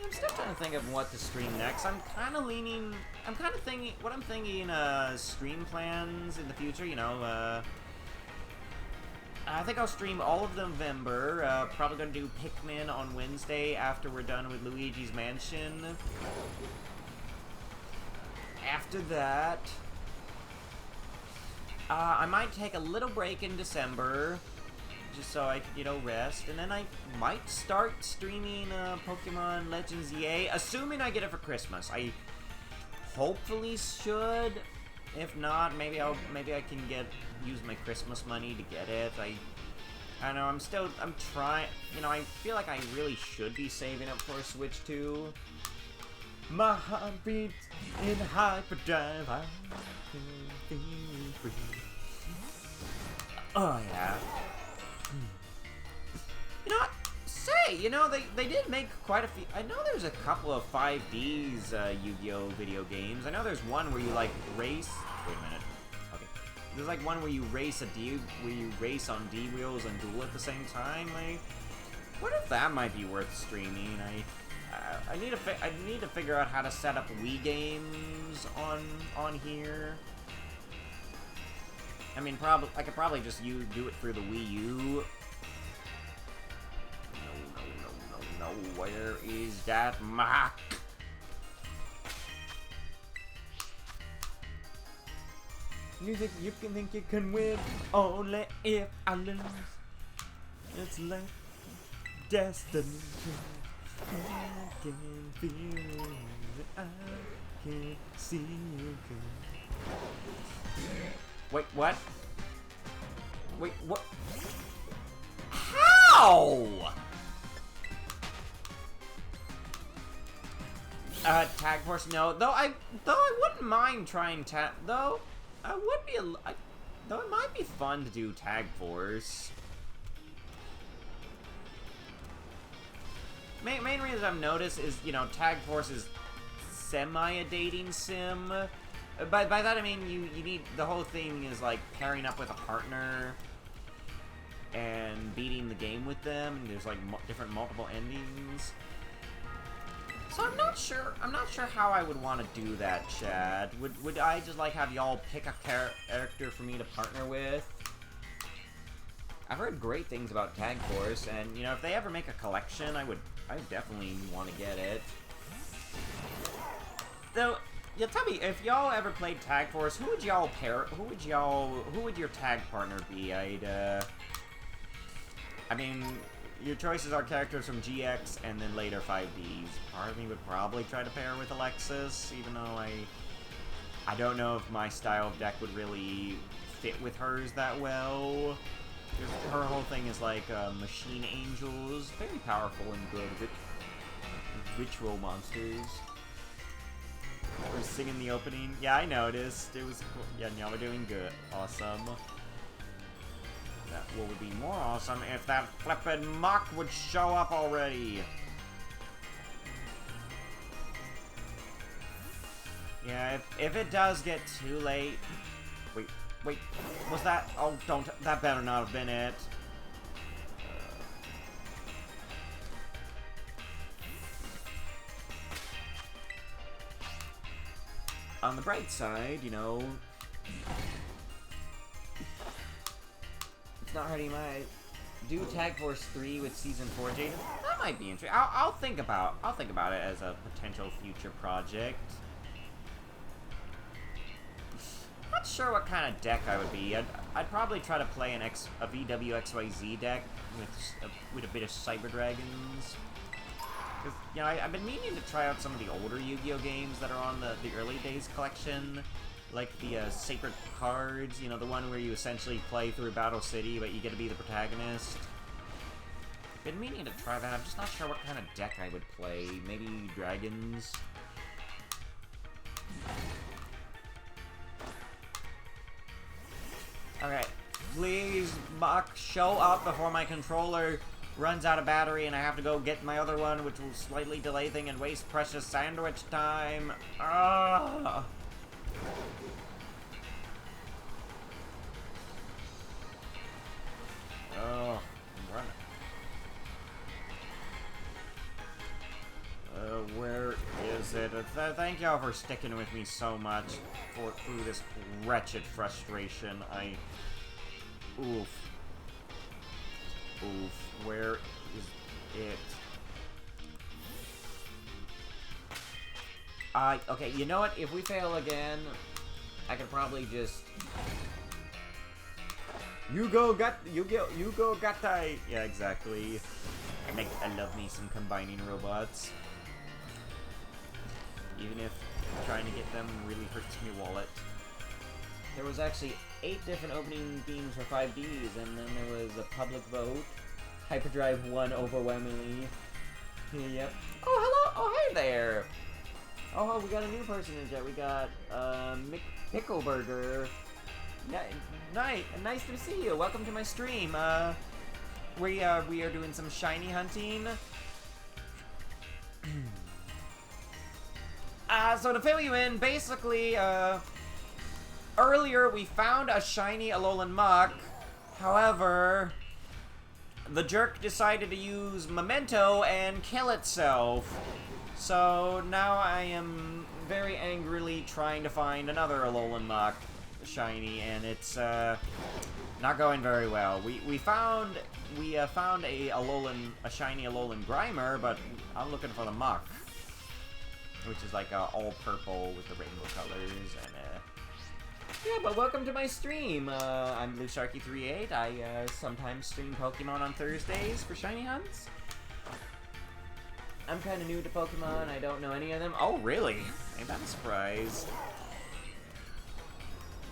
I'm still trying to think of what to stream next. I'm kind of thinking stream plans in the future, you know, I think I'll stream all of November. Probably gonna do Pikmin on Wednesday after we're done with Luigi's Mansion. After that, I might take a little break in December, just so I can, rest. And then I might start streaming Pokemon Legends EA, assuming I get it for Christmas. I hopefully should. If not, maybe I can use my Christmas money to get it. I don't know, I'm trying, I feel like I really should be saving up for a Switch 2. My heart beats in hyperdrive. Oh, yeah. You know what? Say, you know, they did make quite a few. I know there's a couple of 5Ds Yu-Gi-Oh! Video games. I know there's one where you, like, race. Wait a minute. Okay. There's, like, one where you race where you race on D wheels and duel at the same time. Like, what if that might be worth streaming? I need to figure out how to set up Wii games on here. I mean, I could probably just do it through the Wii U. No, where is that Mac? You think you can win only if I lose. It's like destiny. I can feel it. I can see you. Wait, what? Wait, what? How? Tag Force, no. Though I wouldn't mind trying though it might be fun to do Tag Force. Main reason I've noticed is, you know, Tag Force is a dating sim. By that I mean you need, the whole thing is like pairing up with a partner and beating the game with them, and there's like different multiple endings. So I'm not sure how I would want to do that, Chad. Would I just like have y'all pick a character for me to partner with? I've heard great things about Tag Force, and you know, if they ever make a collection, I would definitely want to get it. Though, yeah, tell me, if y'all ever played Tag Force, who would y'all pair? Who would your tag partner be? I mean, your choices are characters from GX and then later 5Ds. Part of me would probably try to pair with Alexis, even though I don't know if my style of deck would really fit with hers that well. Her whole thing is like machine angels, very powerful and good ritual monsters. We're singing the opening. Yeah, I noticed. It was cool. Yeah, y'all were doing good. Awesome. That would be more awesome if that flippin' Mach would show up already. Yeah, if it does get too late. Wait, was that? Oh, that better not have been it. On the bright side, you know, it's not hurting my do Tag Force 3 with Season 4, Jaden. That might be interesting. I'll think about it as a potential future project. Not sure what kind of deck I would be. I'd probably try to play a VWXYZ deck with a bit of Cyber Dragons. Cause, you know, I've been meaning to try out some of the older Yu-Gi-Oh games that are on the early days collection, like the Sacred Cards. You know, the one where you essentially play through Battle City, but you get to be the protagonist. Been meaning to try that. I'm just not sure what kind of deck I would play. Maybe dragons. Alright, please, Buck, show up before my controller runs out of battery and I have to go get my other one, which will slightly delay things and waste precious sandwich time. Ah! Oh, I'm running. Where is it? Thank y'all for sticking with me so much through this wretched frustration. Oof. Where is it? Okay, you know what? If we fail again, I could probably just... You go gatai! Yeah, exactly. I love me some combining robots. Even if trying to get them really hurts my wallet. There was actually 8 different opening themes for 5Ds, and then there was a public vote. Hyperdrive won overwhelmingly. Yep. Oh, hello! Oh, hey there! Oh, we got a new person in chat. We got, Pickleburger. Nice to see you. Welcome to my stream. We are doing some shiny hunting. So to fill you in, basically, earlier we found a shiny Alolan Muck. However, the jerk decided to use Memento and kill itself. So now I am very angrily trying to find another Alolan Muck shiny, and it's not going very well. We found a shiny Alolan Grimer, but I'm looking for the Muck, which is like all purple with the rainbow colors. And yeah, but welcome to my stream. I'm Blue Sharky 38. I sometimes stream Pokemon on Thursdays for shiny hunts. I'm kind of new to Pokemon. I don't know any of them. Oh, really? Ain't that a surprise?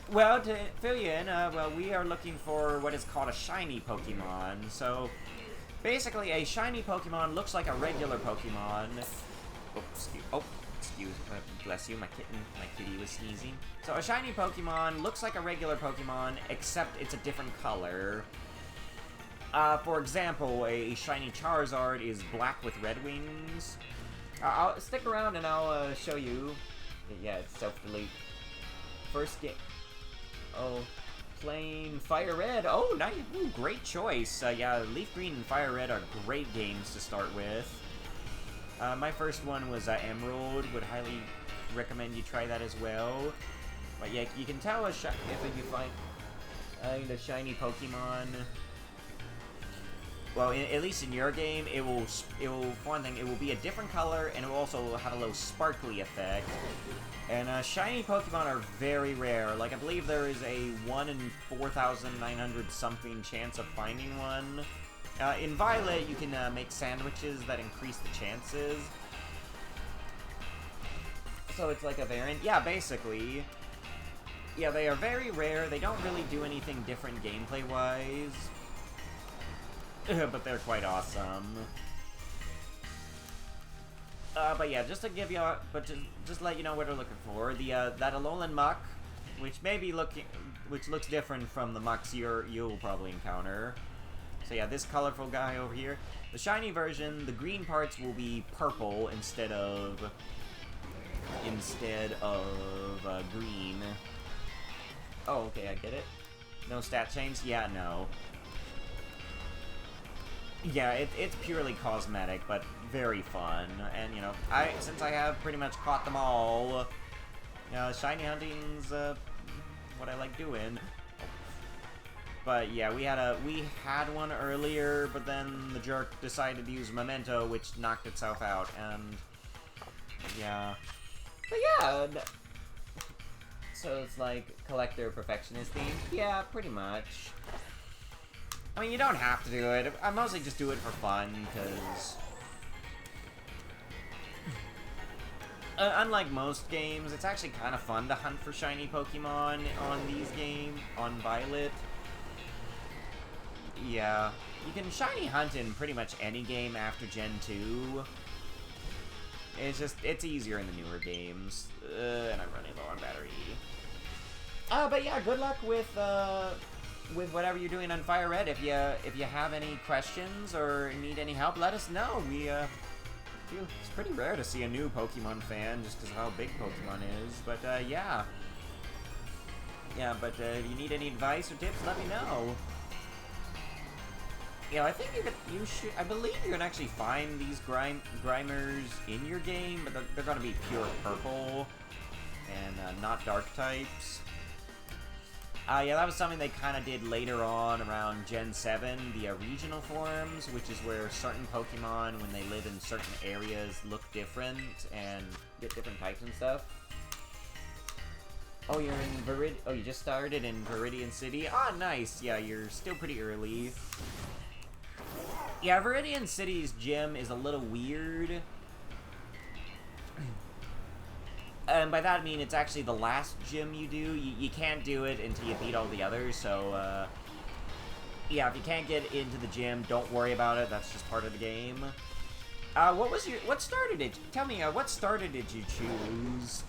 Well, to fill you in, well, we are looking for what is called a shiny Pokemon. So, basically, a shiny Pokemon looks like a regular Pokemon. Excuse, bless you, my kitty was sneezing. So, a shiny Pokemon looks like a regular Pokemon, except it's a different color. For example, a shiny Charizard is black with red wings. I'll stick around and I'll show you. Yeah, it's self-delete. First game. Oh, playing Fire Red. Oh, nice. Ooh, great choice. Yeah, Leaf Green and Fire Red are great games to start with. My first one was Emerald. Would highly recommend you try that as well. But yeah, you can tell if you find a shiny Pokemon. Well, at least in your game, it will, for one thing, it will be a different color, and it will also have a little sparkly effect. And shiny Pokemon are very rare. Like, I believe there is a 1 in 4,900 something chance of finding one. In Violet, you can make sandwiches that increase the chances. So it's like a variant. Yeah, basically. Yeah, they are very rare. They don't really do anything different gameplay-wise. But they're quite awesome. But yeah, just to give you, just let you know what we're looking for. That Alolan Muck, which looks different from the Mucks you'll probably encounter. So yeah, this colorful guy over here. The shiny version, the green parts will be purple instead of green. Oh, okay, I get it. No stat change? Yeah, no. Yeah, it's purely cosmetic, but very fun. And, you know, since I have pretty much caught them all, shiny hunting's what I like doing. But yeah, we had one earlier, but then the jerk decided to use Memento, which knocked itself out, and yeah. But yeah, so it's like collector perfectionist theme. Yeah, pretty much. I mean, you don't have to do it. I mostly just do it for fun, because unlike most games, it's actually kind of fun to hunt for shiny Pokemon on these games, on Violet. Yeah, you can shiny hunt in pretty much any game after Gen 2. It's easier in the newer games. And I'm running low on battery. But yeah, good luck with whatever you're doing on Fire Red. If you have any questions or need any help, let us know. It's pretty rare to see a new Pokemon fan just because of how big Pokemon is. But yeah. Yeah, but if you need any advice or tips, let me know. Yeah, I think I believe you can actually find these Grimers in your game, but they're going to be pure purple and not dark types. Yeah, that was something they kind of did later on around Gen 7, the regional forms, which is where certain Pokemon, when they live in certain areas, look different and get different types and stuff. Oh, you're in Oh, you just started in Viridian City? Ah, nice. Yeah, you're still pretty early. Yeah, Viridian City's gym is a little weird. And by that I mean it's actually the last gym you do. You can't do it until you beat all the others, so, yeah, if you can't get into the gym, don't worry about it. That's just part of the game. What started it? Tell me, what started did you choose?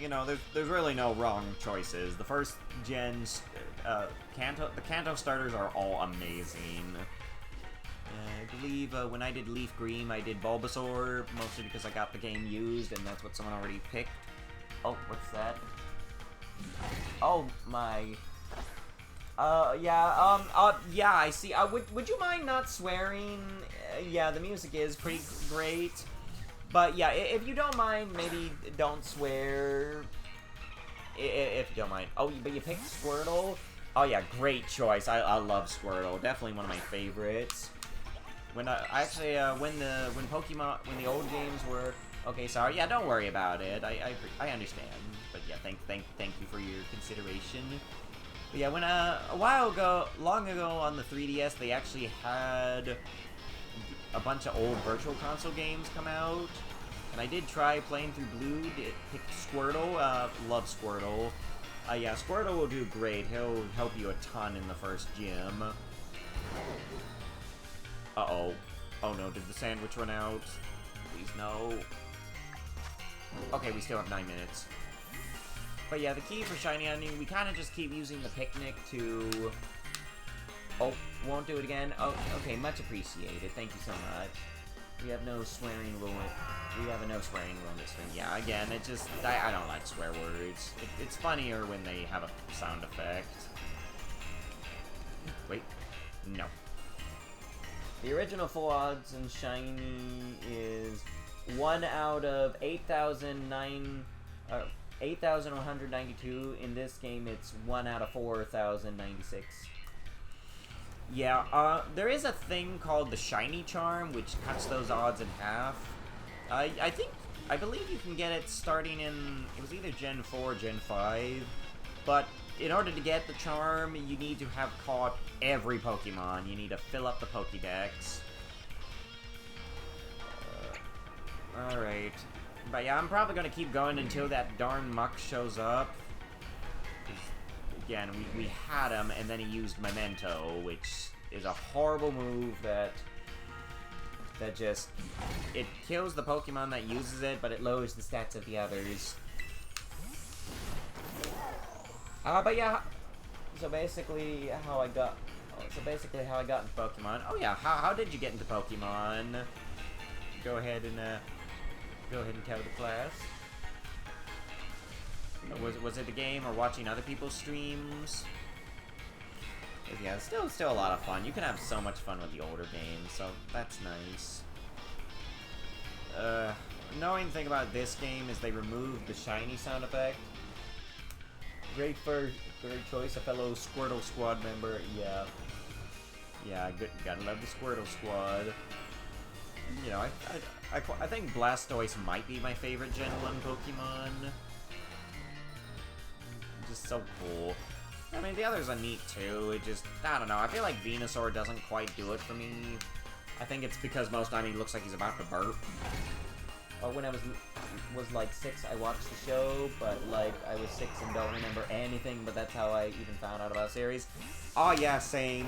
You know, there's really no wrong choices. The first gens, the Kanto starters are all amazing. I believe when I did Leaf Green, I did Bulbasaur, mostly because I got the game used, and that's what someone already picked. Oh, what's that? Oh, my... yeah, I see. Would you mind not swearing? Yeah, the music is pretty great. But yeah, if you don't mind, maybe don't swear. If you don't mind. Oh, but you picked Squirtle? Oh yeah, great choice. I love Squirtle. Definitely one of my favorites. When when the old games were... Okay, sorry. Yeah, don't worry about it. I understand. But yeah, thank you for your consideration. But yeah, when long ago on the 3DS, they actually had a bunch of old Virtual Console games come out, and I did try playing through Blue. Picked Squirtle. Love Squirtle. Yeah, Squirtle will do great. He'll help you a ton in the first gym. Uh-oh. Oh no, did the sandwich run out? Please no. Okay, we still have 9 minutes. But yeah, the key for Shiny Hunting, we kind of just keep using the picnic to... Oh, won't do it again? Oh, okay, much appreciated. Thank you so much. We have no swearing rule. We have a no swearing rule in this thing. Yeah, again, it just... I don't like swear words. It's funnier when they have a sound effect. Wait. No. The original full odds in Shiny is 1 out of 8,192. In this game, it's 1 out of 4,096. Yeah, there is a thing called the Shiny Charm, which cuts those odds in half. I believe you can get it starting in, it was either Gen 4 or Gen 5, but in order to get the charm, you need to have caught every Pokemon. You need to fill up the Pokédex. Alright. But yeah, I'm probably going to keep going until that darn Muck shows up. Again, we had him, and then he used Memento, which is a horrible move that just... It kills the Pokemon that uses it, but it lowers the stats of the others. But yeah, so basically how I got into Pokemon. Oh yeah, how did you get into Pokemon? Go ahead and tell the class. Was it the game or watching other people's streams? Yeah, it's still a lot of fun. You can have so much fun with the older games, so that's nice. Annoying thing about this game is they removed the shiny sound effect. Great choice, a fellow Squirtle Squad member. Yeah, gotta love the Squirtle Squad. You know, I think Blastoise might be my favorite Gen 1 Pokemon. Just so cool. I mean, the others are neat too. It just, I don't know. I feel like Venusaur doesn't quite do it for me. I think it's because most time he looks like he's about to burp. When I was like 6, I watched the show, but like I was 6 and don't remember anything. But that's how I even found out about the series. Oh yeah, same.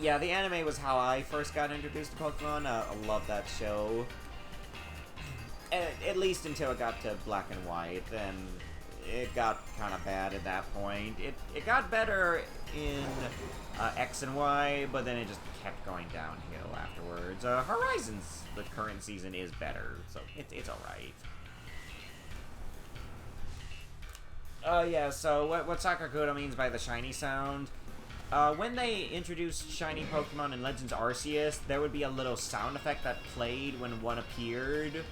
Yeah, the anime was how I first got introduced to Pokemon. I love that show. At least until it got to Black and White, and it got kind of bad at that point. It got better in X and Y, but then it just kept going downhill afterwards. Horizons, the current season, is better, so it's alright. Yeah, so what Sakakudo means by the shiny sound, when they introduced shiny Pokemon in Legends Arceus, there would be a little sound effect that played when one appeared.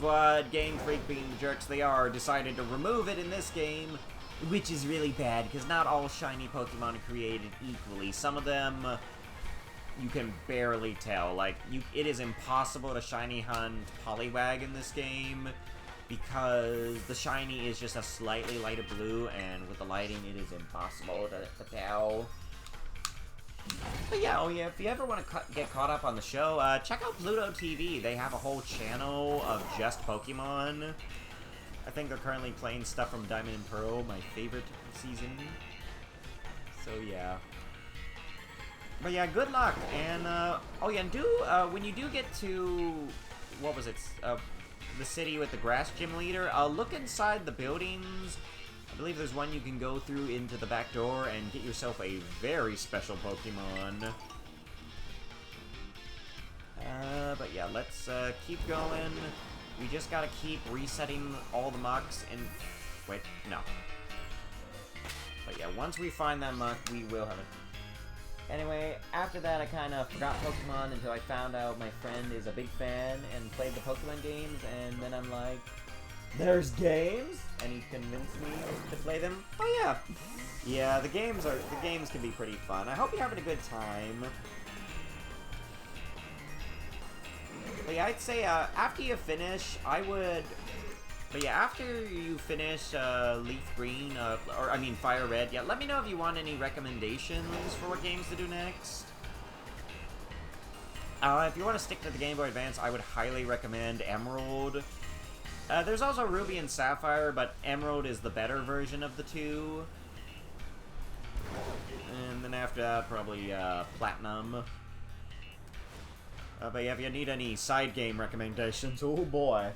But Game Freak, being the jerks they are, decided to remove it in this game, which is really bad, because not all shiny Pokemon are created equally. Some of them, you can barely tell. Like, it is impossible to shiny hunt Poliwag in this game, because the shiny is just a slightly lighter blue, and with the lighting, it is impossible to tell. But yeah, if you ever want to get caught up on the show, check out Pluto TV. They have a whole channel of just Pokemon. I think they're currently playing stuff from Diamond and Pearl, my favorite season. So yeah. But yeah, good luck. And, oh yeah, and when you do get to, what was it? the city with the grass gym leader, look inside the buildings. I believe there's one you can go through into the back door and get yourself a very special Pokemon. But yeah, let's keep going. We just gotta keep resetting all the mucks and... Wait, no. But yeah, once we find that muck, we will have it. Anyway, after that, I kind of forgot Pokemon until I found out my friend is a big fan and played the Pokemon games, and then I'm like, there's games? And he convinced me to play them. Oh yeah. Yeah, the games can be pretty fun. I hope you're having a good time. But yeah, I'd say after you finish, But yeah, after you finish Leaf Green, or I mean Fire Red, yeah, let me know if you want any recommendations for what games to do next. If you want to stick to the Game Boy Advance, I would highly recommend Emerald. There's also Ruby and Sapphire, but Emerald is the better version of the two. And then after that, probably Platinum. But yeah, if you need any side game recommendations, oh boy.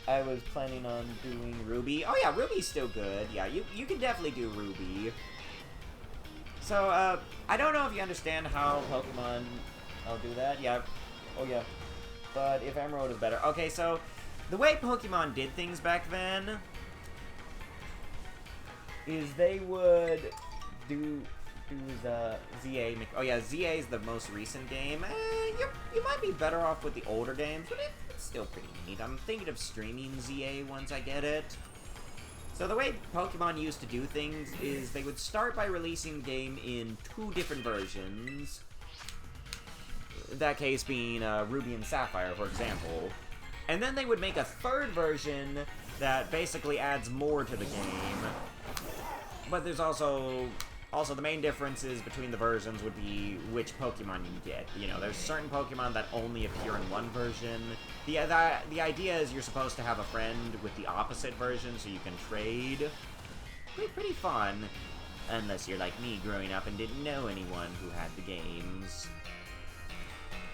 I was planning on doing Ruby. Oh yeah, Ruby's still good. Yeah, you can definitely do Ruby. So, I don't know if you understand how Pokemon... I'll do that. Yeah. Oh yeah. But if Emerald is better. Okay, so the way Pokemon did things back then is they would do the ZA. Oh yeah, ZA is the most recent game. You might be better off with the older games, but it's still pretty neat. I'm thinking of streaming ZA once I get it. So the way Pokemon used to do things is they would start by releasing the game in 2 different versions. That case being Ruby and Sapphire, for example. And then they would make a 3rd version that basically adds more to the game. But there's also the main differences between the versions would be which Pokemon you get. You know, there's certain Pokemon that only appear in one version. The idea is you're supposed to have a friend with the opposite version so you can trade. Pretty fun. Unless you're like me growing up and didn't know anyone who had the games.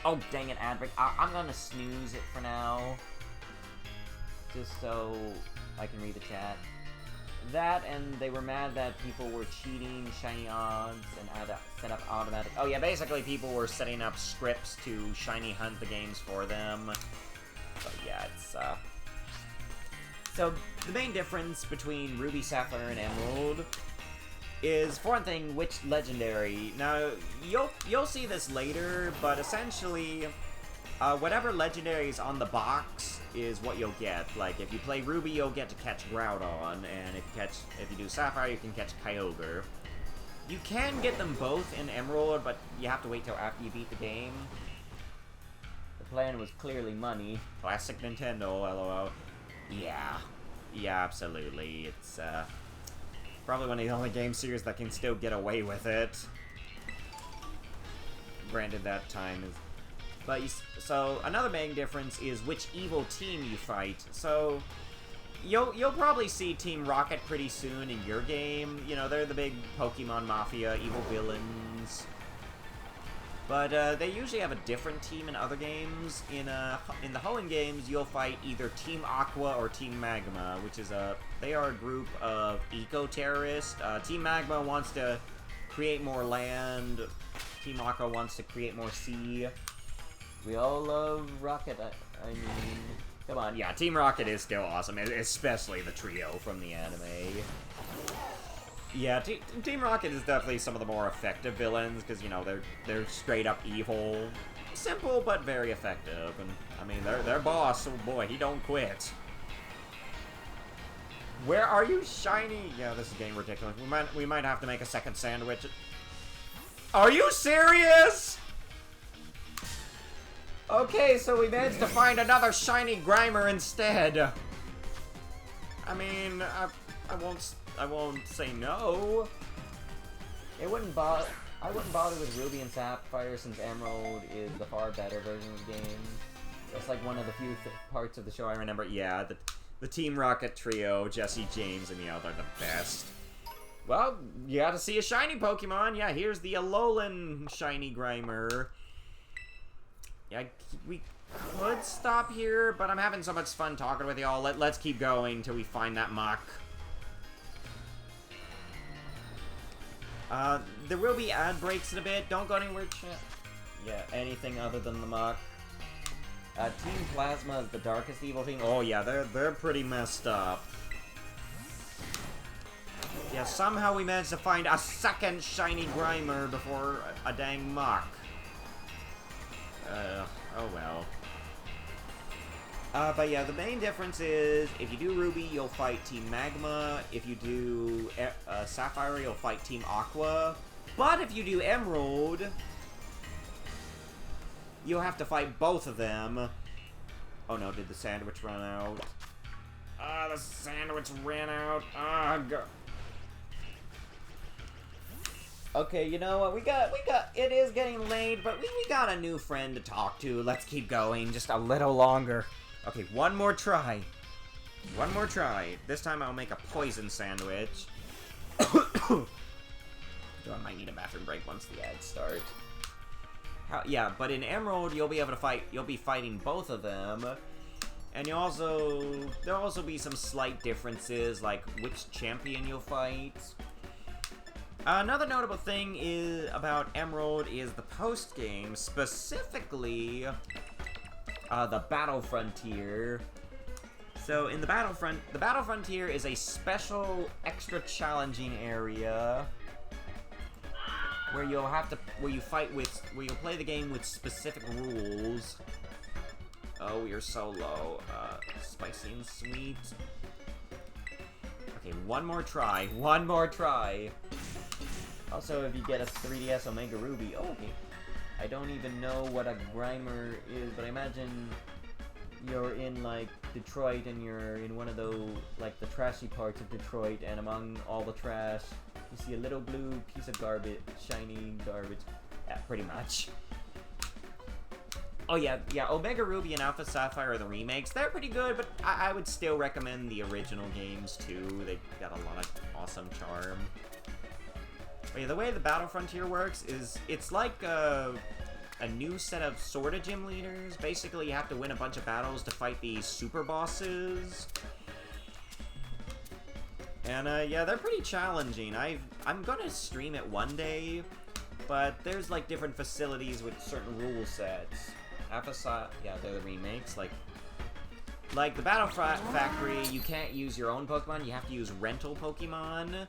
Oh, dang it, ad break. I'm gonna snooze it for now. Just so I can read the chat. That, and they were mad that people were cheating shiny odds and had to set up automatic... Oh yeah, basically people were setting up scripts to shiny hunt the games for them. But yeah, it's, So, the main difference between Ruby, Sapphire, and Emerald is, for one thing, which legendary. Now, you'll see this later, but essentially, whatever legendary is on the box is what you'll get. Like, if you play Ruby, you'll get to catch Groudon, and if you do Sapphire, you can catch Kyogre. You can get them both in Emerald, but you have to wait till after you beat the game. The plan was clearly money. Classic Nintendo, lol. Yeah, absolutely. It's, probably one of the only game series that can still get away with it. Granted, that time is... But, so, another main difference is which evil team you fight. So, you'll probably see Team Rocket pretty soon in your game. You know, they're the big Pokemon Mafia, evil villains. But, they usually have a different team in other games. In the Hoenn games, you'll fight either Team Aqua or Team Magma, which is they are a group of eco-terrorists. Team Magma wants to create more land. Team Aqua wants to create more sea. We all love Rocket, I mean... Come on, yeah, Team Rocket is still awesome, especially the trio from the anime. Yeah, Team Rocket is definitely some of the more effective villains, because, you know, they're straight up evil. Simple, but very effective, and, I mean, their boss, oh boy, he don't quit. Where are you, shiny? Yeah, this is getting ridiculous. We might have to make a second sandwich. Are you serious? Okay, so we managed to find another shiny Grimer instead. I mean, I won't say no. I wouldn't bother with Ruby and Sapphire since Emerald is the far better version of the game. That's like one of the few parts of the show I remember. Yeah, the Team Rocket trio, Jesse, James, and they're the best. Well, you got to see a shiny Pokemon. Yeah, here's the Alolan shiny Grimer. Yeah, could stop here, but I'm having so much fun talking with y'all. Let's keep going till we find that muck. There will be ad breaks in a bit. Don't go anywhere, chat. Yeah, anything other than the muck. Team Plasma is the darkest evil thing. Oh yeah, they're pretty messed up. Yeah, somehow we managed to find a second shiny Grimer before a dang muck. Oh well. But yeah, the main difference is, if you do Ruby, you'll fight Team Magma. If you do Sapphire, you'll fight Team Aqua. But if you do Emerald, you'll have to fight both of them. Oh no, did the sandwich run out? The sandwich ran out. Okay, you know what? We got, it is getting late, but we got a new friend to talk to. Let's keep going just a little longer. Okay, one more try. One more try. This time I'll make a poison sandwich. Though I might need a bathroom break once the ads start. Yeah, but in Emerald, you'll be able to fight, you'll be fighting both of them. And there'll also be some slight differences, like which champion you'll fight. Another notable thing about Emerald is the post-game, specifically the Battle Frontier. So in the Battle Frontier is a special, extra challenging area where you'll play the game with specific rules. Oh, we are so low. Spicy and sweet. Okay, one more try. One more try. Also, if you get a 3DS Omega Ruby, oh, okay. I don't even know what a Grimer is, but I imagine you're in, like, Detroit and you're in one of those, like, the trashy parts of Detroit, and among all the trash, you see a little blue piece of garbage, shiny garbage. Yeah, pretty much. Oh yeah, Omega Ruby and Alpha Sapphire are the remakes. They're pretty good, but I would still recommend the original games, too. They got a lot of awesome charm. But yeah, the way the Battle Frontier works is, it's like a new set of sorta gym leaders. Basically, you have to win a bunch of battles to fight these super bosses. And yeah, they're pretty challenging. I'm gonna stream it one day, but there's like different facilities with certain rule sets. Yeah, they're the remakes. Like the Battle Factory, you can't use your own Pokemon, you have to use rental Pokemon.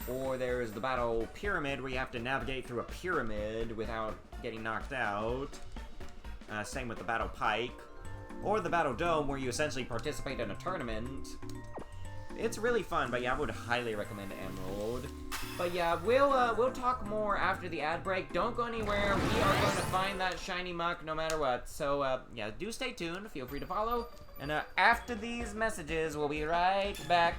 Or there's the Battle Pyramid, where you have to navigate through a pyramid without getting knocked out. Same with the Battle Pike. Or the Battle Dome, where you essentially participate in a tournament. It's really fun, but yeah, I would highly recommend Emerald. But yeah, we'll talk more after the ad break. Don't go anywhere. We are going to find that shiny muck no matter what. So yeah, do stay tuned. Feel free to follow. And after these messages, we'll be right back.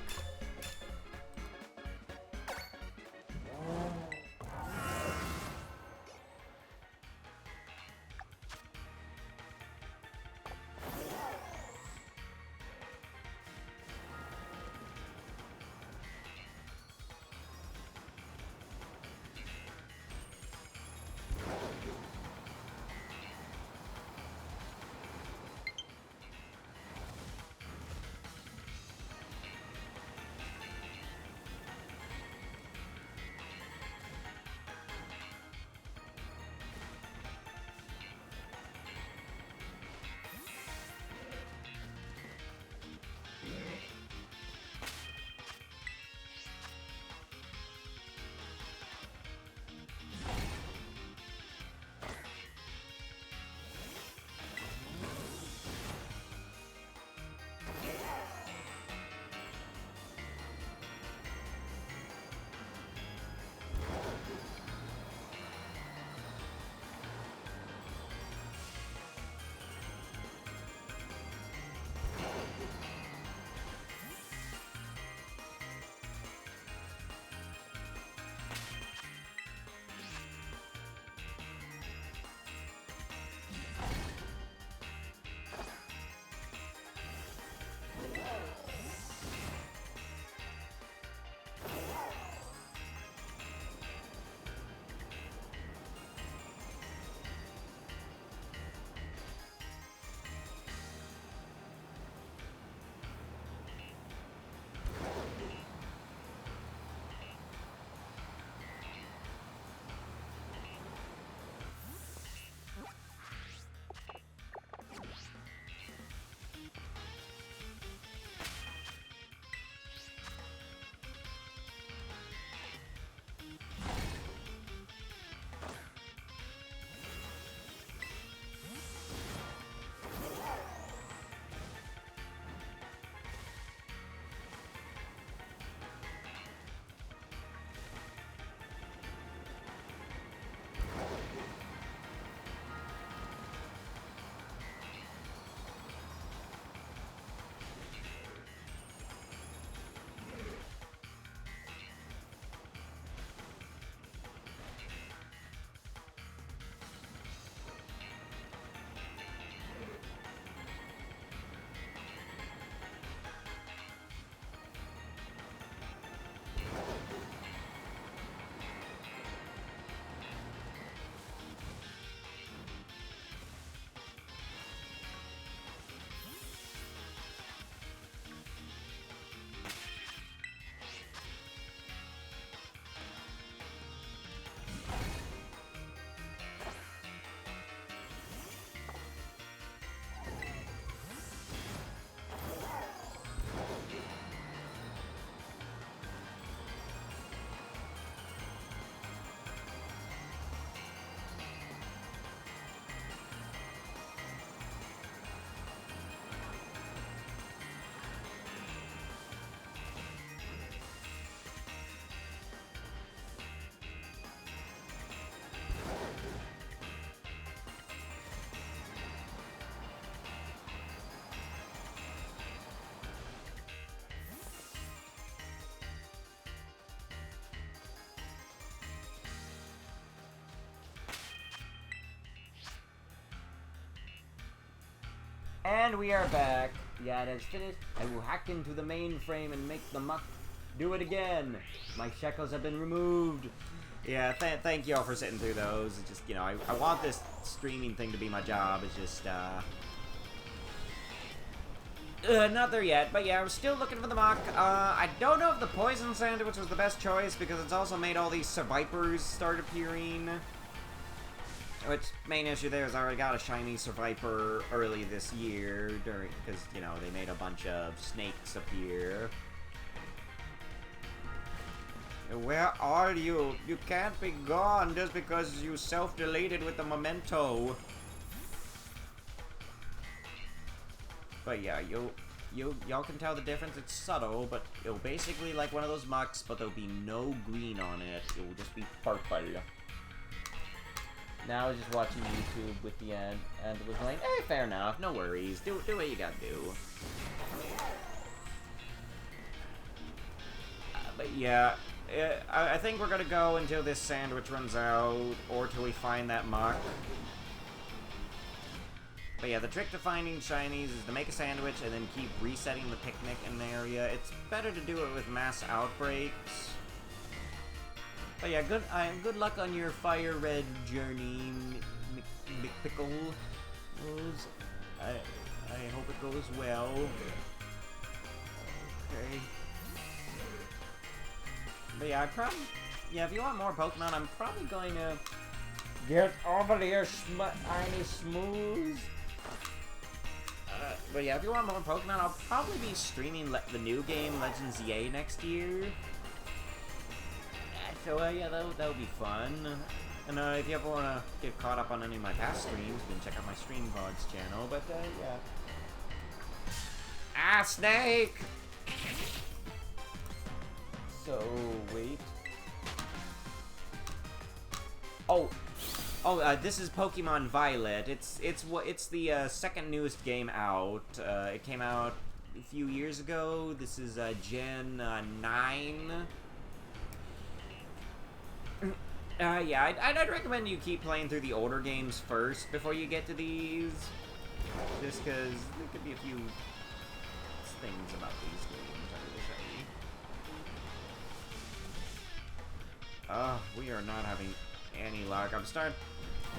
And we are back. Yeah, it has finished. I will hack into the mainframe and make the muck do it again. My shekels have been removed. Yeah, thank y'all for sitting through those. It's just, you know, I want this streaming thing to be my job. It's just, not there yet, but yeah, we're still looking for the mock. I don't know if the poison sandwich was the best choice because it's also made all these survivors start appearing. Which, main issue there is I already got a shiny survivor early this year because, you know, they made a bunch of snakes appear. Where are you? You can't be gone just because you self-deleted with the memento. But yeah, y'all can tell the difference. It's subtle, but it'll basically like one of those mucks, but there'll be no green on it. It will just be purple. Now I was just watching YouTube with the end, and it was like, hey, fair enough, no worries. Do what you gotta do. But yeah, I think we're gonna go until this sandwich runs out, or till we find that muck. But yeah, the trick to finding shinies is to make a sandwich and then keep resetting the picnic in the area. It's better to do it with mass outbreaks. But yeah, good luck on your fire red journey, McPickle. I hope it goes well. Okay. But yeah, if you want more Pokemon, I'm probably going to get over here, Shiny Smooth. But yeah, if you want more Pokemon, I'll probably be streaming the new game, Legends EA, next year. So yeah, that'll be fun. And if you ever want to get caught up on any of my past streams, you can check out my Stream VODs channel. But yeah. Ah, snake! So wait. This is Pokemon Violet. It's the second newest game out. It came out a few years ago. This is Gen 9. Yeah, I'd recommend you keep playing through the older games first before you get to these. Just because there could be a few things about these games I will show you. We are not having any luck. I'm starting.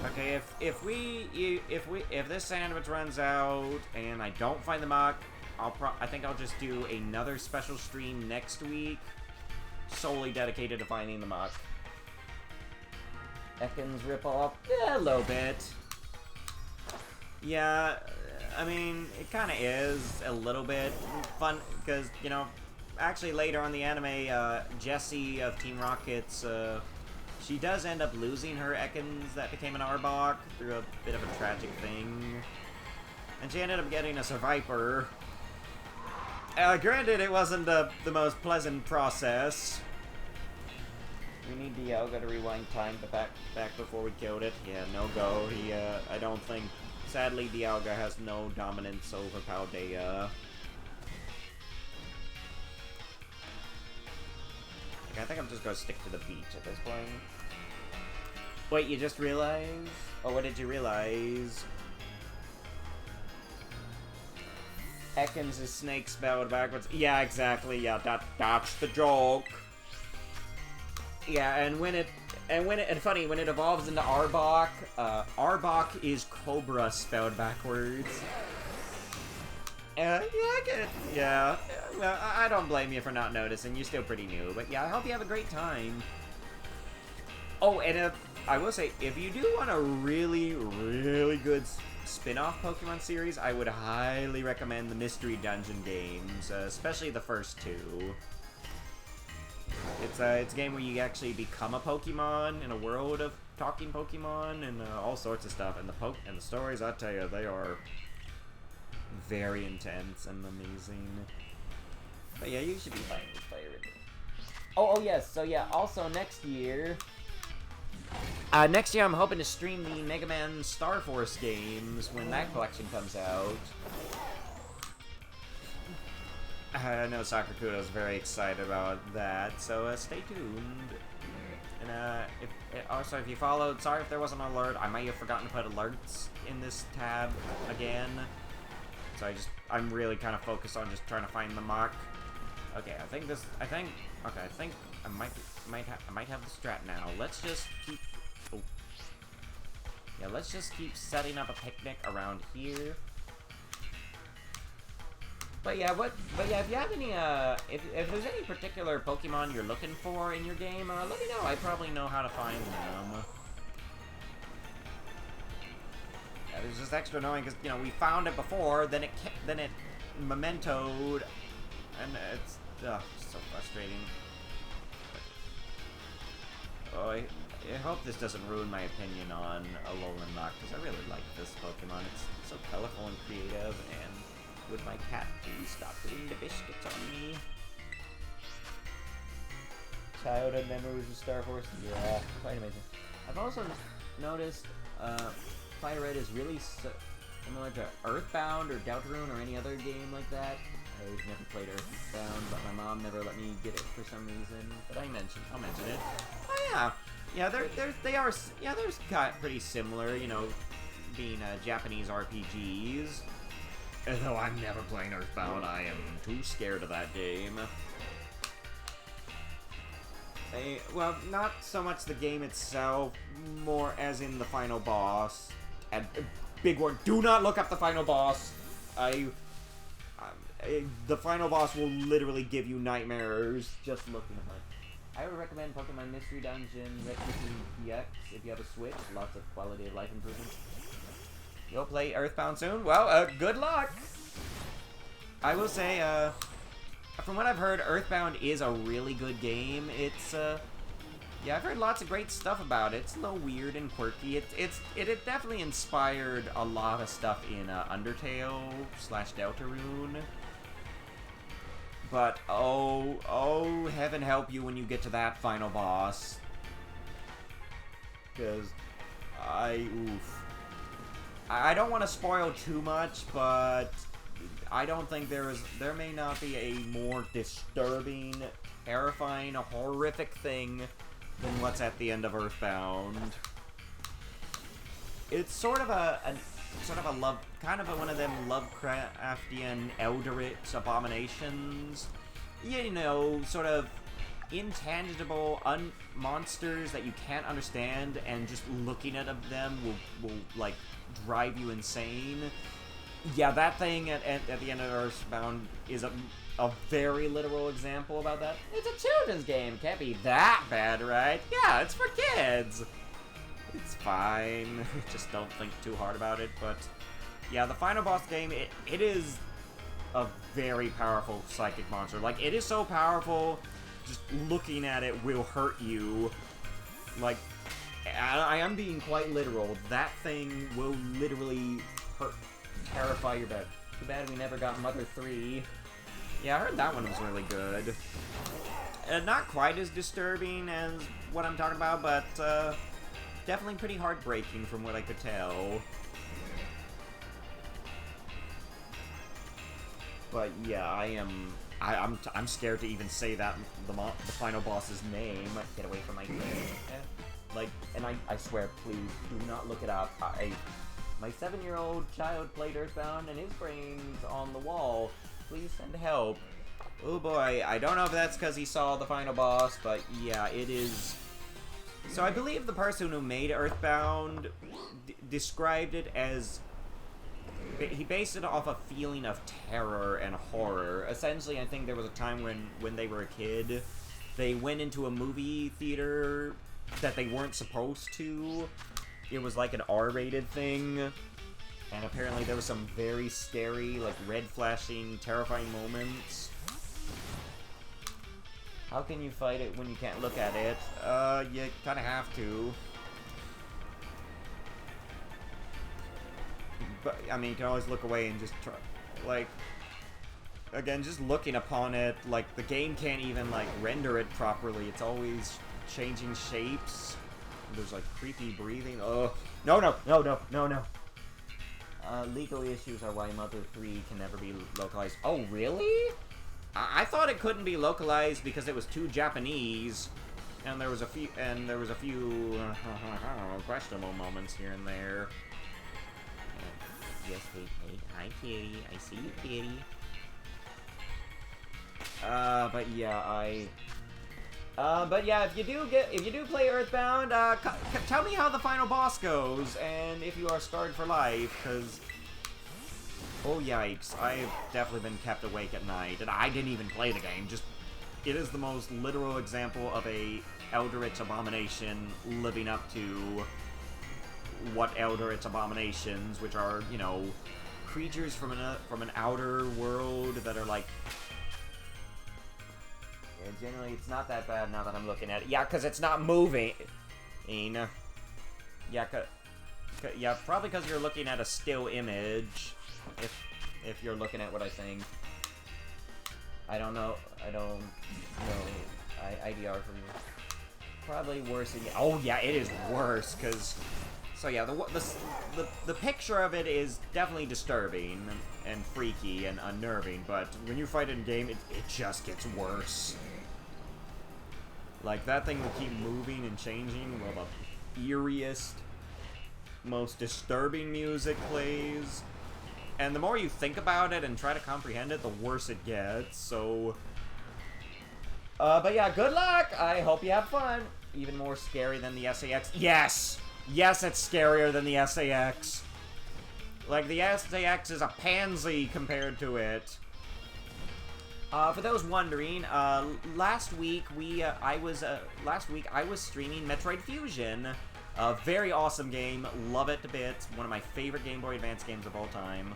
Okay, if this sandwich runs out and I don't find the muck, I think I'll just do another special stream next week, solely dedicated to finding the muck. Ekans ripoff? Yeah, a little bit. Yeah, I mean, it kind of is a little bit fun, because, you know, actually later on the anime, Jessie of Team Rocket's, she does end up losing her Ekans that became an Arbok through a bit of a tragic thing. And she ended up getting a Survivor. Granted, it wasn't the most pleasant process. We need Dialga to rewind time back before we killed it. Yeah, no go. I don't think... Sadly, Dialga has no dominance over Paldea. Okay, I think I'm just gonna stick to the beach at this point. Wait, you just realized? Oh, what did you realize? Ekans is snake spelled backwards. Yeah, exactly. Yeah, that's the joke. Yeah, and funny, when it evolves into Arbok, Arbok is Cobra spelled backwards. Yeah, I get it. Yeah. Well, I don't blame you for not noticing. You're still pretty new. But yeah, I hope you have a great time. Oh, and I will say, if you do want a really, really good spin-off Pokemon series, I would highly recommend the Mystery Dungeon games, especially the first two. It's a game where you actually become a Pokemon in a world of talking Pokemon and all sorts of stuff. And the stories, I tell you, they are very intense and amazing. But yeah, you should be playing this player. Oh yes. So yeah. Also next year I'm hoping to stream the Mega Man Star Force games when that collection comes out. I know Sakurakudo's very excited about that, so stay tuned. And also, if you followed, sorry if there wasn't an alert, I might have forgotten to put alerts in this tab again. So I'm really kind of focused on just trying to find the mark. Okay, I think I might have the strat now. Let's just keep, oh. Yeah, let's just keep setting up a picnic around here. But yeah, if you have any, if there's any particular Pokemon you're looking for in your game, let me know. I probably know how to find them. Yeah, it's just extra annoying because, you know, we found it before, then it mementoed, and it's, so frustrating. Oh, I hope this doesn't ruin my opinion on Alolan Mach, because I really like this Pokemon. It's so colorful and creative, and would my cat please stop putting the biscuits on me? Childhood memories of Star Force? Yeah, quite amazing. I've also noticed, Fire Red is really similar to Earthbound or Deltarune or any other game like that. I've never played Earthbound, but my mom never let me get it for some reason. But I'll mention it. Oh yeah, yeah, they're pretty similar, you know, being Japanese RPGs. Although I'm never playing Earthbound, I am too scared of that game. Well, not so much the game itself, more as in the final boss. And big word, do not look up the final boss. The final boss will literally give you nightmares just looking at it. I would recommend Pokemon Mystery Dungeon Retribution DX if you have a Switch. Lots of quality of life improvements. You'll play Earthbound soon? Well, good luck! I will say, from what I've heard, Earthbound is a really good game. It's, yeah, I've heard lots of great stuff about it. It's a little weird and quirky. It definitely inspired a lot of stuff in, Undertale / Deltarune. But, oh, heaven help you when you get to that final boss. Because, oof. I don't want to spoil too much, but I don't think there may not be a more disturbing, terrifying, horrific thing than what's at the end of Earthbound. It's sort of one of them Lovecraftian Eldritch abominations. You know, sort of intangible monsters that you can't understand, and just looking at them will like drive you insane. Yeah, that thing at the end of Earthbound is a very literal example about that. It's a children's game. Can't be that bad, right? Yeah, it's for kids. It's fine. Just don't think too hard about it. But yeah, the final boss game, it is a very powerful psychic monster. Like, it is so powerful, just looking at it will hurt you. Like, I am being quite literal. That thing will literally terrify your bed. Too bad we never got Mother 3. Yeah, I heard that one was really good. Not quite as disturbing as what I'm talking about, but definitely pretty heartbreaking from what I could tell. But yeah, I'm scared to even say that the final boss's name. Get away from my thing. Like, and I swear, please do not look it up. My 7-year-old child played Earthbound and his brain's on the wall. Please send help. Oh boy, I don't know if that's because he saw the final boss, but yeah, it is. So I believe the person who made Earthbound described it as, he based it off a feeling of terror and horror. Essentially, I think there was a time when they were a kid, they went into a movie theater that they weren't supposed to. It was like an R-rated thing, and apparently there was some very scary, like red flashing, terrifying moments. How can you fight it when you can't look at it? You kind of have to. But, I mean, you can always look away and just try, like, again, just looking upon it, like, the game can't even, like, render it properly. It's always changing shapes. There's, like, creepy breathing. Oh, no. Legal issues are why Mother 3 can never be localized. Oh, really? I thought it couldn't be localized because it was too Japanese, and there was a few questionable moments here and there. Yes, wait. Hi, kitty. I see you, kitty. But yeah, if you do play Earthbound, tell me how the final boss goes, and if you are scarred for life, because, oh yikes, I've definitely been kept awake at night, and I didn't even play the game, it is the most literal example of a Eldritch abomination living up to what Eldritch abominations, which are, you know, creatures from an outer world that are like, yeah, generally it's not that bad now that I'm looking at it. Yeah, because it's not moving. Yeah, yeah, probably because you're looking at a still image. If you're looking at what I think. I don't know. IDR for me. Probably worse than... Oh, yeah, it is worse, because... So, yeah, the picture of it is definitely disturbing and freaky and unnerving, but when you fight it in game, it just gets worse. Like, that thing will keep moving and changing while the eeriest, most disturbing music plays. And the more you think about it and try to comprehend it, the worse it gets, so... but yeah, good luck! I hope you have fun! Even more scary than the SAX. Yes! Yes, it's scarier than the SAX! Like, the SAX is a pansy compared to it. For those wondering, last week I was streaming Metroid Fusion. A very awesome game, love it to bits, one of my favorite Game Boy Advance games of all time.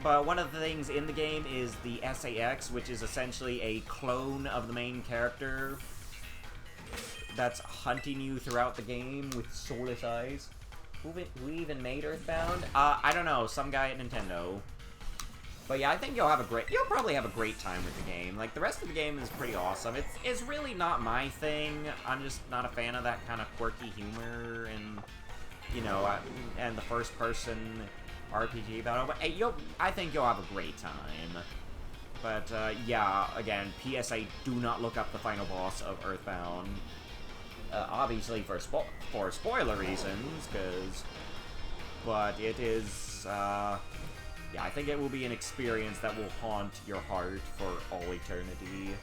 But one of the things in the game is the SAX, which is essentially a clone of the main character that's hunting you throughout the game with soulless eyes. Who even made Earthbound? I don't know, some guy at Nintendo. But yeah, I think you'll probably have a great time with the game. Like, the rest of the game is pretty awesome. It's really not my thing. I'm just not a fan of that kind of quirky humor and, you know, and the first-person RPG battle. But hey, I think you'll have a great time. But, yeah, again, PSA, do not look up the final boss of Earthbound. Obviously for spoiler reasons, but it is, yeah, I think it will be an experience that will haunt your heart for all eternity.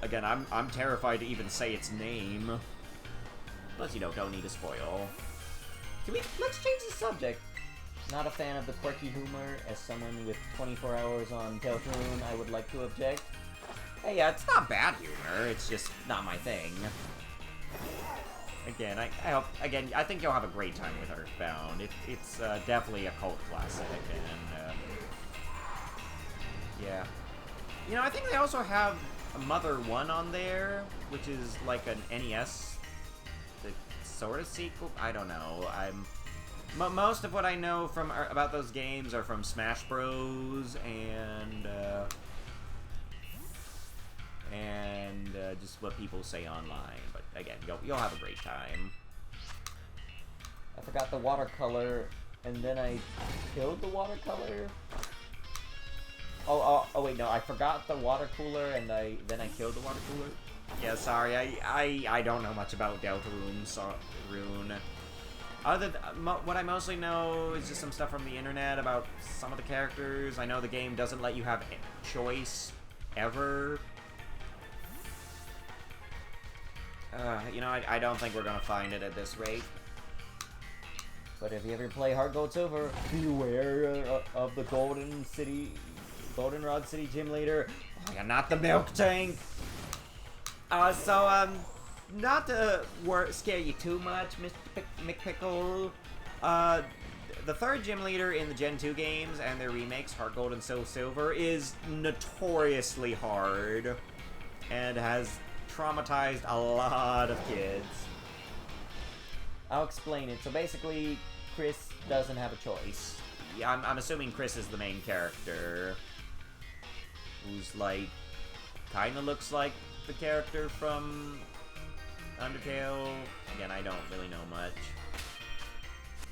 Again, I'm terrified to even say its name. Plus, you know, don't need to spoil. Let's change the subject. Not a fan of the quirky humor. As someone with 24 hours on Deltarune, I would like to object. Hey, yeah, it's not bad humor. It's just not my thing. Again, I think you'll have a great time with Earthbound. It's definitely a cult classic, and, yeah. You know, I think they also have a Mother 1 on there, which is like an NES, the sort of sequel. I don't know. Most of what I know about those games are from Smash Bros. and just what people say online. But again, you'll have a great time. I forgot the watercolor, and then I killed the watercolor. Oh wait, no, I forgot the water cooler, and then I killed the water cooler. Yeah, sorry, I don't know much about Deltarune. What I mostly know is just some stuff from the internet about some of the characters. I know the game doesn't let you have choice ever. You know, I don't think we're gonna find it at this rate. But if you ever play Heart Gold Silver, beware of the Goldenrod City gym leader. Oh yeah, not the milk tank. Not to scare you too much, Mr. McPickle. The third gym leader in the Gen 2 games and their remakes, Heart Gold and Soul Silver, is notoriously hard and has traumatized a lot of kids. I'll explain it. So basically, Chris doesn't have a choice. Yeah, I'm assuming Chris is the main character, who's like, kinda looks like the character from Undertale. Again, I don't really know much.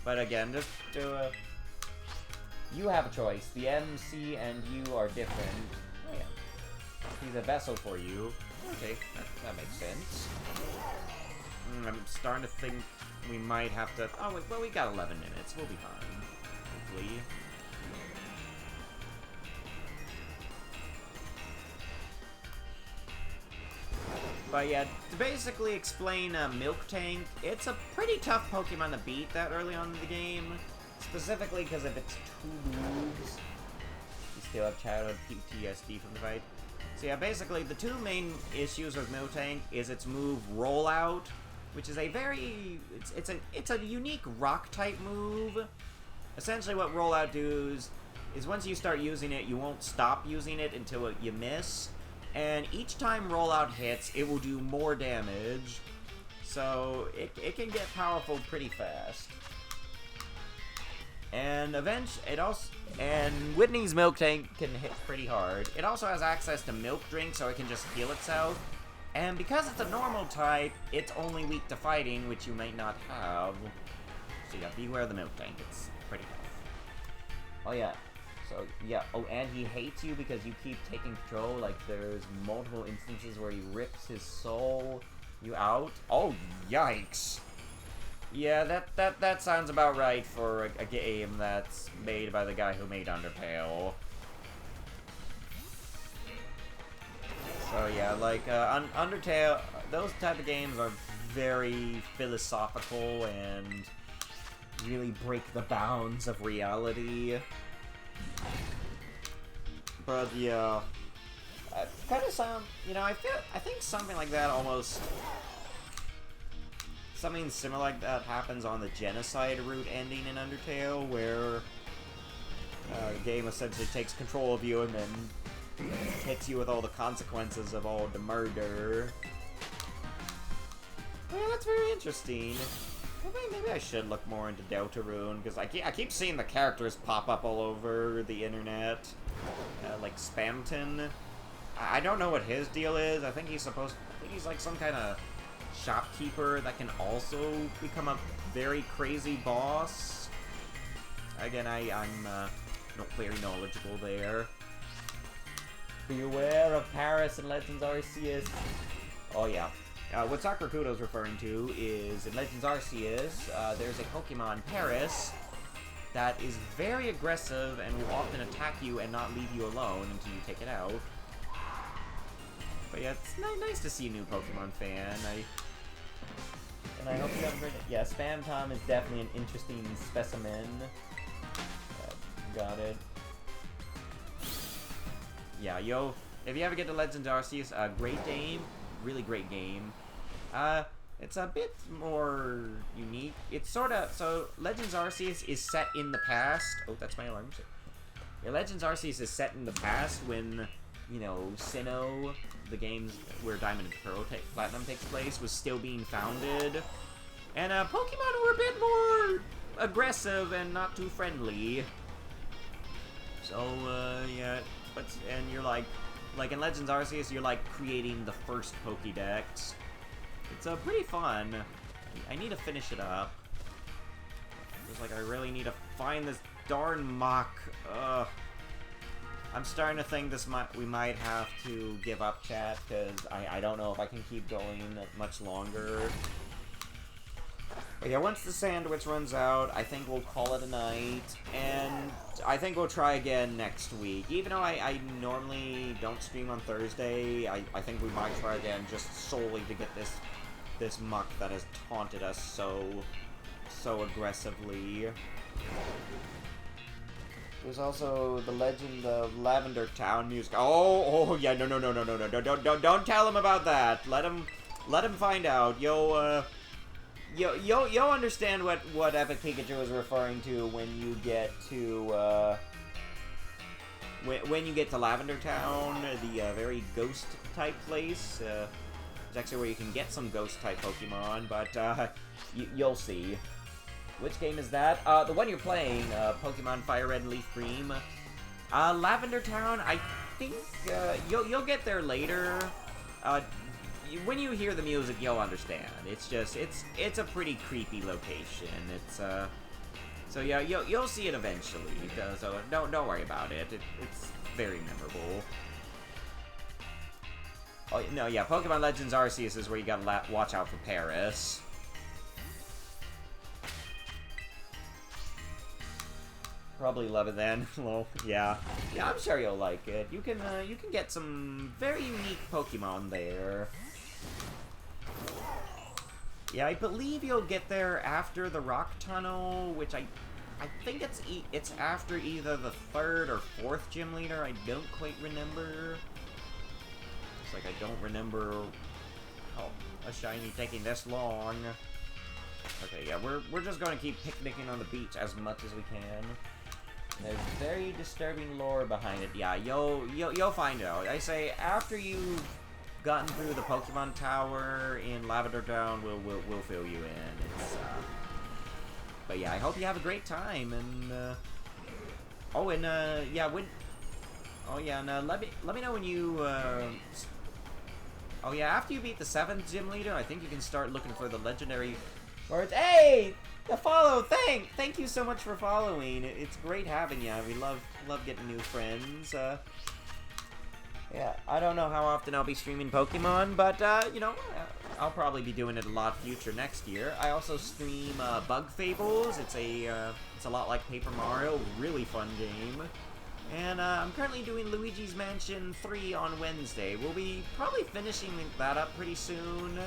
But again, just to, you have a choice. The MC and you are different. Oh yeah. He's a vessel for you. Okay, that makes sense. I'm starting to think we might have to... Oh, wait, well, we got 11 minutes. We'll be fine. Hopefully. But yeah, to basically explain Milk Tank, it's a pretty tough Pokemon to beat that early on in the game. Specifically because of its 2 moves. You still have childhood PTSD from the fight. So yeah, basically the 2 main issues with Miltank is its move Rollout, which is a very... It's a unique rock-type move. Essentially what Rollout does is once you start using it, you won't stop using it until you miss. And each time Rollout hits, it will do more damage. So it can get powerful pretty fast. And Whitney's Milk Tank can hit pretty hard. It also has access to Milk Drink, so it can just heal itself. And because it's a normal type, it's only weak to fighting, which you might not have. So yeah, beware the Milk Tank. It's pretty tough. Oh yeah. So yeah. Oh, and he hates you because you keep taking control. Like there's multiple instances where he rips his soul you out. Oh, yikes. Yeah, that sounds about right for a game that's made by the guy who made Undertale. So yeah, like, Undertale, those type of games are very philosophical and really break the bounds of reality. But yeah, kind of sound, you know, I think something like that almost... Something similar like that happens on the genocide route ending in Undertale, where the game essentially takes control of you and then hits you with all the consequences of all the murder. Yeah, that's very interesting. Maybe I should look more into Deltarune, because I keep seeing the characters pop up all over the internet. Like Spamton. I don't know what his deal is. I think he's like some kind of shopkeeper that can also become a very crazy boss. Again, I'm not very knowledgeable there. Beware of Paris in Legends Arceus. Oh yeah. What Sakurakudo's referring to is, in Legends Arceus, there's a Pokemon, Paris, that is very aggressive and will often attack you and not leave you alone until you take it out. But yeah, it's nice to see a new Pokemon fan. And I hope you have a great day. Yeah, Spam Tom is definitely an interesting specimen. Got it. Yeah, yo, if you ever get to Legends Arceus, great game. Really great game. It's a bit more unique. It's sort of... So, Legends Arceus is set in the past. Oh, that's my alarm. Yeah, Legends Arceus is set in the past when, you know, Sinnoh, the games where Diamond and Pearl Platinum takes place, was still being founded. And Pokemon were a bit more aggressive and not too friendly. So, yeah. And you're like in Legends Arceus, you're like creating the first Pokédex. It's pretty fun. I need to finish it up. It's like I really need to find this darn Mach. I'm starting to think we might have to give up, chat, because I don't know if I can keep going much longer. But yeah, once the sandwich runs out, I think we'll call it a night, and I think we'll try again next week. Even though I normally don't stream on Thursday, I think we might try again just solely to get this muck that has taunted us so aggressively. There's also the Legend of Lavender Town music. Oh yeah, no, don't tell him about that. Let him find out. You'll understand what Epic Pikachu is referring to when you get to when you get to Lavender Town, the very ghost type place. It's actually where you can get some ghost type Pokemon, but you'll see. Which game is that? The one you're playing, Pokemon Fire Red and Leaf Green. Lavender Town, I think you'll get there later. When you hear the music, you'll understand. It's just it's a pretty creepy location. It's so yeah, you'll see it eventually. So don't worry about it. It's very memorable. Oh no, yeah, Pokemon Legends Arceus is where you gotta watch out for Paris. probably love it then. Well, yeah. Yeah, I'm sure you'll like it. You can get some very unique Pokemon there. Yeah, I believe you'll get there after the Rock Tunnel, which I think it's after either the 3rd or 4th gym leader. I don't quite remember. It's like I don't remember how a shiny taking this long. Okay, yeah, we're just gonna keep picnicking on the beach as much as we can. There's very disturbing lore behind it. Yeah, you'll find out. I say after you've gotten through the Pokemon Tower in Lavender Town, we'll fill you in. It's but yeah, I hope you have a great time. And yeah, let me know when you oh yeah, after you beat the 7th gym leader, I think you can start looking for the legendary words. Hey, the follow. Thank you so much for following. It's great having you. We love getting new friends. Yeah, I don't know how often I'll be streaming Pokemon, but you know, I'll probably be doing it a lot future next year. I also stream Bug Fables. It's a lot like Paper Mario, really fun game. And I'm currently doing Luigi's Mansion 3 on Wednesday. We'll be probably finishing that up pretty soon.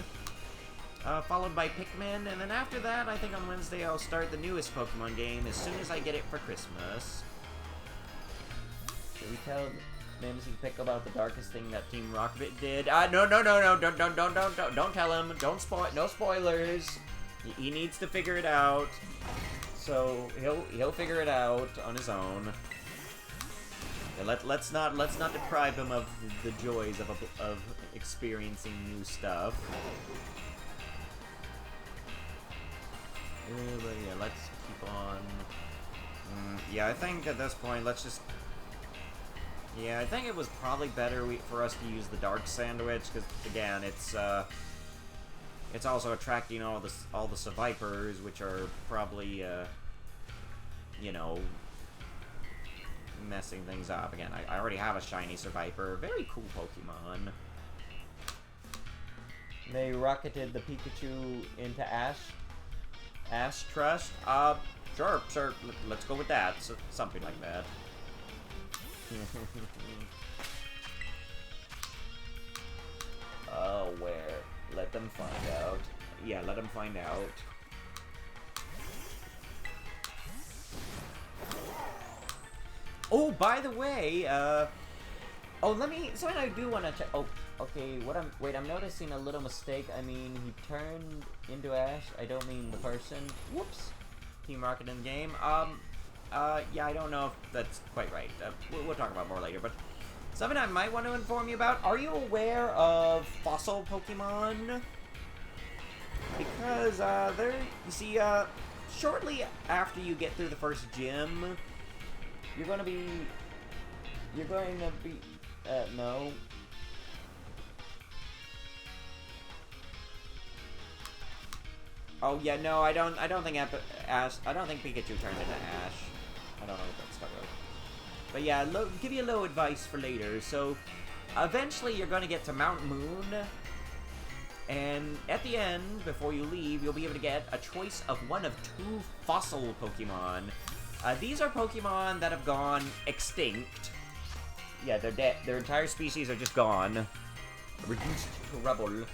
Followed by Pikmin, and then after that, I think on Wednesday I'll start the newest Pokemon game as soon as I get it for Christmas. Should we tell Mamsie Pick about the darkest thing that Team Rocket did? No, don't tell him. Don't spoil. No spoilers. He needs to figure it out. So he'll figure it out on his own. Yeah, let's not deprive him of the joys of experiencing new stuff. But yeah, let's keep on. Yeah, I think at this point, let's just. Yeah, I think it was probably better for us to use the Dark Sandwich because again, it's also attracting all the Sevipers, which are probably you know, messing things up. Again, I already have a shiny Seviper, very cool Pokemon. They rocketed the Pikachu into Ash Trust? Sure, let's go with that. Something like that. Oh, where? Let them find out. Yeah, let them find out. Oh, by the way, something I do want to check. Oh, okay, I'm noticing a little mistake. I mean, he turned into Ash. I don't mean the person. Whoops. Team Rocket in the game. Yeah, I don't know if that's quite right. We'll talk about more later, but something I might want to inform you about. Are you aware of fossil Pokemon? Because, you see, shortly after you get through the first gym, you're going to be, no. Oh yeah, no, I don't think Ash. I don't think Pikachu turned into Ash. I don't know what that's talking about. But yeah, give you a little advice for later. So, eventually you're gonna get to Mount Moon, and at the end, before you leave, you'll be able to get a choice of one of 2 fossil Pokemon. These are Pokemon that have gone extinct. Yeah, they're dead. Their entire species are just gone, reduced to rubble.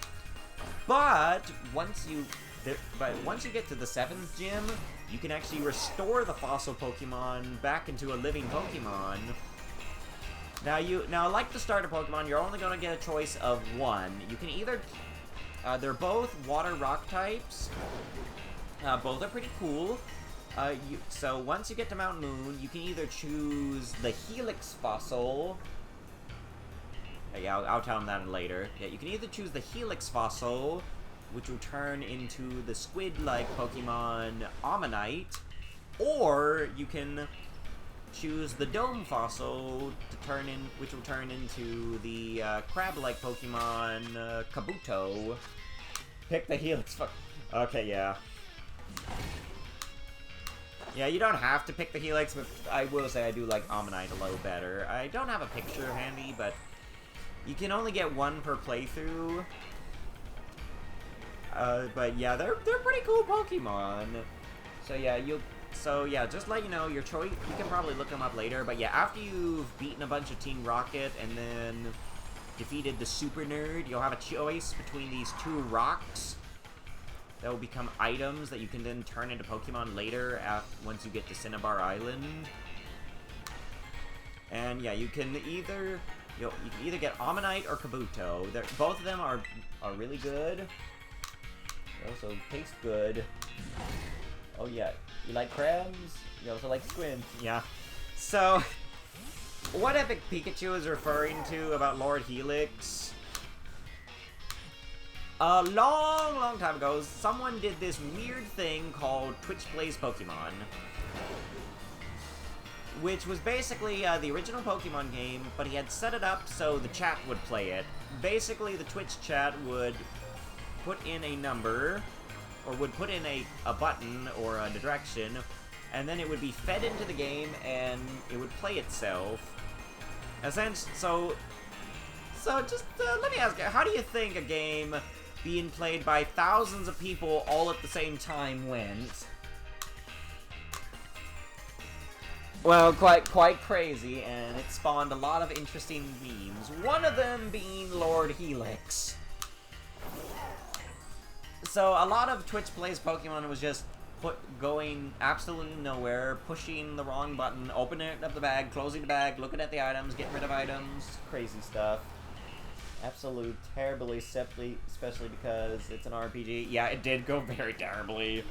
But once you get to the 7th gym, you can actually restore the fossil Pokemon back into a living Pokemon. Now, like the starter Pokemon, you're only going to get a choice of 1. You can either, they're both water rock types. Both are pretty cool. So once you get to Mount Moon, you can either choose the Helix fossil. Yeah, I'll tell him that later. Yeah, you can either choose the Helix fossil, which will turn into the squid-like Pokemon Ammonite, or you can choose the Dome fossil which will turn into the crab-like Pokemon Kabuto. Pick the Helix Okay, yeah. Yeah, you don't have to pick the Helix, but I will say I do like Ammonite a little better. I don't have a picture handy, but you can only get 1 per playthrough. But yeah, they're pretty cool Pokemon. So yeah, So yeah, just let you know, your choice, you can probably look them up later, but yeah, after you've beaten a bunch of Team Rocket and then defeated the Super Nerd, you'll have a choice between these 2 rocks that will become items that you can then turn into Pokemon later once you get to Cinnabar Island. And yeah, you can either get Ammonite or Kabuto. Both of them are really good. They also taste good. Oh yeah, you like crabs? You also like squints. Yeah. So, what Epic Pikachu is referring to about Lord Helix? A long time ago, someone did this weird thing called Twitch Plays Pokemon, which was basically the original Pokemon game, but he had set it up so the chat would play it. Basically, the Twitch chat would put in a number, or would put in a button or a direction, and then it would be fed into the game, and it would play itself. Essentially, so just let me ask you, how do you think a game being played by thousands of people all at the same time went? Well, quite crazy, and it spawned a lot of interesting memes. One of them being Lord Helix. So a lot of Twitch Plays Pokemon was just going absolutely nowhere, pushing the wrong button, opening up the bag, closing the bag, looking at the items, getting rid of items, crazy stuff. Absolute terribly, especially because it's an RPG. Yeah, it did go very terribly.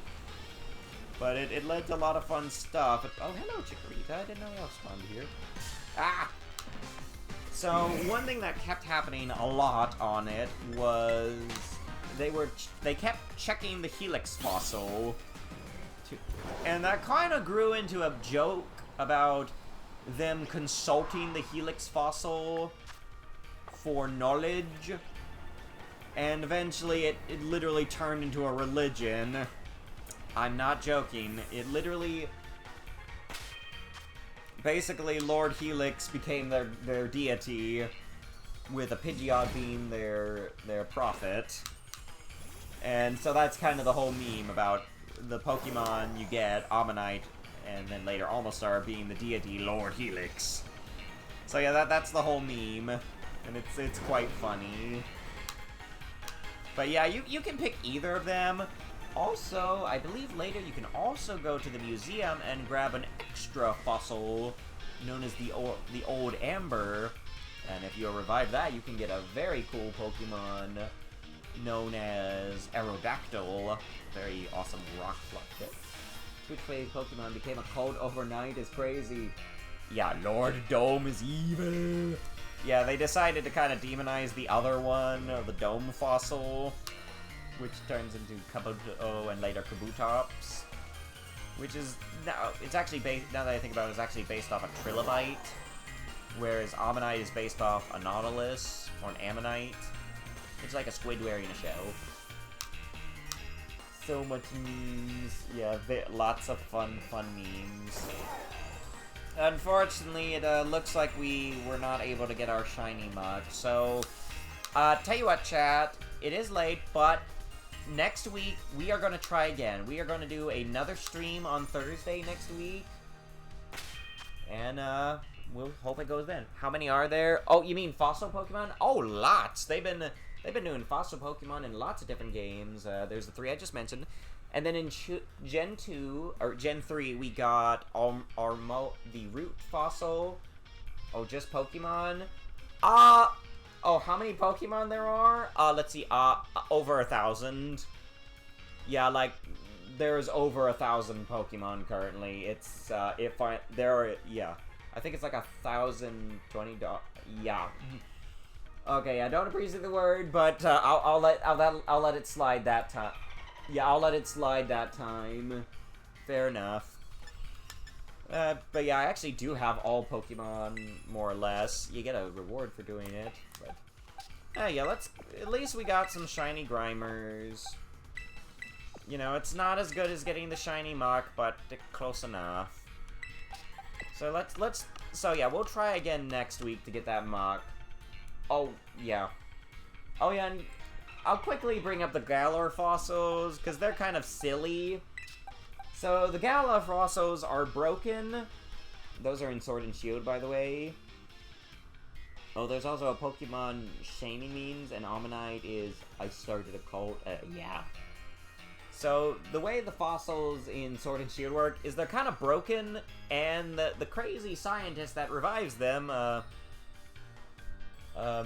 But it led to a lot of fun stuff. Oh, hello, Chikorita. I didn't know you spawned here. Ah! So, one thing that kept happening a lot on it was they kept checking the Helix fossil. And that kind of grew into a joke about them consulting the Helix fossil for knowledge. And eventually it literally turned into a religion. I'm not joking. It literally... Basically, Lord Helix became their deity, with a Pidgeot being their prophet. And so that's kind of the whole meme about the Pokemon you get, Ammonite, and then later Almastar being the deity Lord Helix. So yeah, that's the whole meme, and it's quite funny. But yeah, you can pick either of them. Also, I believe later you can also go to the museum and grab an extra fossil known as the Old Amber, and if you revive that, you can get a very cool Pokemon known as Aerodactyl. Very awesome rock flux. Twitch Play Pokemon became a cult overnight is crazy. Yeah, Lord Dome is evil. Yeah, they decided to kind of demonize the other one, the Dome fossil, which turns into Kabuto and later Kabutops, which is it's actually based. Now that I think about it, it's actually based off a Trilobite, whereas Ammonite is based off a Nautilus or an Ammonite. It's like a squid wearing a shell. So much memes. Yeah, lots of fun memes. Unfortunately, it looks like we were not able to get our shiny mug. So, tell you what, chat, it is late, but next week we are going to try again. We are going to do another stream on Thursday next week. And, we'll hope it goes then. How many are there? Oh, you mean fossil Pokemon? Oh, lots. They've been doing fossil Pokemon in lots of different games. There's the 3 I just mentioned. And then in Gen 2, or Gen 3, we got the Root Fossil. Oh, just Pokemon? Oh, how many Pokemon there are? Let's see, over 1,000. Yeah, like, there's over 1,000 Pokemon currently. It's, yeah. I think it's like 1,020, yeah. Okay, I don't appreciate the word, but I'll let it slide that time. Yeah, I'll let it slide that time. Fair enough. But yeah, I actually do have all Pokemon, more or less. You get a reward for doing it, but... yeah, at least we got some shiny Grimers. You know, it's not as good as getting the shiny Mach, but close enough. So so yeah, we'll try again next week to get that Mach. Oh, yeah. Oh, yeah, and I'll quickly bring up the Galar fossils, because they're kind of silly. So the Gala fossils are broken. Those are in Sword and Shield, by the way. Oh, there's also a Pokemon Shiny means, and Ammonite is I started a cult. Yeah. So the way the fossils in Sword and Shield work is they're kind of broken, and the crazy scientist that revives them, what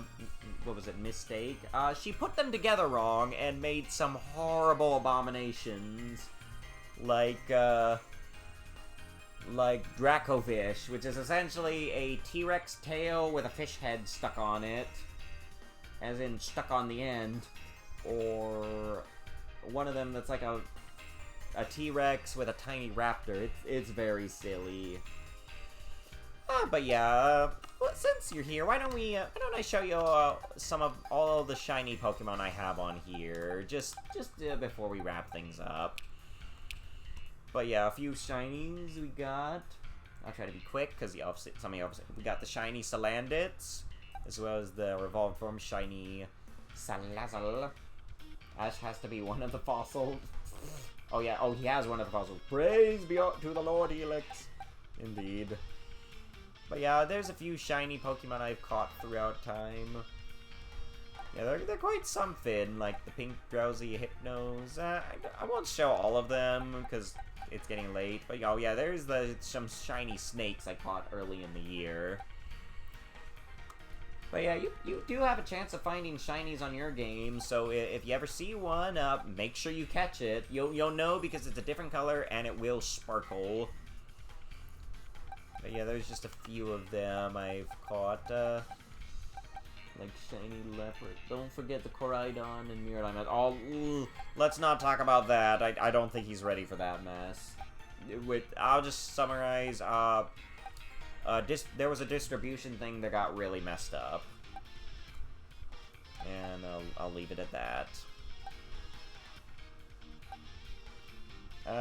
was it, Mistake? She put them together wrong and made some horrible abominations, like Dracovish, which is essentially a T-Rex tail with a fish head stuck on it, as in stuck on the end, or one of them that's like a T-Rex with a tiny raptor. It's very silly. But yeah, well, since you're here, why don't I show you some of all the shiny Pokemon I have on here, just before we wrap things up. But yeah, a few shinies we got. I'll try to be quick, because we got the shiny Salandits, as well as the revolved form shiny Salazzle. Ash has to be one of the fossils. Oh yeah, he has one of the fossils. Praise be to the Lord Helix. Indeed. But yeah, there's a few shiny Pokemon I've caught throughout time. Yeah, they're quite something, like the pink drowsy Hypnos. I won't show all of them, because it's getting late. But oh yeah, there's some shiny snakes I caught early in the year. But yeah, you do have a chance of finding shinies on your game, so if you ever see one, make sure you catch it. You'll know because it's a different color and it will sparkle. But yeah, there's just a few of them I've caught, like shiny leopard. Don't forget the Koraidon and Miraidon. Oh, let's not talk about that. I don't think he's ready for that mess. I'll just summarize. There was a distribution thing that got really messed up, and I'll leave it at that.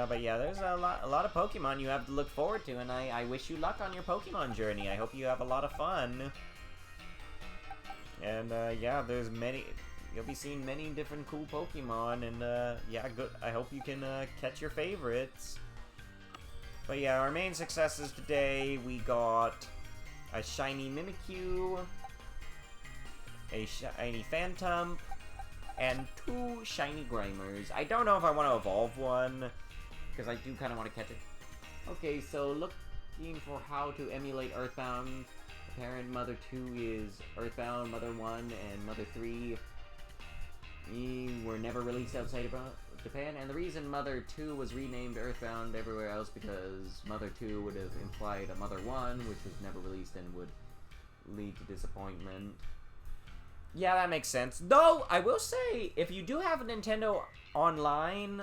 But yeah, there's a lot of Pokemon you have to look forward to, and I wish you luck on your Pokemon journey. I hope you have a lot of fun. And yeah, you'll be seeing many different cool Pokemon, and yeah, good. I hope you can catch your favorites. But yeah, our main successes today, we got a shiny Mimikyu, a shiny Phantom, and 2 shiny Grimers. I don't know if I want to evolve one, because I do kind of want to catch it. Okay, so looking for how to emulate Earthbound. Parent Mother 2 is Earthbound, Mother 1, and Mother 3 were never released outside of Japan, and the reason Mother 2 was renamed Earthbound everywhere else because Mother 2 would have implied a Mother 1, which was never released and would lead to disappointment. Yeah, that makes sense. Though, I will say, if you do have a Nintendo Online,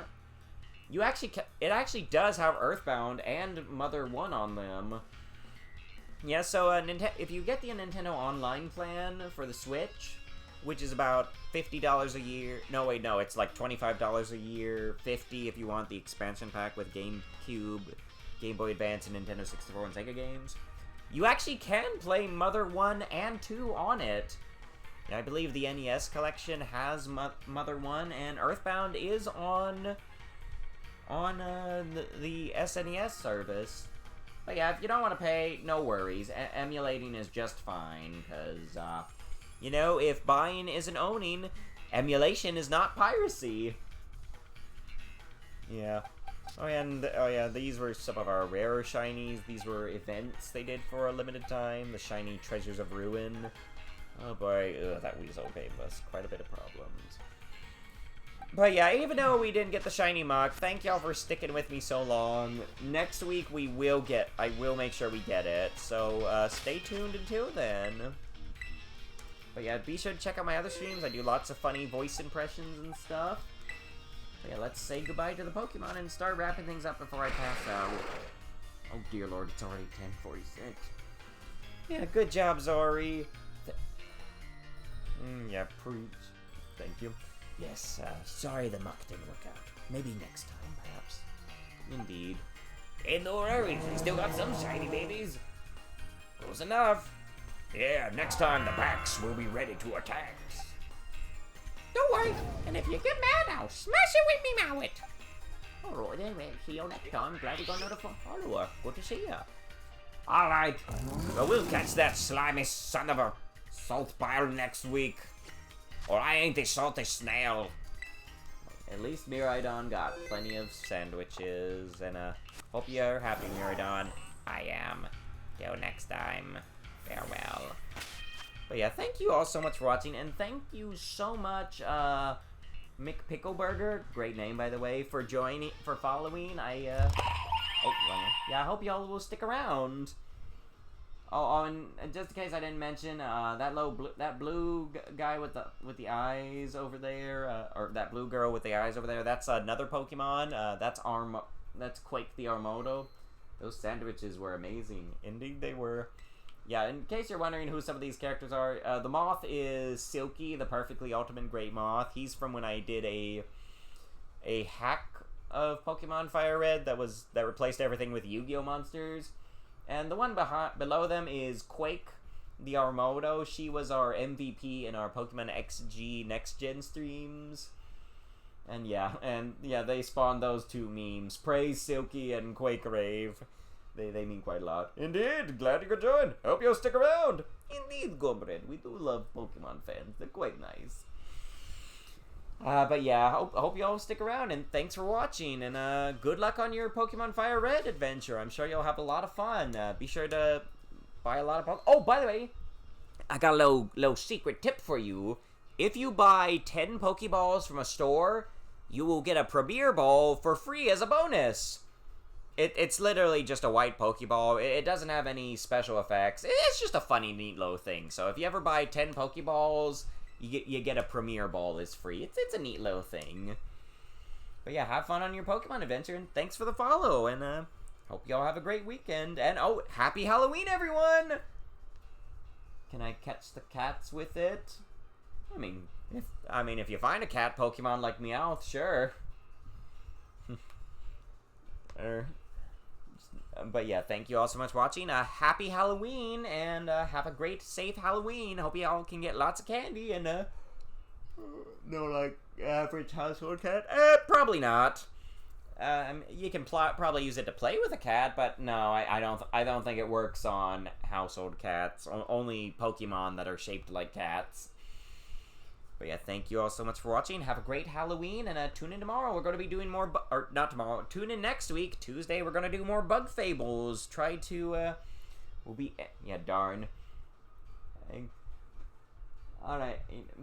it actually does have Earthbound and Mother 1 on them. Yeah, so if you get the Nintendo Online plan for the Switch, which is about $50 a year. No, wait, no, it's like $25 a year, $50 if you want the expansion pack with GameCube, Game Boy Advance, and Nintendo 64 and Sega games. You actually can play Mother 1 and 2 on it. I believe the NES collection has Mother 1, and Earthbound is on the SNES service. But yeah, if you don't want to pay, no worries. Emulating is just fine, because, you know, if buying isn't owning, emulation is not piracy. Yeah. Oh, and, oh yeah, these were some of our rarer shinies. These were events they did for a limited time. The shiny Treasures of Ruin. Oh boy, that Weasel gave us quite a bit of problems. But yeah, even though we didn't get the shiny Mach, thank y'all for sticking with me so long. Next week I will make sure we get it. So stay tuned until then. But yeah, be sure to check out my other streams. I do lots of funny voice impressions and stuff. But yeah, let's say goodbye to the Pokemon and start wrapping things up before I pass out. Oh dear lord, it's already 10:46. Yeah, good job, Zori. Yeah, preach. Thank you. Yes, sorry the muck didn't work out. Maybe next time, perhaps. Indeed. Hey, no worries. We still got some shiny babies. Close enough. Yeah, next time the packs will be ready to attack. Don't worry. And if you get mad, I'll smash it with me Mowit. Alright then, well, see you next time. Glad we got another follower. Good to see ya. Alright, well, we'll catch that slimy son of a salt pile next week. Or I ain't the salty snail. At least Miraidon got plenty of sandwiches, and hope you're happy, Miraidon. I am. Till next time. Farewell. But yeah, thank you all so much for watching, and thank you so much, Mick Pickleburger, great name by the way, for following. Yeah, I hope y'all will stick around. Oh, and just in case I didn't mention, that blue guy with the eyes over there, or that blue girl with the eyes over there, that's another Pokemon. That's Quake the Armodo. Those sandwiches were amazing. Indeed, they were. Yeah, in case you're wondering who some of these characters are, the moth is Silky, the perfectly ultimate great moth. He's from when I did a hack of Pokemon Fire Red that replaced everything with Yu-Gi-Oh monsters. And the one below them is Quake, the Armodo. She was our MVP in our Pokemon XG Next Gen streams. And yeah, they spawned those two memes. Praise Silky and Quake Rave. They mean quite a lot. Indeed, glad you could join. Hope you'll stick around. Indeed, Gobred, we do love Pokemon fans. They're quite nice. But yeah, hope y'all stick around, and thanks for watching, and good luck on your Pokemon Fire Red adventure. I'm sure you'll have a lot of fun. Be sure to buy a lot of Pokemon. Oh, by the way, I got a little secret tip for you. If you buy 10 Pokeballs from a store, you will get a Premier Ball for free as a bonus. It's literally just a white Pokeball. It doesn't have any special effects. It's just a funny, neat little thing. So if you ever buy 10 Pokeballs, you get a Premier Ball is free. It's a neat little thing. But yeah, have fun on your Pokemon adventure, and thanks for the follow, and hope y'all have a great weekend. And oh, happy Halloween, everyone! Can I catch the cats with it? I mean, if you find a cat Pokemon like Meowth, sure. But yeah, thank you all so much for watching. Happy Halloween, and have a great, safe Halloween. Hope y'all can get lots of candy, and no, like, average household cat? Probably not. You can probably use it to play with a cat, but no, I don't think it works on household cats. Only Pokemon that are shaped like cats. But yeah, thank you all so much for watching. Have a great Halloween, and tune in tomorrow. We're going to be doing more, or not tomorrow. Tune in next week, Tuesday. We're going to do more Bug Fables. Try to, yeah, darn. Alright,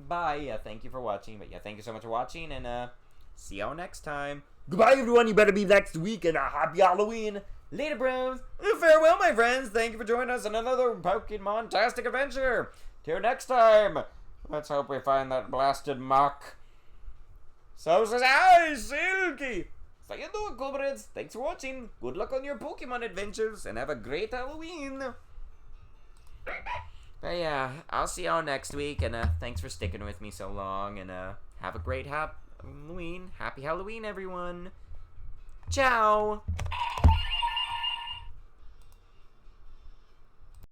bye. Yeah, thank you for watching. But yeah, thank you so much for watching, and see y'all next time. Goodbye, everyone. You better be next week, and happy Halloween. Later, bros. Farewell, my friends. Thank you for joining us on another Pokemon-tastic adventure. Till next time. Let's hope we find that blasted mock. So says I, Silky. So you do it, Cobreds. Thanks for watching. Good luck on your Pokemon adventures, and have a great Halloween. But yeah, I'll see y'all next week, and thanks for sticking with me so long, and have a great Halloween. Happy Halloween, everyone. Ciao.